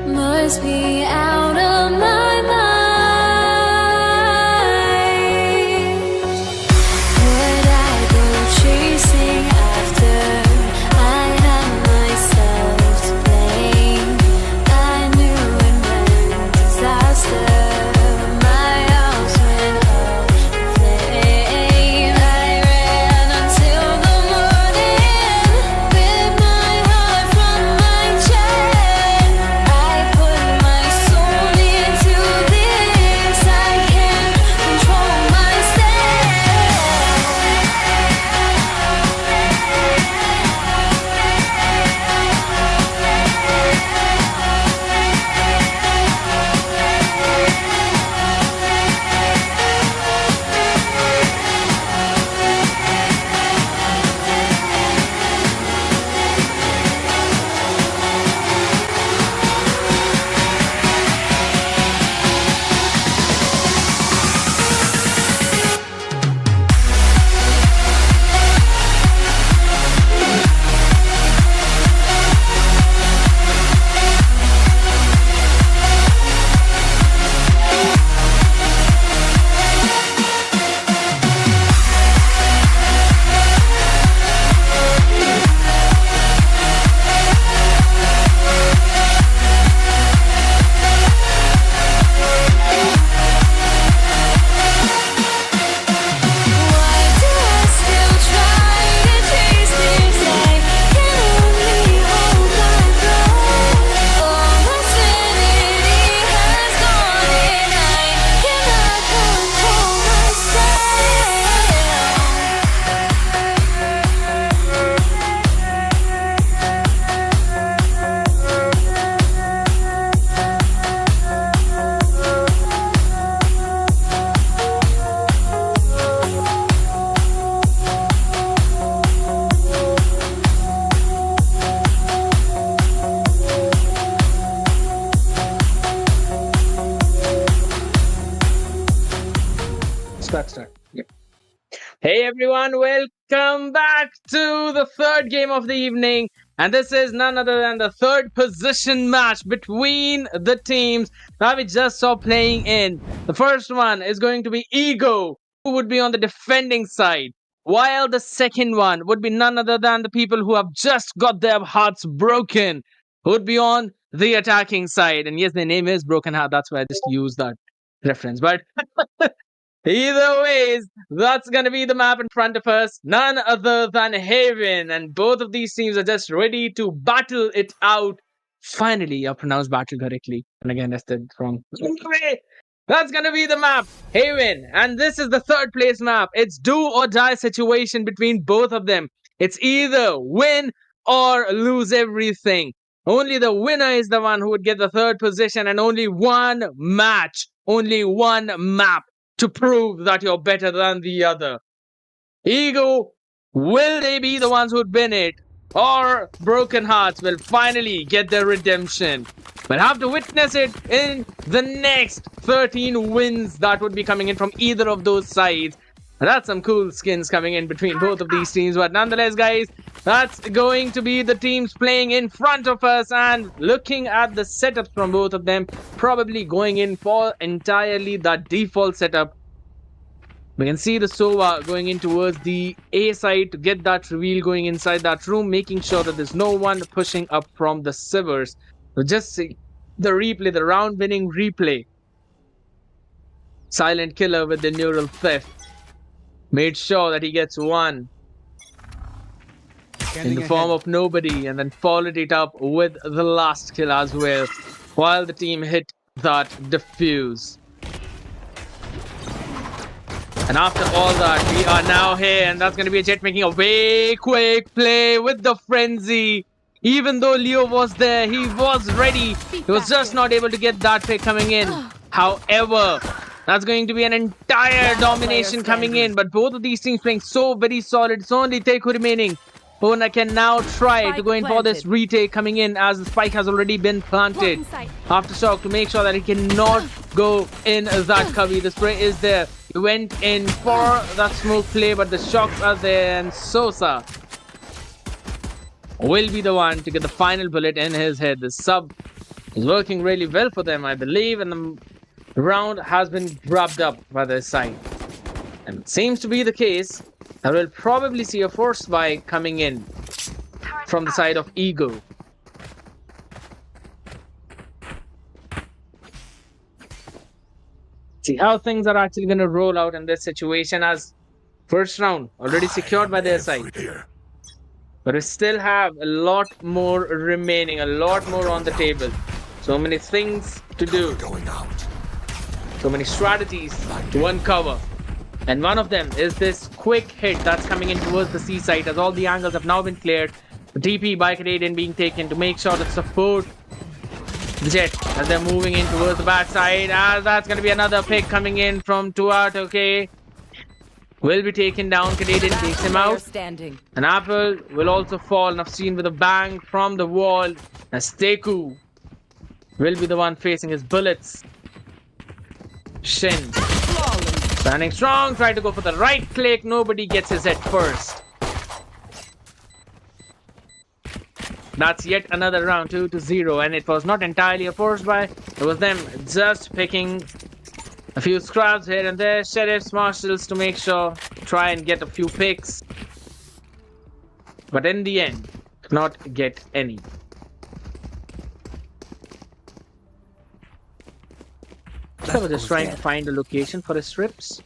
time. Must be out of my mind. Would I go chasing after? I had myself to blame. I knew it meant disaster. My house went up in flame. I ran until the morning, with my heart from my chest. I put my soul into this. I can't control Why do I still try to chase this? I can only hold my breath. All my sanity has gone, and I cannot control Start. Yep. Hey everyone, welcome back to the third game of the evening. And this is none other than the third position match between the teams that we just saw playing in. The first one is going to be Ego, who would be on the defending side, while the second one would be none other than the people who have just got their hearts broken, who would be on the attacking side. And yes, their name is Broken Heart, that's why I just used that reference. But either ways, that's gonna be the map in front of us. None other than Haven, and both of these teams are just ready to battle it out. Finally, I pronounced battle correctly. And again, that's the wrong way. That's gonna be the map, Haven, and this is the third place map. It's do or die situation between both of them. It's either win or lose everything. Only the winner is the one who would get the third position, and only one match, only one map to prove that you're better than the other. Ego, will they be the ones who'd win it? Or Broken Hearts will finally get their redemption? We'll have to witness it in the next 13 wins that would be coming in from either of those sides. That's some cool skins coming in between both of these teams. But nonetheless, guys, that's going to be the teams playing in front of us. And looking at the setups from both of them, probably going in for entirely that default setup. We can see the Sova going in towards the A side to get that reveal going inside that room, making sure that there's no one pushing up from the Sivers. So just see the replay, the round-winning replay. Silent Killer with the neural theft. Made sure that he gets one in the form of nobody, and then followed it up with the last kill as well, while the team hit that defuse. And after all that, we are now here, and that's going to be a Jet making a way quick play with the frenzy. Even though Leo was there, he was ready. He was just not able to get that pick coming in. However, That's going to be an entire domination coming in, but both of these teams playing so very solid. It's only Teku remaining. Pona can now try to go in for this retake coming in as the spike has already been planted. Aftershock to make sure that he cannot go in that cover. The spray is there. He went in for that smoke play, but the shocks are there, and Sosa will be the one to get the final bullet in his head. The sub is working really well for them, I believe, and the round has been wrapped up by their side. And it seems to be the case that we'll probably see a force buy coming in from the side of Ego. See how things are actually going to roll out in this situation, as first round already secured by their side. But we still have a lot more remaining, a lot more on the table. So many things to do. Going out. So many strategies to uncover. And one of them is this quick hit that's coming in towards the C site, as all the angles have now been cleared. The TP by Canadian being taken to make sure to support the Jet as they're moving in towards the back side. As that's going to be another pick coming in from Tuat. Okay. Will be taken down. Canadian takes him out. Standing. And Apple will also fall. And I've seen with a bang from the wall as Teku will be the one facing his bullets. Shin standing strong, try to go for the right click. Nobody gets his head first. That's yet another round, 2-0, and it was not entirely a force buy. It was them just picking a few scraps here and there, sheriffs, marshals, to make sure, try and get a few picks. But in the end, could not get any. I was just trying to find a location for his strips.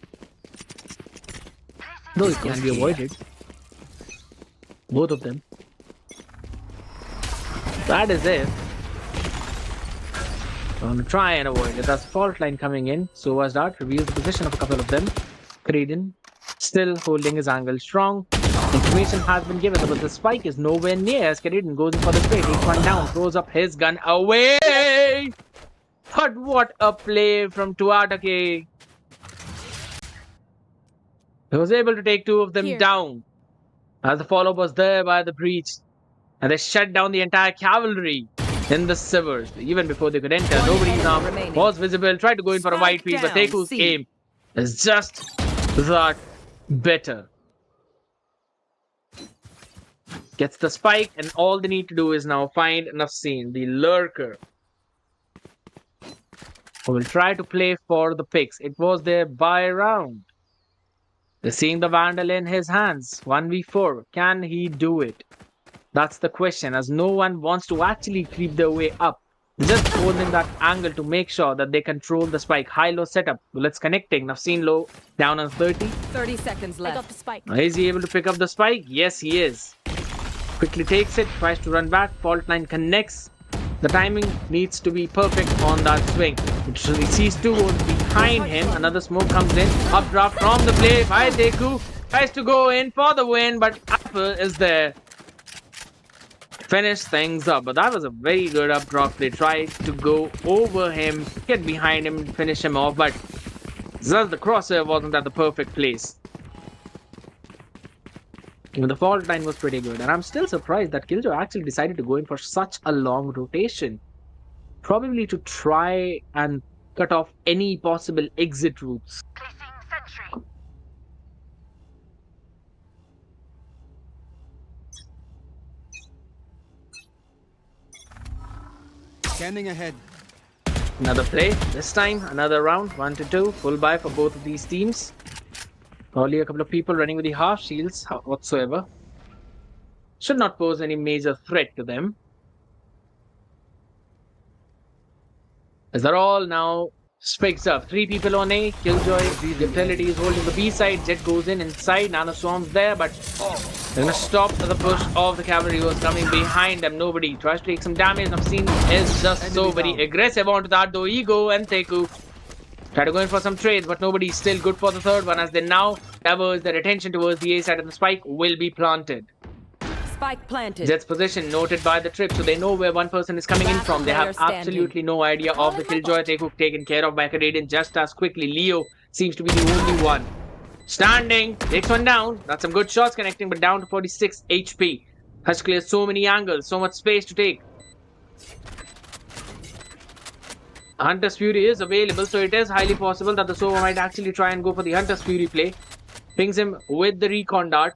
Though it can be avoided. Both of them. That is it. I'm going to try and avoid it. That's fault line coming in. So was that. Reveals the position of a couple of them. Kraden still holding his angle strong. Information has been given, but the spike is nowhere near as Kraden goes in for the spray. Takes one down. Throws up his gun away. But what a play from Tuatake. He was able to take two of them down as the follow-up was there by the breach. And they shut down the entire cavalry in the sewers. Even before they could enter, nobody's arm was visible. Tried to go in for a wide piece, but Teku's aim is just that better. Gets the spike, and all they need to do is now find Nafseen, the lurker, who will try to play for the picks. It was their buy round. They're seeing the Vandal in his hands. 1v4. Can he do it? That's the question, as no one wants to actually creep their way up. They're just holding that angle to make sure that they control the spike. High-low setup. Bullets connecting. Nafseen low down on 30. 30 seconds left. I got the spike. Now, is he able to pick up the spike? Yes, he is. Quickly takes it. Tries to run back. Fault line connects. The timing needs to be perfect on that swing. He sees two behind him. Another smoke comes in. Updraft from the play by Teku. Tries to go in for the win, but Apple is there. Finish things up. But that was a very good updraft. They tried to go over him, get behind him, finish him off. But just the crosshair wasn't at the perfect place. Even the fault line was pretty good. And I'm still surprised that Killjoy actually decided to go in for such a long rotation. Probably to try and cut off any possible exit routes. Scanning ahead. Another play. This time, another round. 1-2. Full buy for both of these teams. Probably a couple of people running with the half shields whatsoever. Should not pose any major threat to them. As they're all now spiks up. 3 people on A. Killjoy, utility is holding the B side. Jet goes in inside. Nanoswarm's there, but they're gonna stop the push of the cavalry who was coming behind them. Nobody tries to take some damage. Nafseen is just so very aggressive onto that though. Ego and Teku try to go in for some trades, but nobody's still good for the third one as they now diverge their attention towards the A side, and the spike will be planted. Spike planted. Jet's position noted by the trip, so they know where one person is coming in from. They have absolutely no idea of the killjoy taken care of by Canadian just as quickly. Leo seems to be the only one standing. Takes one down. That's some good shots connecting, but down to 46 HP. Has to clear so many angles, so much space to take. Hunter's Fury is available, so it is highly possible that the Sova might actually try and go for the Hunter's Fury play. Pings him with the recon dart.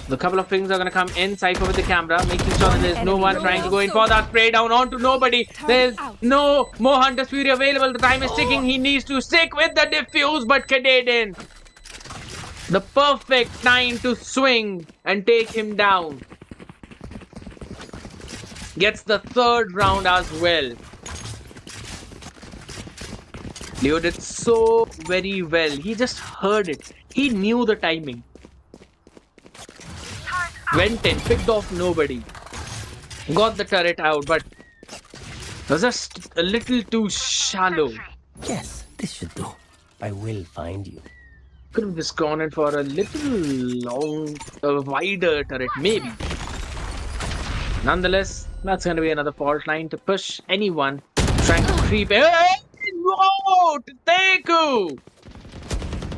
The couple of pings are going to come in, Cypher with the camera, making sure that there's no one trying to go in for that spray down onto nobody. There's no more Hunter's Fury available. The time is ticking. He needs to stick with the defuse, but Canadian, the perfect time to swing and take him down. Gets the third round as well. Leo did so very well. He just heard it. He knew the timing. Went in, picked off nobody. Got the turret out, but was just a little too shallow. Yes, this should do. I will find you. Could have just gone in for a little wider turret, maybe. Nonetheless, that's going to be another fault line to push anyone trying to creep. Hey! Whoa! Teku!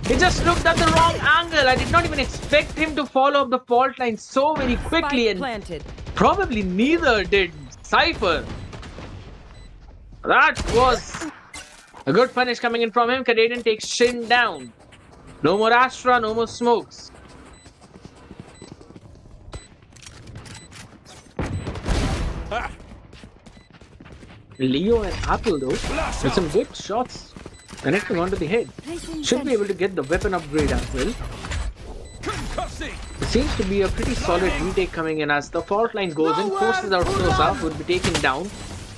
He just looked at the wrong angle. I did not even expect him to follow up the fault line so very quickly, Spike and planted. probably neither did Cypher. That was a good punish coming in from him. Canadian takes Shin down. No more Astra, no more smokes. Leo and Apple though, with some good shots connecting onto the head. Should be able to get the weapon upgrade as well. It seems to be a pretty solid retake coming in as the fault line goes in, forces out Sosa, would be taken down.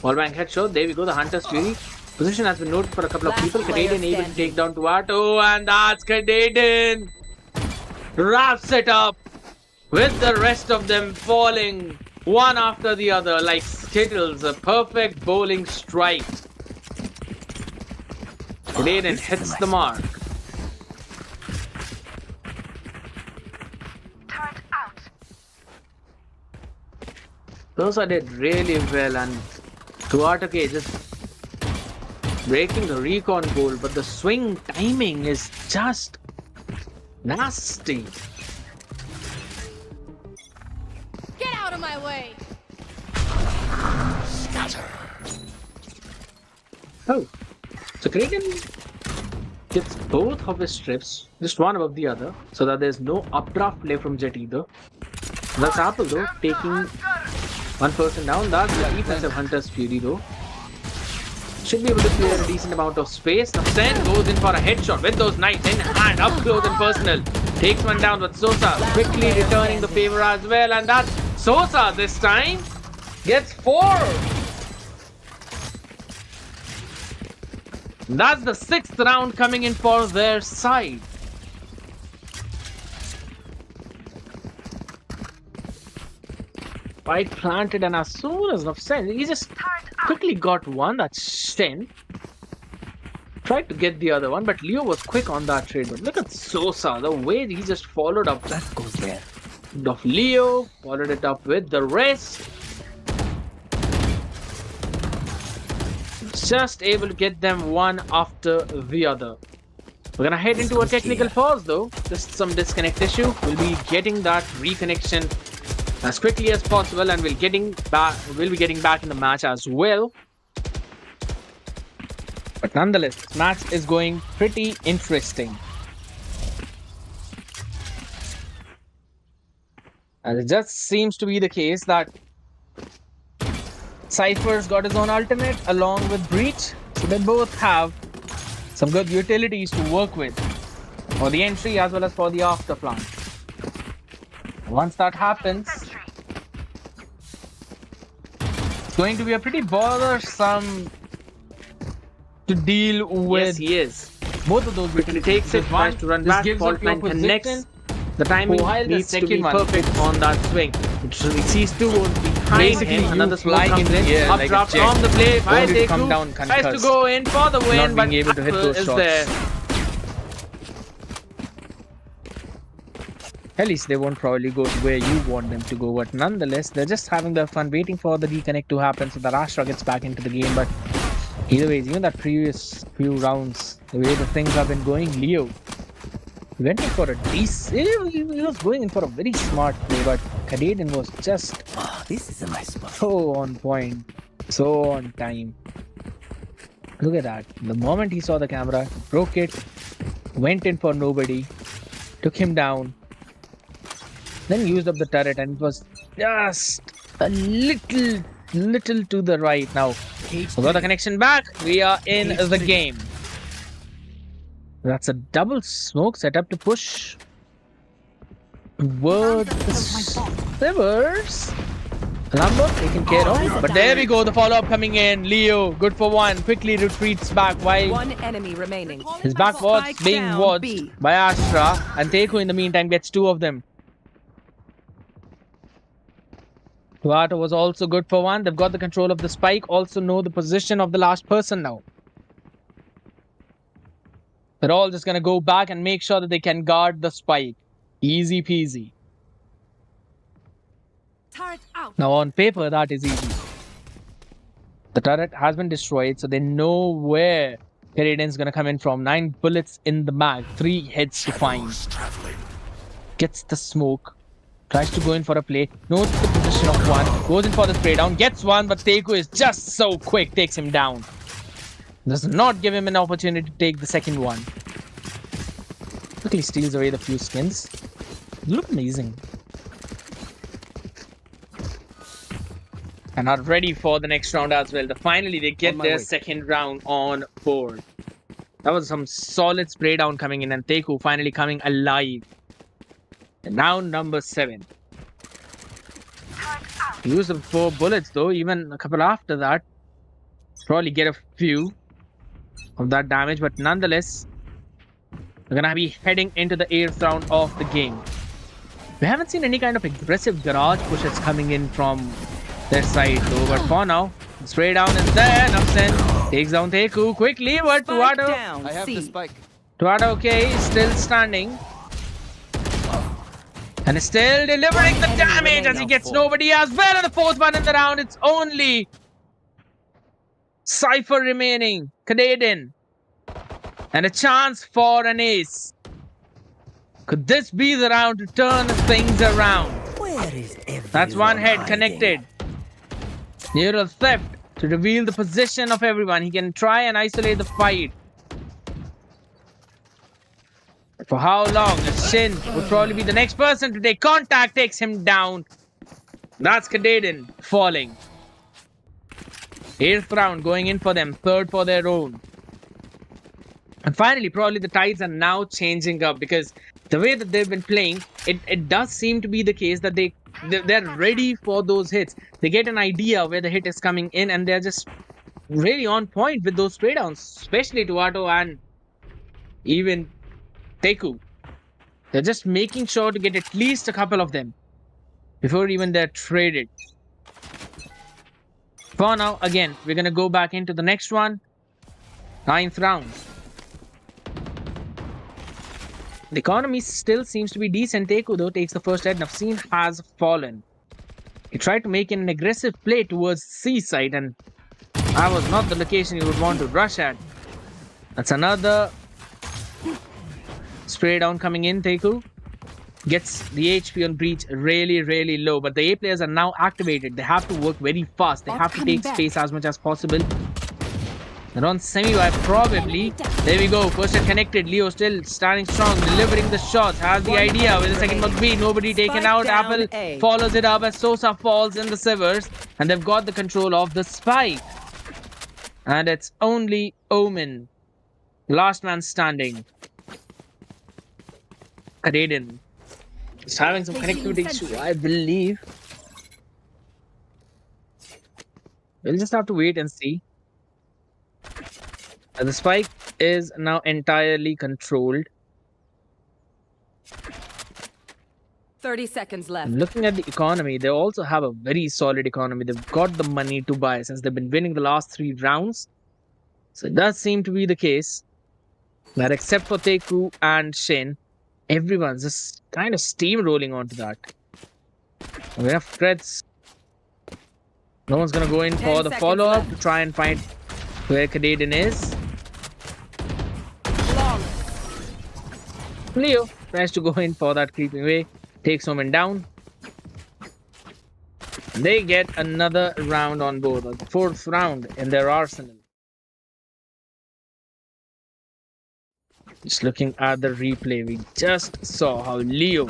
Wallbang headshot, there we go, the Hunter's Fury. Position has been noted for a couple of people. Canadian able to take down Tuato, and that's Canadian. Wraps it up with the rest of them falling one after the other like skittles. A perfect bowling strike. Canadian hits the mark. Sosa did really well, and Tuatake just breaking the recon goal, but the swing timing is just nasty. Get out of my way! Oh, so Canadian gets both of his strips, just one above the other, so that there's no updraft play from Jet either. That's Apple though, taking one person down. That's the defensive Hunter's Fury though. Should be able to clear a decent amount of space. Now Sen goes in for a headshot with those knights in hand, up close and personal. Takes one down, but Sosa quickly returning the favor as well, and that's Sosa this time gets 4. That's the 6th round coming in for their side. Fight planted, and as soon as Sen, he just quickly got one. That's Shen. Tried to get the other one, but Leo was quick on that trade. But look at Sosa, the way he just followed up. That goes there. Of Leo, followed it up with the rest. Just able to get them one after the other. We're gonna head into a technical pause though. Just some disconnect issue. We'll be getting that reconnection as quickly as possible, and we'll be getting back in the match as well. But nonetheless, this match is going pretty interesting. And it just seems to be the case that Cypher's got his own ultimate along with Breach, so they both have some good utilities to work with for the entry as well as for the after plant. Once that happens, it's going to be a pretty bothersome to deal with. Yes, he is. Both of those utilities. He takes it, tries to run back, fault line connects. The timing needs to be perfect on that swing. He sees two behind him. Another smoke comes in. Updraft on the play. Teku tries to go in for the win, but able to hit those is shots. there. At least they won't probably go to where you want them to go. But nonetheless, they're just having their fun, waiting for the reconnect to happen so that Astra gets back into the game. But either way, even that previous few rounds, the way the things have been going, Leo went in for a decent. He was going in for a very smart play, but Canadian was just Oh, this is a nice spot. so on point, so on time. Look at that. The moment he saw the camera, broke it, went in for nobody, took him down, then used up the turret, and it was just a little to the right. Now, we got the connection back. We are in the game. That's a double smoke setup to push towards the Sivers. Lambo taken care of. But there we go, the follow-up coming in. Leo, good for one, quickly retreats back while One enemy remaining. his back was Spike being down, watched B. by Astra. And Teku in the meantime gets two of them. Tuato was also good for one. They've got the control of the spike. Also know the position of the last person now. They're all just going to go back and make sure that they can guard the spike. Easy peasy. Turret out. Now on paper, that is easy. The turret has been destroyed, so they know where Keridan's going to come in from. 9 bullets in the mag. 3 heads to find. Shadows traveling. Gets the smoke. Tries to go in for a play. Notes the position of one. Goes in for the spray down. Gets one, but Teku is just so quick. Takes him down. Does not give him an opportunity to take the second one. Quickly steals away the few skins. Look amazing. And are ready for the next round as well. Finally, they get their second round on board. That was some solid spray down coming in, and Teku finally coming alive. And round number 7. Use the 4 bullets though, even a couple after that. Probably get a few of that damage, but nonetheless, we're gonna be heading into the 8th round of the game. We haven't seen any kind of aggressive garage pushes coming in from their side though, but for now, spray down is there. Nafsen takes down Teku quickly, but Spike Tuato, down. I have the C. spike. Tuato okay, still standing. And is still delivering the damage as he gets nobody as well. And the 4th one in the round, it's only Cypher remaining. Canadian. And a chance for an ace. Could this be the round to turn things around? Where is everyone? That's one head hiding? connected. Neural theft to reveal the position of everyone. He can try and isolate the fight. For how long? Shin would probably be the next person to take contact, takes him down. That's Canadian falling. 8th round going in for them, 3rd for their own. And finally, probably the tides are now changing up because the way that they've been playing, it does seem to be the case that they're ready for those hits. They get an idea where the hit is coming in and they're just really on point with those spray downs, especially Tuato and even Teku. They're just making sure to get at least a couple of them before even they're traded. For now, again, we're going to go back into the next one. 9th round. The economy still seems to be decent. Teku though takes the first head. Nafseen has fallen. He tried to make an aggressive play towards seaside, and that was not the location you would want to rush at. That's another spray down coming in. Teku gets the HP on breach really low, but the A players are now activated. They have to work very fast. They have to take space as much as possible. They're on semi-wipe probably. There we go. First hit connected. Leo still standing strong, delivering the shots. Has the idea where the second must be. Nobody taken out. Apple follows it up as Sosa falls in the Sivers. And they've got the control of the spike. And it's only Omen. Last man standing. Canadian. Just having some connectivity issue, I believe. We'll just have to wait and see. The spike is now entirely controlled. 30 seconds left. Looking at the economy, they also have a very solid economy. They've got the money to buy since they've been winning the last 3 rounds. So it does seem to be the case that except for Teku and Shin, Everyone's just kind of steamrolling onto that. We have threats. No one's gonna go in 10 for the seconds follow-up left. to try and find where Kadedan is. Long. Leo tries to go in for that creeping way, takes Omen down. They get another round on board, the fourth round in their arsenal. Just looking at the replay, we just saw how Leo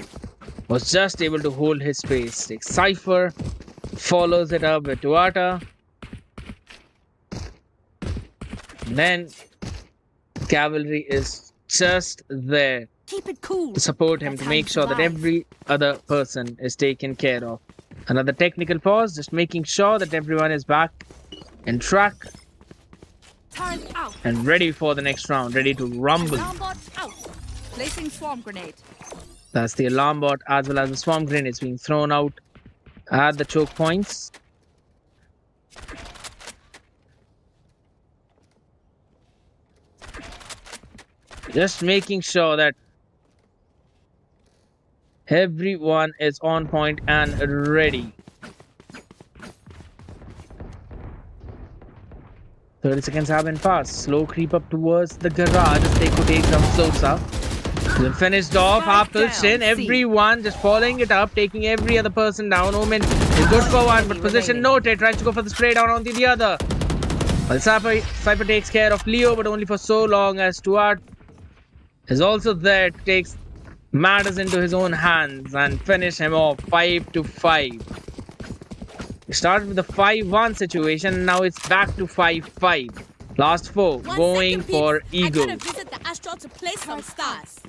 was just able to hold his space. Takes Cypher, follows it up with Tuata. Then Cavalry is just there Keep it cool. to support him, to make sure that every other person is taken care of. Another technical pause, just making sure that everyone is back in track Turn out. and ready for the next round, ready to rumble. Alarm bot out. Placing swarm grenade. That's the alarm bot as well as the swarm grenades being thrown out at the choke points. Just making sure that everyone is on point and ready. 30 seconds have been passed. Slow creep up towards the garage as Teku takes down Sosa. Then finished off, half down, Shin. C. Everyone just following it up, taking every other person down. Omen is good for one, but position remaining. noted. Tries to go for the spray down on the other. Well, Cypher takes care of Leo, but only for so long, as Stuart is also there, takes matters into his own hands and finish him off 5-5. We started with a 5-1 situation, now it's back to 5-5. Last four, 1 going second, peeps. for I Ego. gotta visit the astral to place some stars.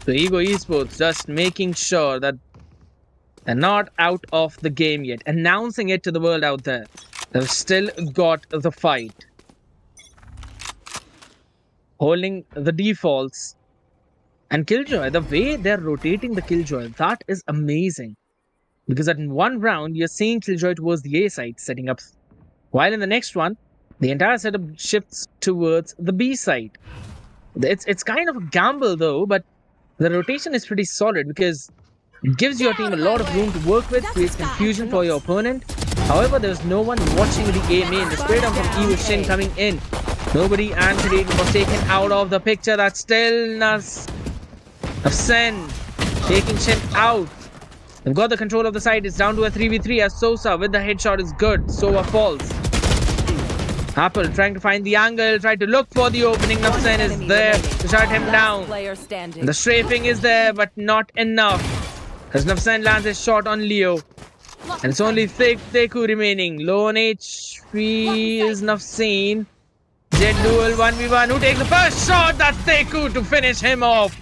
So Ego Esports just making sure that they're not out of the game yet, announcing it to the world out there. They've still got the fight. Holding the defaults. And Killjoy, the way they're rotating the Killjoy, that is amazing. Because in one round, you're seeing Killjoy towards the A side, setting up. While in the next one, the entire setup shifts towards the B side. It's kind of a gamble though, but the rotation is pretty solid because it gives your team a lot of room to work with, creates confusion for your opponent. However, there's no one watching the A main. The spray down from Evo Shin coming in. Nobody, and Kadedan was taken out of the picture. That's still Sen taking Shin out. They've got the control of the side. It's down to a 3v3 as Sosa with the headshot is good. Sova falls. Apple trying to find the angle, trying to look for the opening. Nafsen is there to shut him down. Player standing. The strafing is there, but not enough. As Nafsen lands his shot on Leo. And it's only Teku remaining. Low on HP is Nafsen. Jet duel 1v1. Who takes the first shot? That's Teku to finish him off.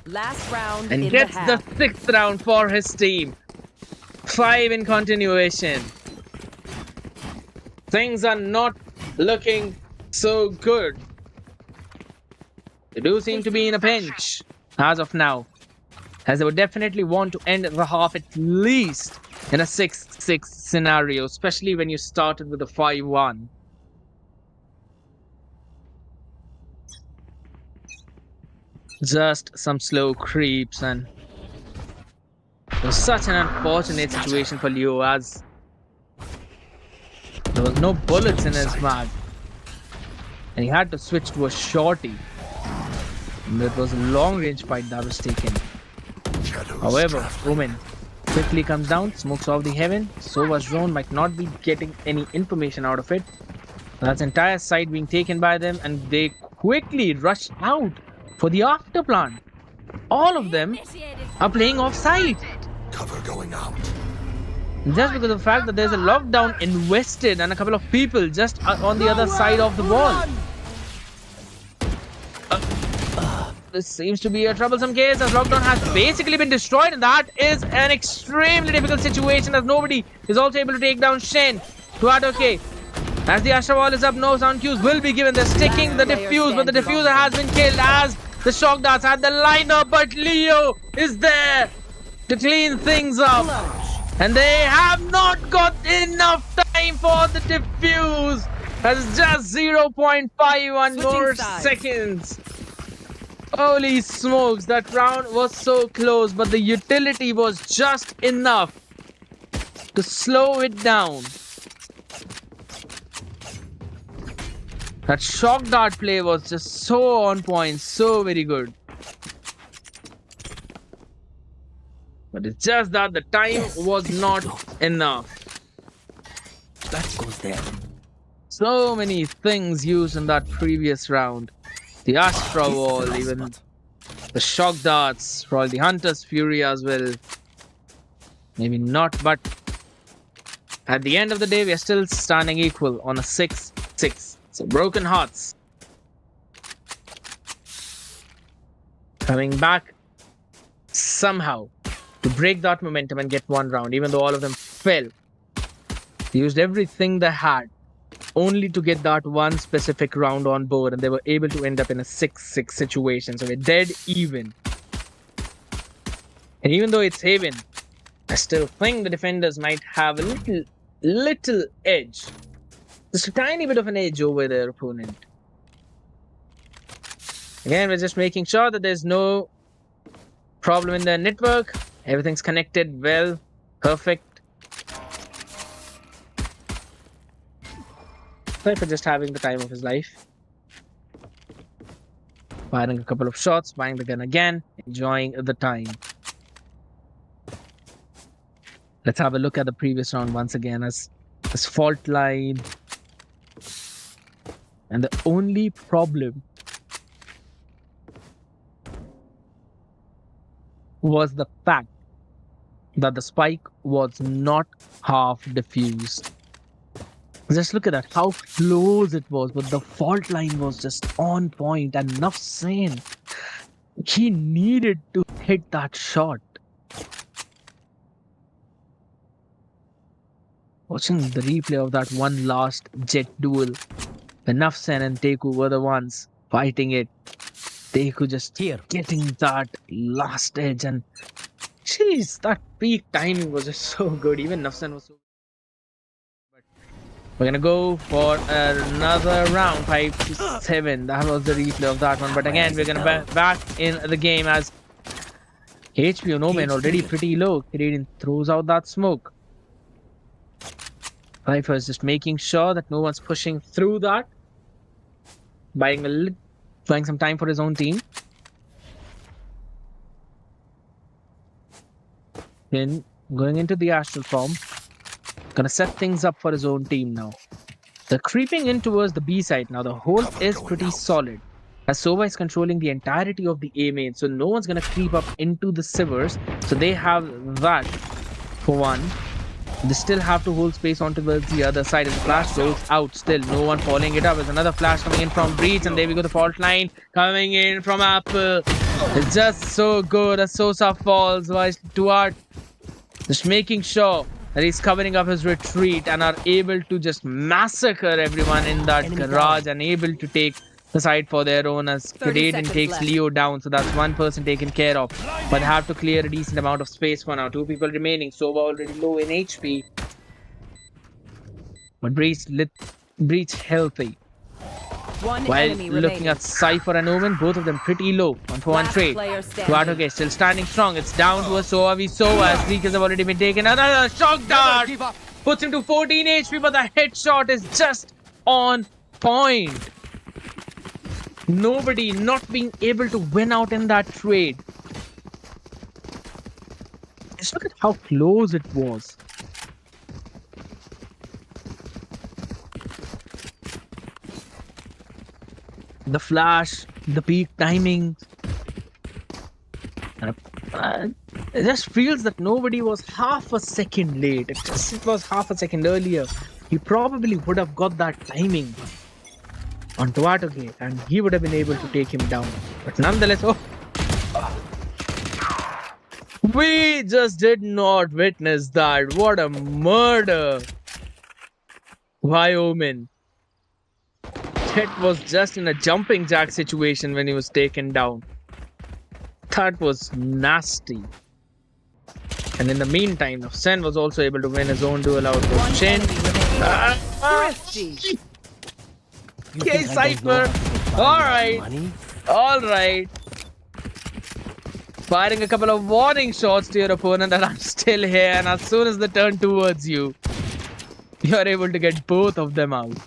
Last round And in gets the the half. 6th round for his team. 5 in continuation. Things are not looking so good. They do seem to be in a pinch as of now, as they would definitely want to end the half at least in a 6-6 scenario, especially when you started with a 5-1. Just some slow creeps, and it was such an unfortunate situation for Leo as there was no bullets in his mag and he had to switch to a shorty. And it was a long range fight that was taken. However, Omen quickly comes down, smokes off the heaven. Sova's drone might not be getting any information out of it. That's entire site being taken by them, and they quickly rush out for the after plant. All of them are playing off site. Cover going out. Just because of the fact that there's a lockdown invested and a couple of people just on the other side of the wall. This seems to be a troublesome case as lockdown has basically been destroyed, and that is an extremely difficult situation as nobody is also able to take down Shen. Okay. As the Astra wall is up, no sound cues will be given. They're sticking the defuse, but the diffuser has been killed as the shock darts had the lineup, but Leo is there to clean things up. And they have not got enough time for the defuse. That's just 0.51 more sides. seconds. Holy smokes, that round was so close, but the utility was just enough to slow it down. That shock dart play was just so on point, so very good. But it's just that the time was not enough. That goes there. So many things used in that previous round. The Astra Wall, even the shock darts, probably the Hunter's Fury as well. Maybe not, but at the end of the day, we are still standing equal on a 6-6. So broken hearts. Coming back somehow to break that momentum and get one round, even though all of them fell. They used everything they had only to get that one specific round on board, and they were able to end up in a 6-6 situation. So we're dead even. And even though it's Haven, I still think the defenders might have a little edge. Just a tiny bit of an edge over their opponent. Again, we're just making sure that there's no problem in their network. Everything's connected well. Perfect. Sorry for just having the time of his life. Firing a couple of shots, buying the gun again, enjoying the time. Let's have a look at the previous round once again as fault line. And the only problem was the fact that the spike was not half diffused. Just look at that, how close it was, but the fault line was just on point, and Nafsan, he needed to hit that shot. Watching the replay of that one last jet duel, when Nafsan and Teku were the ones fighting it, Teku just getting that last edge, and jeez, that peak timing was just so good. Even Nafsan was so good. But we're gonna go for another round, 5-7. That was the replay of that one. But again, we're gonna back in the game as HP on Omen already pretty low. Canadian throws out that smoke. Cypher is just making sure that no one's pushing through that. Buying some time for his own team. Then going into the astral form. Gonna set things up for his own team now. They're creeping in towards the B side. Now the hold is pretty solid, as Sova is controlling the entirety of the A main. So no one's gonna creep up into the Sivers. So they have that for one. They still have to hold space onto the other side. And the flash goes out still. No one following it up. There's another flash coming in from Breach. And there we go, the fault line coming in from Apple. It's just so good as Sosa falls. While Duarte just making sure that he's covering up his retreat and are able to just massacre everyone in that garage and able to take the side for their own as Canadian takes left. Leo down. So that's one person taken care of. But they have to clear a decent amount of space for now. Two people remaining. Sova already low in HP. But Breach healthy. One While enemy looking remaining. at Cypher and Omen, both of them pretty low. 1-for-1 Last trade. player standing. Duarte still standing strong. It's down to a Sova v Sova as 3 kills have already been taken. Another shock dart puts him to 14 HP, but the headshot is just on point. Nobody not being able to win out in that trade. Just look at how close it was. The flash, the peak timing. It just feels that nobody was half a second late. If it was half a second earlier, he probably would have got that timing on Duarte, and he would have been able to take him down. But nonetheless, we just did not witness that. What a murder! Why, Omen? It was just in a jumping jack situation when he was taken down. That was nasty. And in the meantime, Sen was also able to win his own duel out with One Shin. enemy remaining. Thrifty. You Okay, think I don't know Cypher. how to find All that right. money? Alright. Firing a couple of warning shots to your opponent that I'm still here, and as soon as they turn towards you, you're able to get both of them out.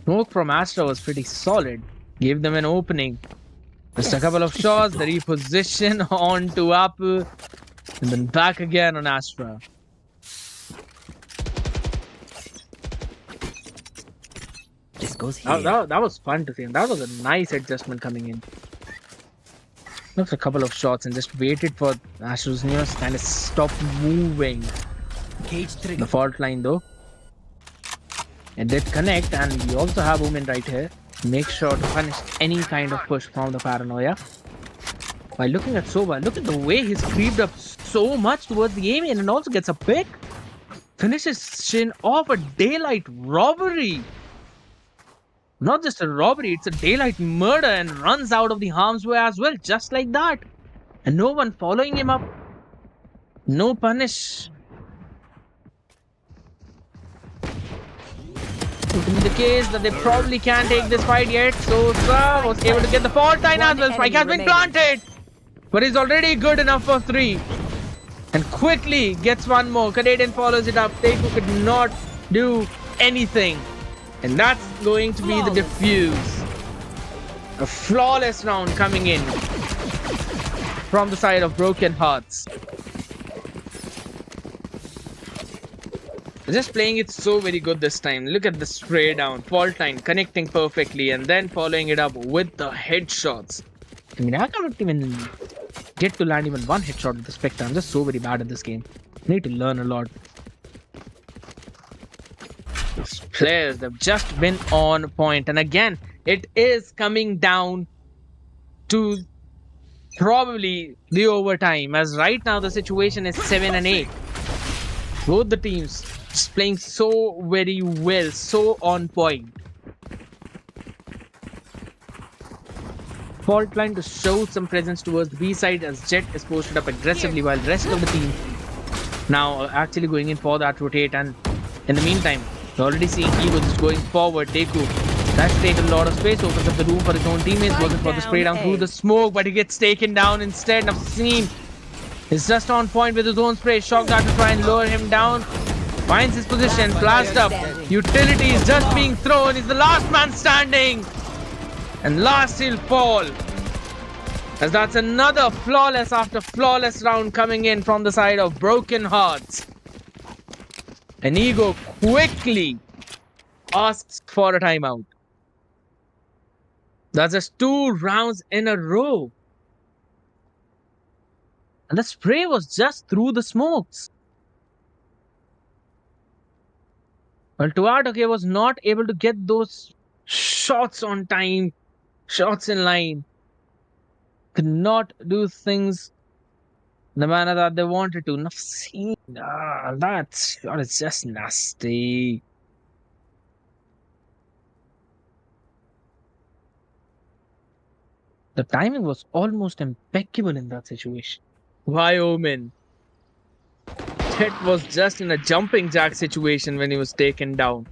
Smoke from Astra was pretty solid. Gave them an opening. Just a couple of shots, the reposition onto Apple, and then back again on Astra. This goes here. That was fun to see. And that was a nice adjustment coming in. Took a couple of shots and just waited for Astra's news kind of stop moving. Cage trigger. The fault line though. It did connect, and we also have Omen right here. Make sure to punish any kind of push from the paranoia. By looking at Soba, look at the way he's creeped up so much towards the aim and also gets a pick. Finishes Shin off a daylight robbery. Not just a robbery, it's a daylight murder, and runs out of the harm's way as well, just like that. And no one following him up. No punish. It could be the case that they probably can't take this fight yet. So Sa was able to get the fault line as well. Spike has been planted. But he's already good enough for 3. And quickly gets one more. Canadian follows it up. Teku could not do anything. And that's going to be the defuse. A flawless round coming in from the side of Broken Hearts. They're just playing it so very good this time. Look at the spray down, fault line connecting perfectly, and then following it up with the headshots. I mean, I can't even get to land even one headshot with the Spectre. I'm just so very bad at this game. I need to learn a lot. These players, they've just been on point. And again, it is coming down to probably the overtime. As right now, the situation is 7 and 8. Both the teams just playing so very well, so on point. Fault line to show some presence towards the B side as Jet is posted up aggressively while the rest of the team now actually going in for that rotate. And in the meantime, we're already seeing Evo just going forward. Deku, that's taken a lot of space, opens up the room for his own teammates, working for the spray down through the smoke, but he gets taken down instead. Nafsim is just on point with his own spray. Shock Dart to try and lower him down. Finds his position, blast up. Utility is just being thrown. He's the last man standing. And last he'll fall. As that's another flawless after flawless round coming in from the side of Broken Hearts. And Ego quickly asks for a timeout. That's just 2 rounds in a row. And the spray was just through the smokes. Well, Tuatoke was not able to get those shots on time, shots in line. Could not do things in the manner that they wanted to. Nafsim, that shot is just nasty. The timing was almost impeccable in that situation. Why, Omen? Jet was just in a jumping jack situation when he was taken down.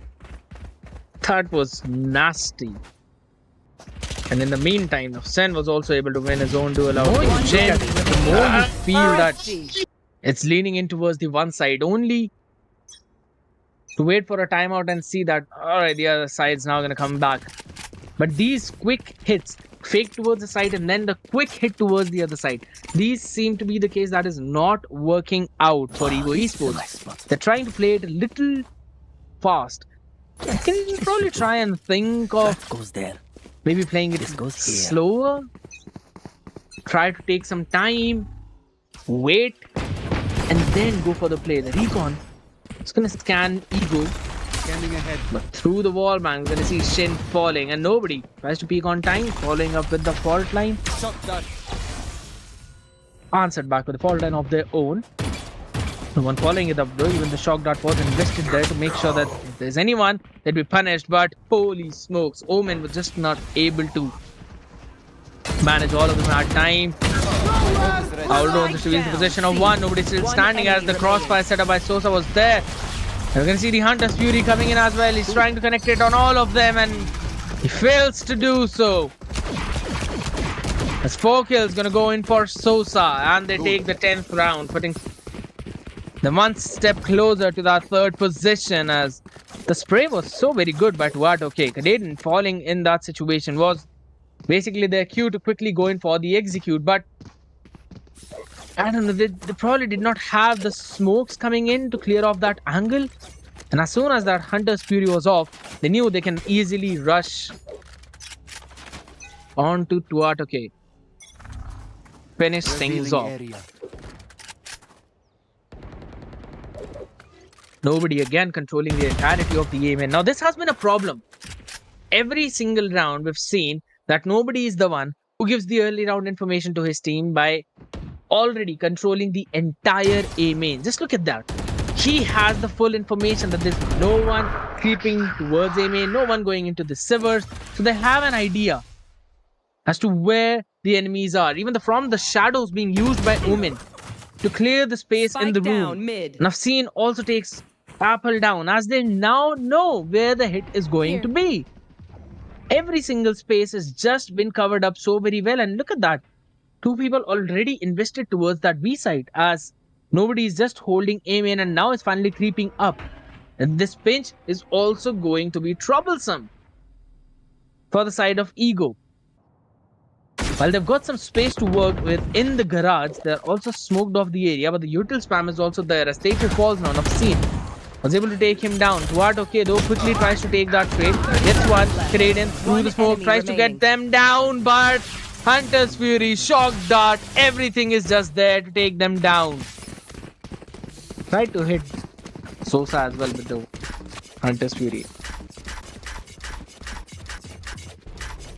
That was nasty. And in the meantime, Sen was also able to win his own duel out with Jin. The more you feel that it's leaning in towards the one side, only to wait for a timeout and see that, alright, the other side's now going to come back. But these quick hits, fake towards the side and then the quick hit towards the other side, these seem to be the case that is not working out for Evo Esports. They're trying to play it a little fast. You can probably try and think of goes there. maybe playing it goes here. slower. Try to take some time, wait, and then go for the play. The recon is going to scan Ego. Scanning ahead. But through the wall, man, we're going to see Shin falling. And nobody tries to peek on time, following up with the fault line. Shot that. Answered back with the fault line of their own. The one following it up though, even the shock dart was invested there to make sure that if there's anyone, they'd be punished. But holy smokes, Omen was just not able to manage all of them at time. Outdoor distributes the possession of one. Nobody still standing as the crossfire set up by Sosa was there. You can see the Hunter's Fury coming in as well. He's trying to connect it on all of them and he fails to do so. As 4 kills gonna go in for Sosa and they take the 10th round, putting them one step closer to that 3rd position as the spray was so very good by Tuat. Okay, Canadian falling in that situation was basically their cue to quickly go in for the execute, but I don't know, they probably did not have the smokes coming in to clear off that angle. And as soon as that Hunter's Fury was off, they knew they can easily rush onto Tuat. Okay, finish things off. Area. Nobody again controlling the entirety of the aim. And now this has been a problem. Every single round we've seen that nobody is the one who gives the early round information to his team by already controlling the entire A main. Just look at that. He has the full information that there's no one creeping towards A main, no one going into the sewers. So they have an idea as to where the enemies are. Even from the shadows being used by Omen to clear the space in the room. Nafseen also takes Apple down as they now know where the hit is going to be. Every single space has just been covered up so very well, and look at that. 2 people already invested towards that B site as nobody is just holding A main and now it's finally creeping up. And this pinch is also going to be troublesome for the side of Ego. While they've got some space to work with in the garage, they're also smoked off the area, but the util spam is also there as Taker falls now. Nafseen was able to take him down. Tuat, okay, though, quickly tries to take that trade. Gets one. Kaden through the smoke, tries to get them down, but Hunter's Fury, Shock Dart, everything is just there to take them down. Tried to hit Sosa as well with the Hunter's Fury.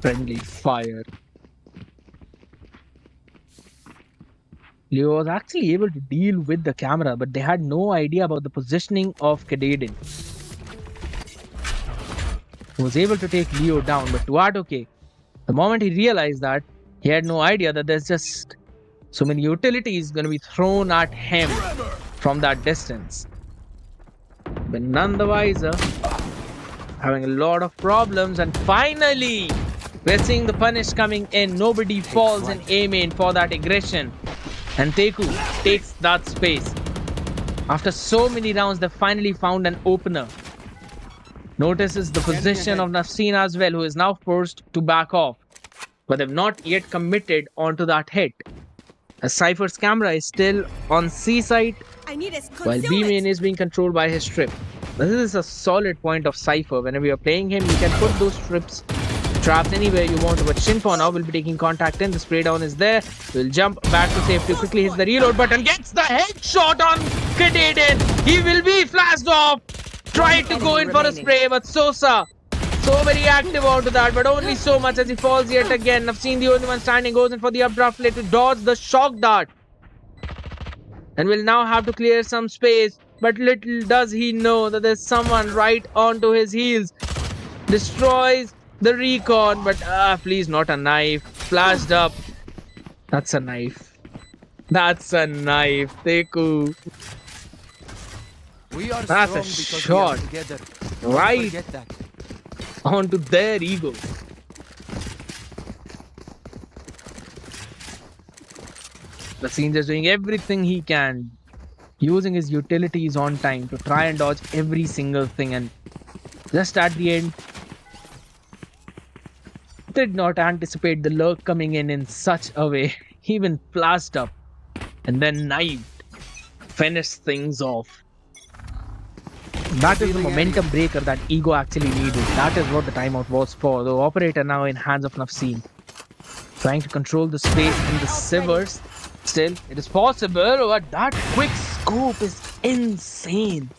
Friendly fire. Leo was actually able to deal with the camera, but they had no idea about the positioning of Kadadin. He was able to take Leo down, but Tuat, okay, the moment he realized that, he had no idea that there's just so many utilities going to be thrown at him from that distance. But none the wiser, having a lot of problems, and finally, we're seeing the punish coming in. Nobody falls in A main for that aggression. And Teku takes that space. After so many rounds, they finally found an opener. Notices the position of Nafseen as well, who is now forced to back off. But they've not yet committed onto that hit. As Cypher's camera is still on C site, while B main is being controlled by his strip. This is a solid point of Cypher. Whenever you're playing him, you can put those traps anywhere you want to. But Shinpo now will be taking contact in. The spray down is there. Will jump back to safety. Quickly hits the reload button. Gets the headshot on Kadadin. He will be flashed off. Tried to go in for a spray, but Sosa so very active onto that, but only so much as he falls yet again. I've seen the only one standing, goes in for the updraft play to dodge the shock dart. And will now have to clear some space. But little does he know that there's someone right onto his heels. Destroys the recon, but please, not a knife. Flashed up. That's a knife. That's a knife. Teku. We are That's a shot. Right onto their ego. The scene is doing everything he can, using his utilities on time to try and dodge every single thing, and just at the end, did not anticipate the lurk coming in such a way. He even flashed up and then knifed, finished things off. That is the momentum breaker that Ego actually needed. That is what the timeout was for. The operator now in hands of Nafseen, trying to control the space in the sewers. Still, it is possible, but that quick scope is insane.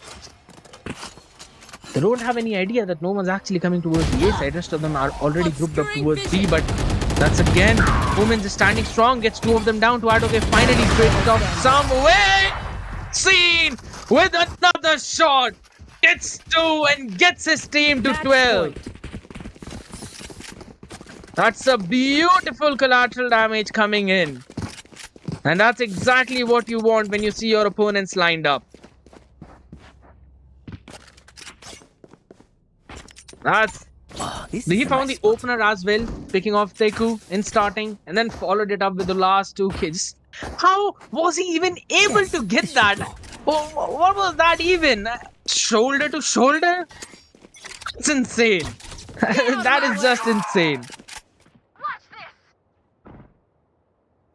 They don't have any idea that no one's actually coming towards the A side. Rest of them are already grouped up towards B, but that's again, Women's is standing strong, gets 2 of them down to okay, finally breaks off some way. Scene with another shot. Gets 2 and gets his team to 12. That's a beautiful collateral damage coming in. And that's exactly what you want when you see your opponents lined up. He found the opener as well, picking off Teku in starting, and then followed it up with the last 2 kills. How was he even able to get that? What was that even? Shoulder to shoulder? It's insane. That is just insane.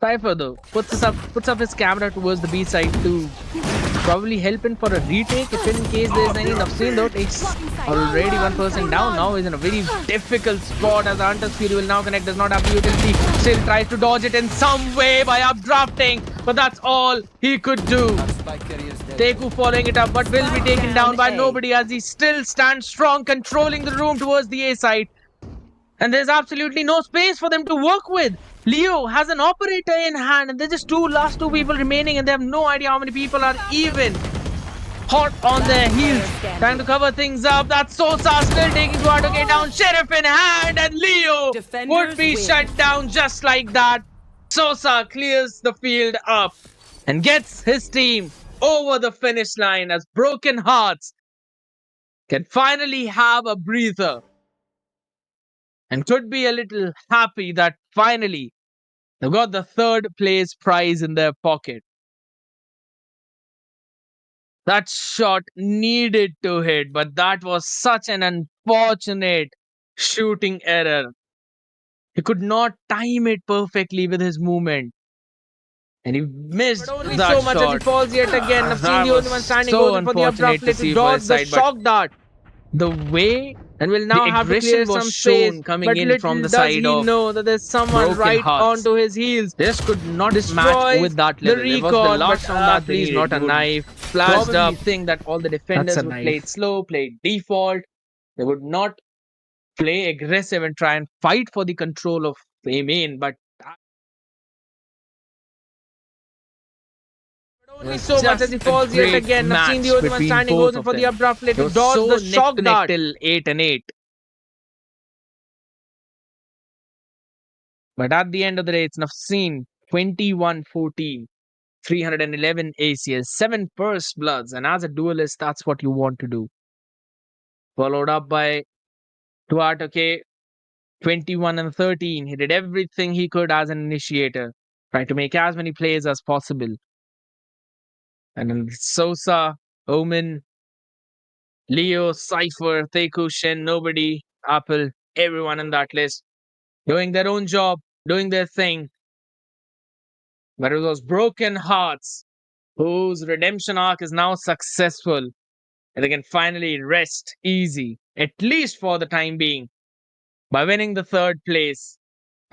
Cypher though puts up his camera towards the B side to probably help him for a retake if in case there is any. Nafseen though takes already 1 person down. Now is in a very difficult spot as the Hunter's Fury will now connect. Does not have the utility. Still tries to dodge it in some way by updrafting, but that's all he could do. Teku following it up, but will be taken down by nobody as he still stands strong, controlling the room towards the A side. And there's absolutely no space for them to work with. Leo has an operator in hand and there's just last two people remaining and they have no idea how many people are even hot on their heels. Trying to cover things up. That's Sosa still taking Duarte down. Sheriff in hand and Leo would be shut down just like that. Sosa clears the field up and gets his team over the finish line as Broken Hearts can finally have a breather. And could be a little happy that finally they've got the 3rd place prize in their pocket. That shot needed to hit, but that was such an unfortunate shooting error. He could not time it perfectly with his movement. And he missed only that so much shot. as he falls yet again. I've seen the only one standing so over for the unfortunate abrupt to see little for dodge his the side, but shock dart. the way And will now the have to aggression clear some was space. shown coming But in little from the does side he of know that there's someone Broken right Hearts. onto his heels. They just could not match Destroys with that the level. It was the recon, last but, round that they please, needed. not a You would knife. Flashed Probably up. think that all the defenders That's a would knife. play it slow, play it default. They would not play aggressive and try and fight for the control of the main. But only so much just as he a falls yet great again. I've seen the match only one between standing both goes in of for the them. abrupt play It to was dodge so the neck shock to neck dart. till 8-8. But at the end of the day, it's Nafseen 21-14, 311 ACS, 7 first bloods. And as a duelist, that's what you want to do. Followed up by Duarte, 21-13. He did everything he could as an initiator, tried to make as many plays as possible. And then Sosa, Omen, Leo, Cypher, Teku, Shen, nobody, Apple, everyone in that list doing their own job, doing their thing. But it was Broken Hearts whose redemption arc is now successful. And they can finally rest easy, at least for the time being, by winning the 3rd place.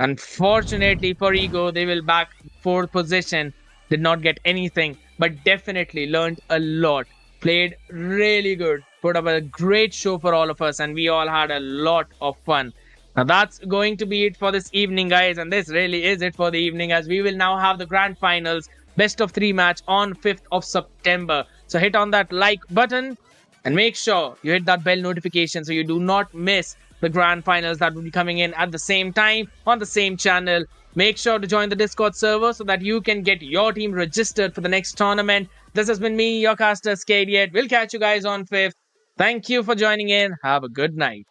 Unfortunately for Ego, they will back 4th position. Did not get anything, but definitely learned a lot. Played really good. Put up a great show for all of us, and we all had a lot of fun. Now that's going to be it for this evening, guys. And this really is it for the evening, as we will now have the grand finals, best of 3 match on 5th of September. So hit on that like button and make sure you hit that bell notification so you do not miss the grand finals that will be coming in at the same time on the same channel. Make sure to join the Discord server so that you can get your team registered for the next tournament. This has been me, your caster, Skadiet. We'll catch you guys on 5th. Thank you for joining in. Have a good night.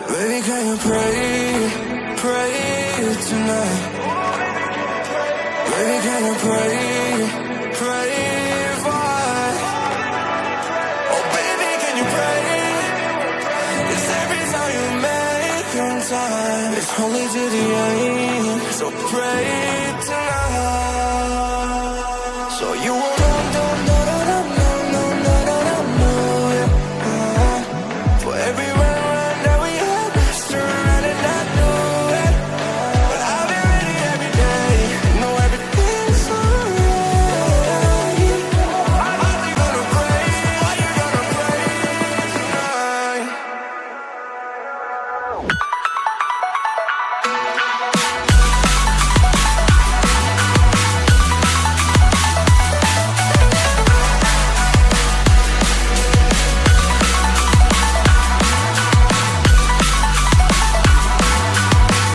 Baby, can you pray tonight? Baby, can you pray for? Oh, baby, can you pray? 'Cause every time you make time, it's only to the end. So pray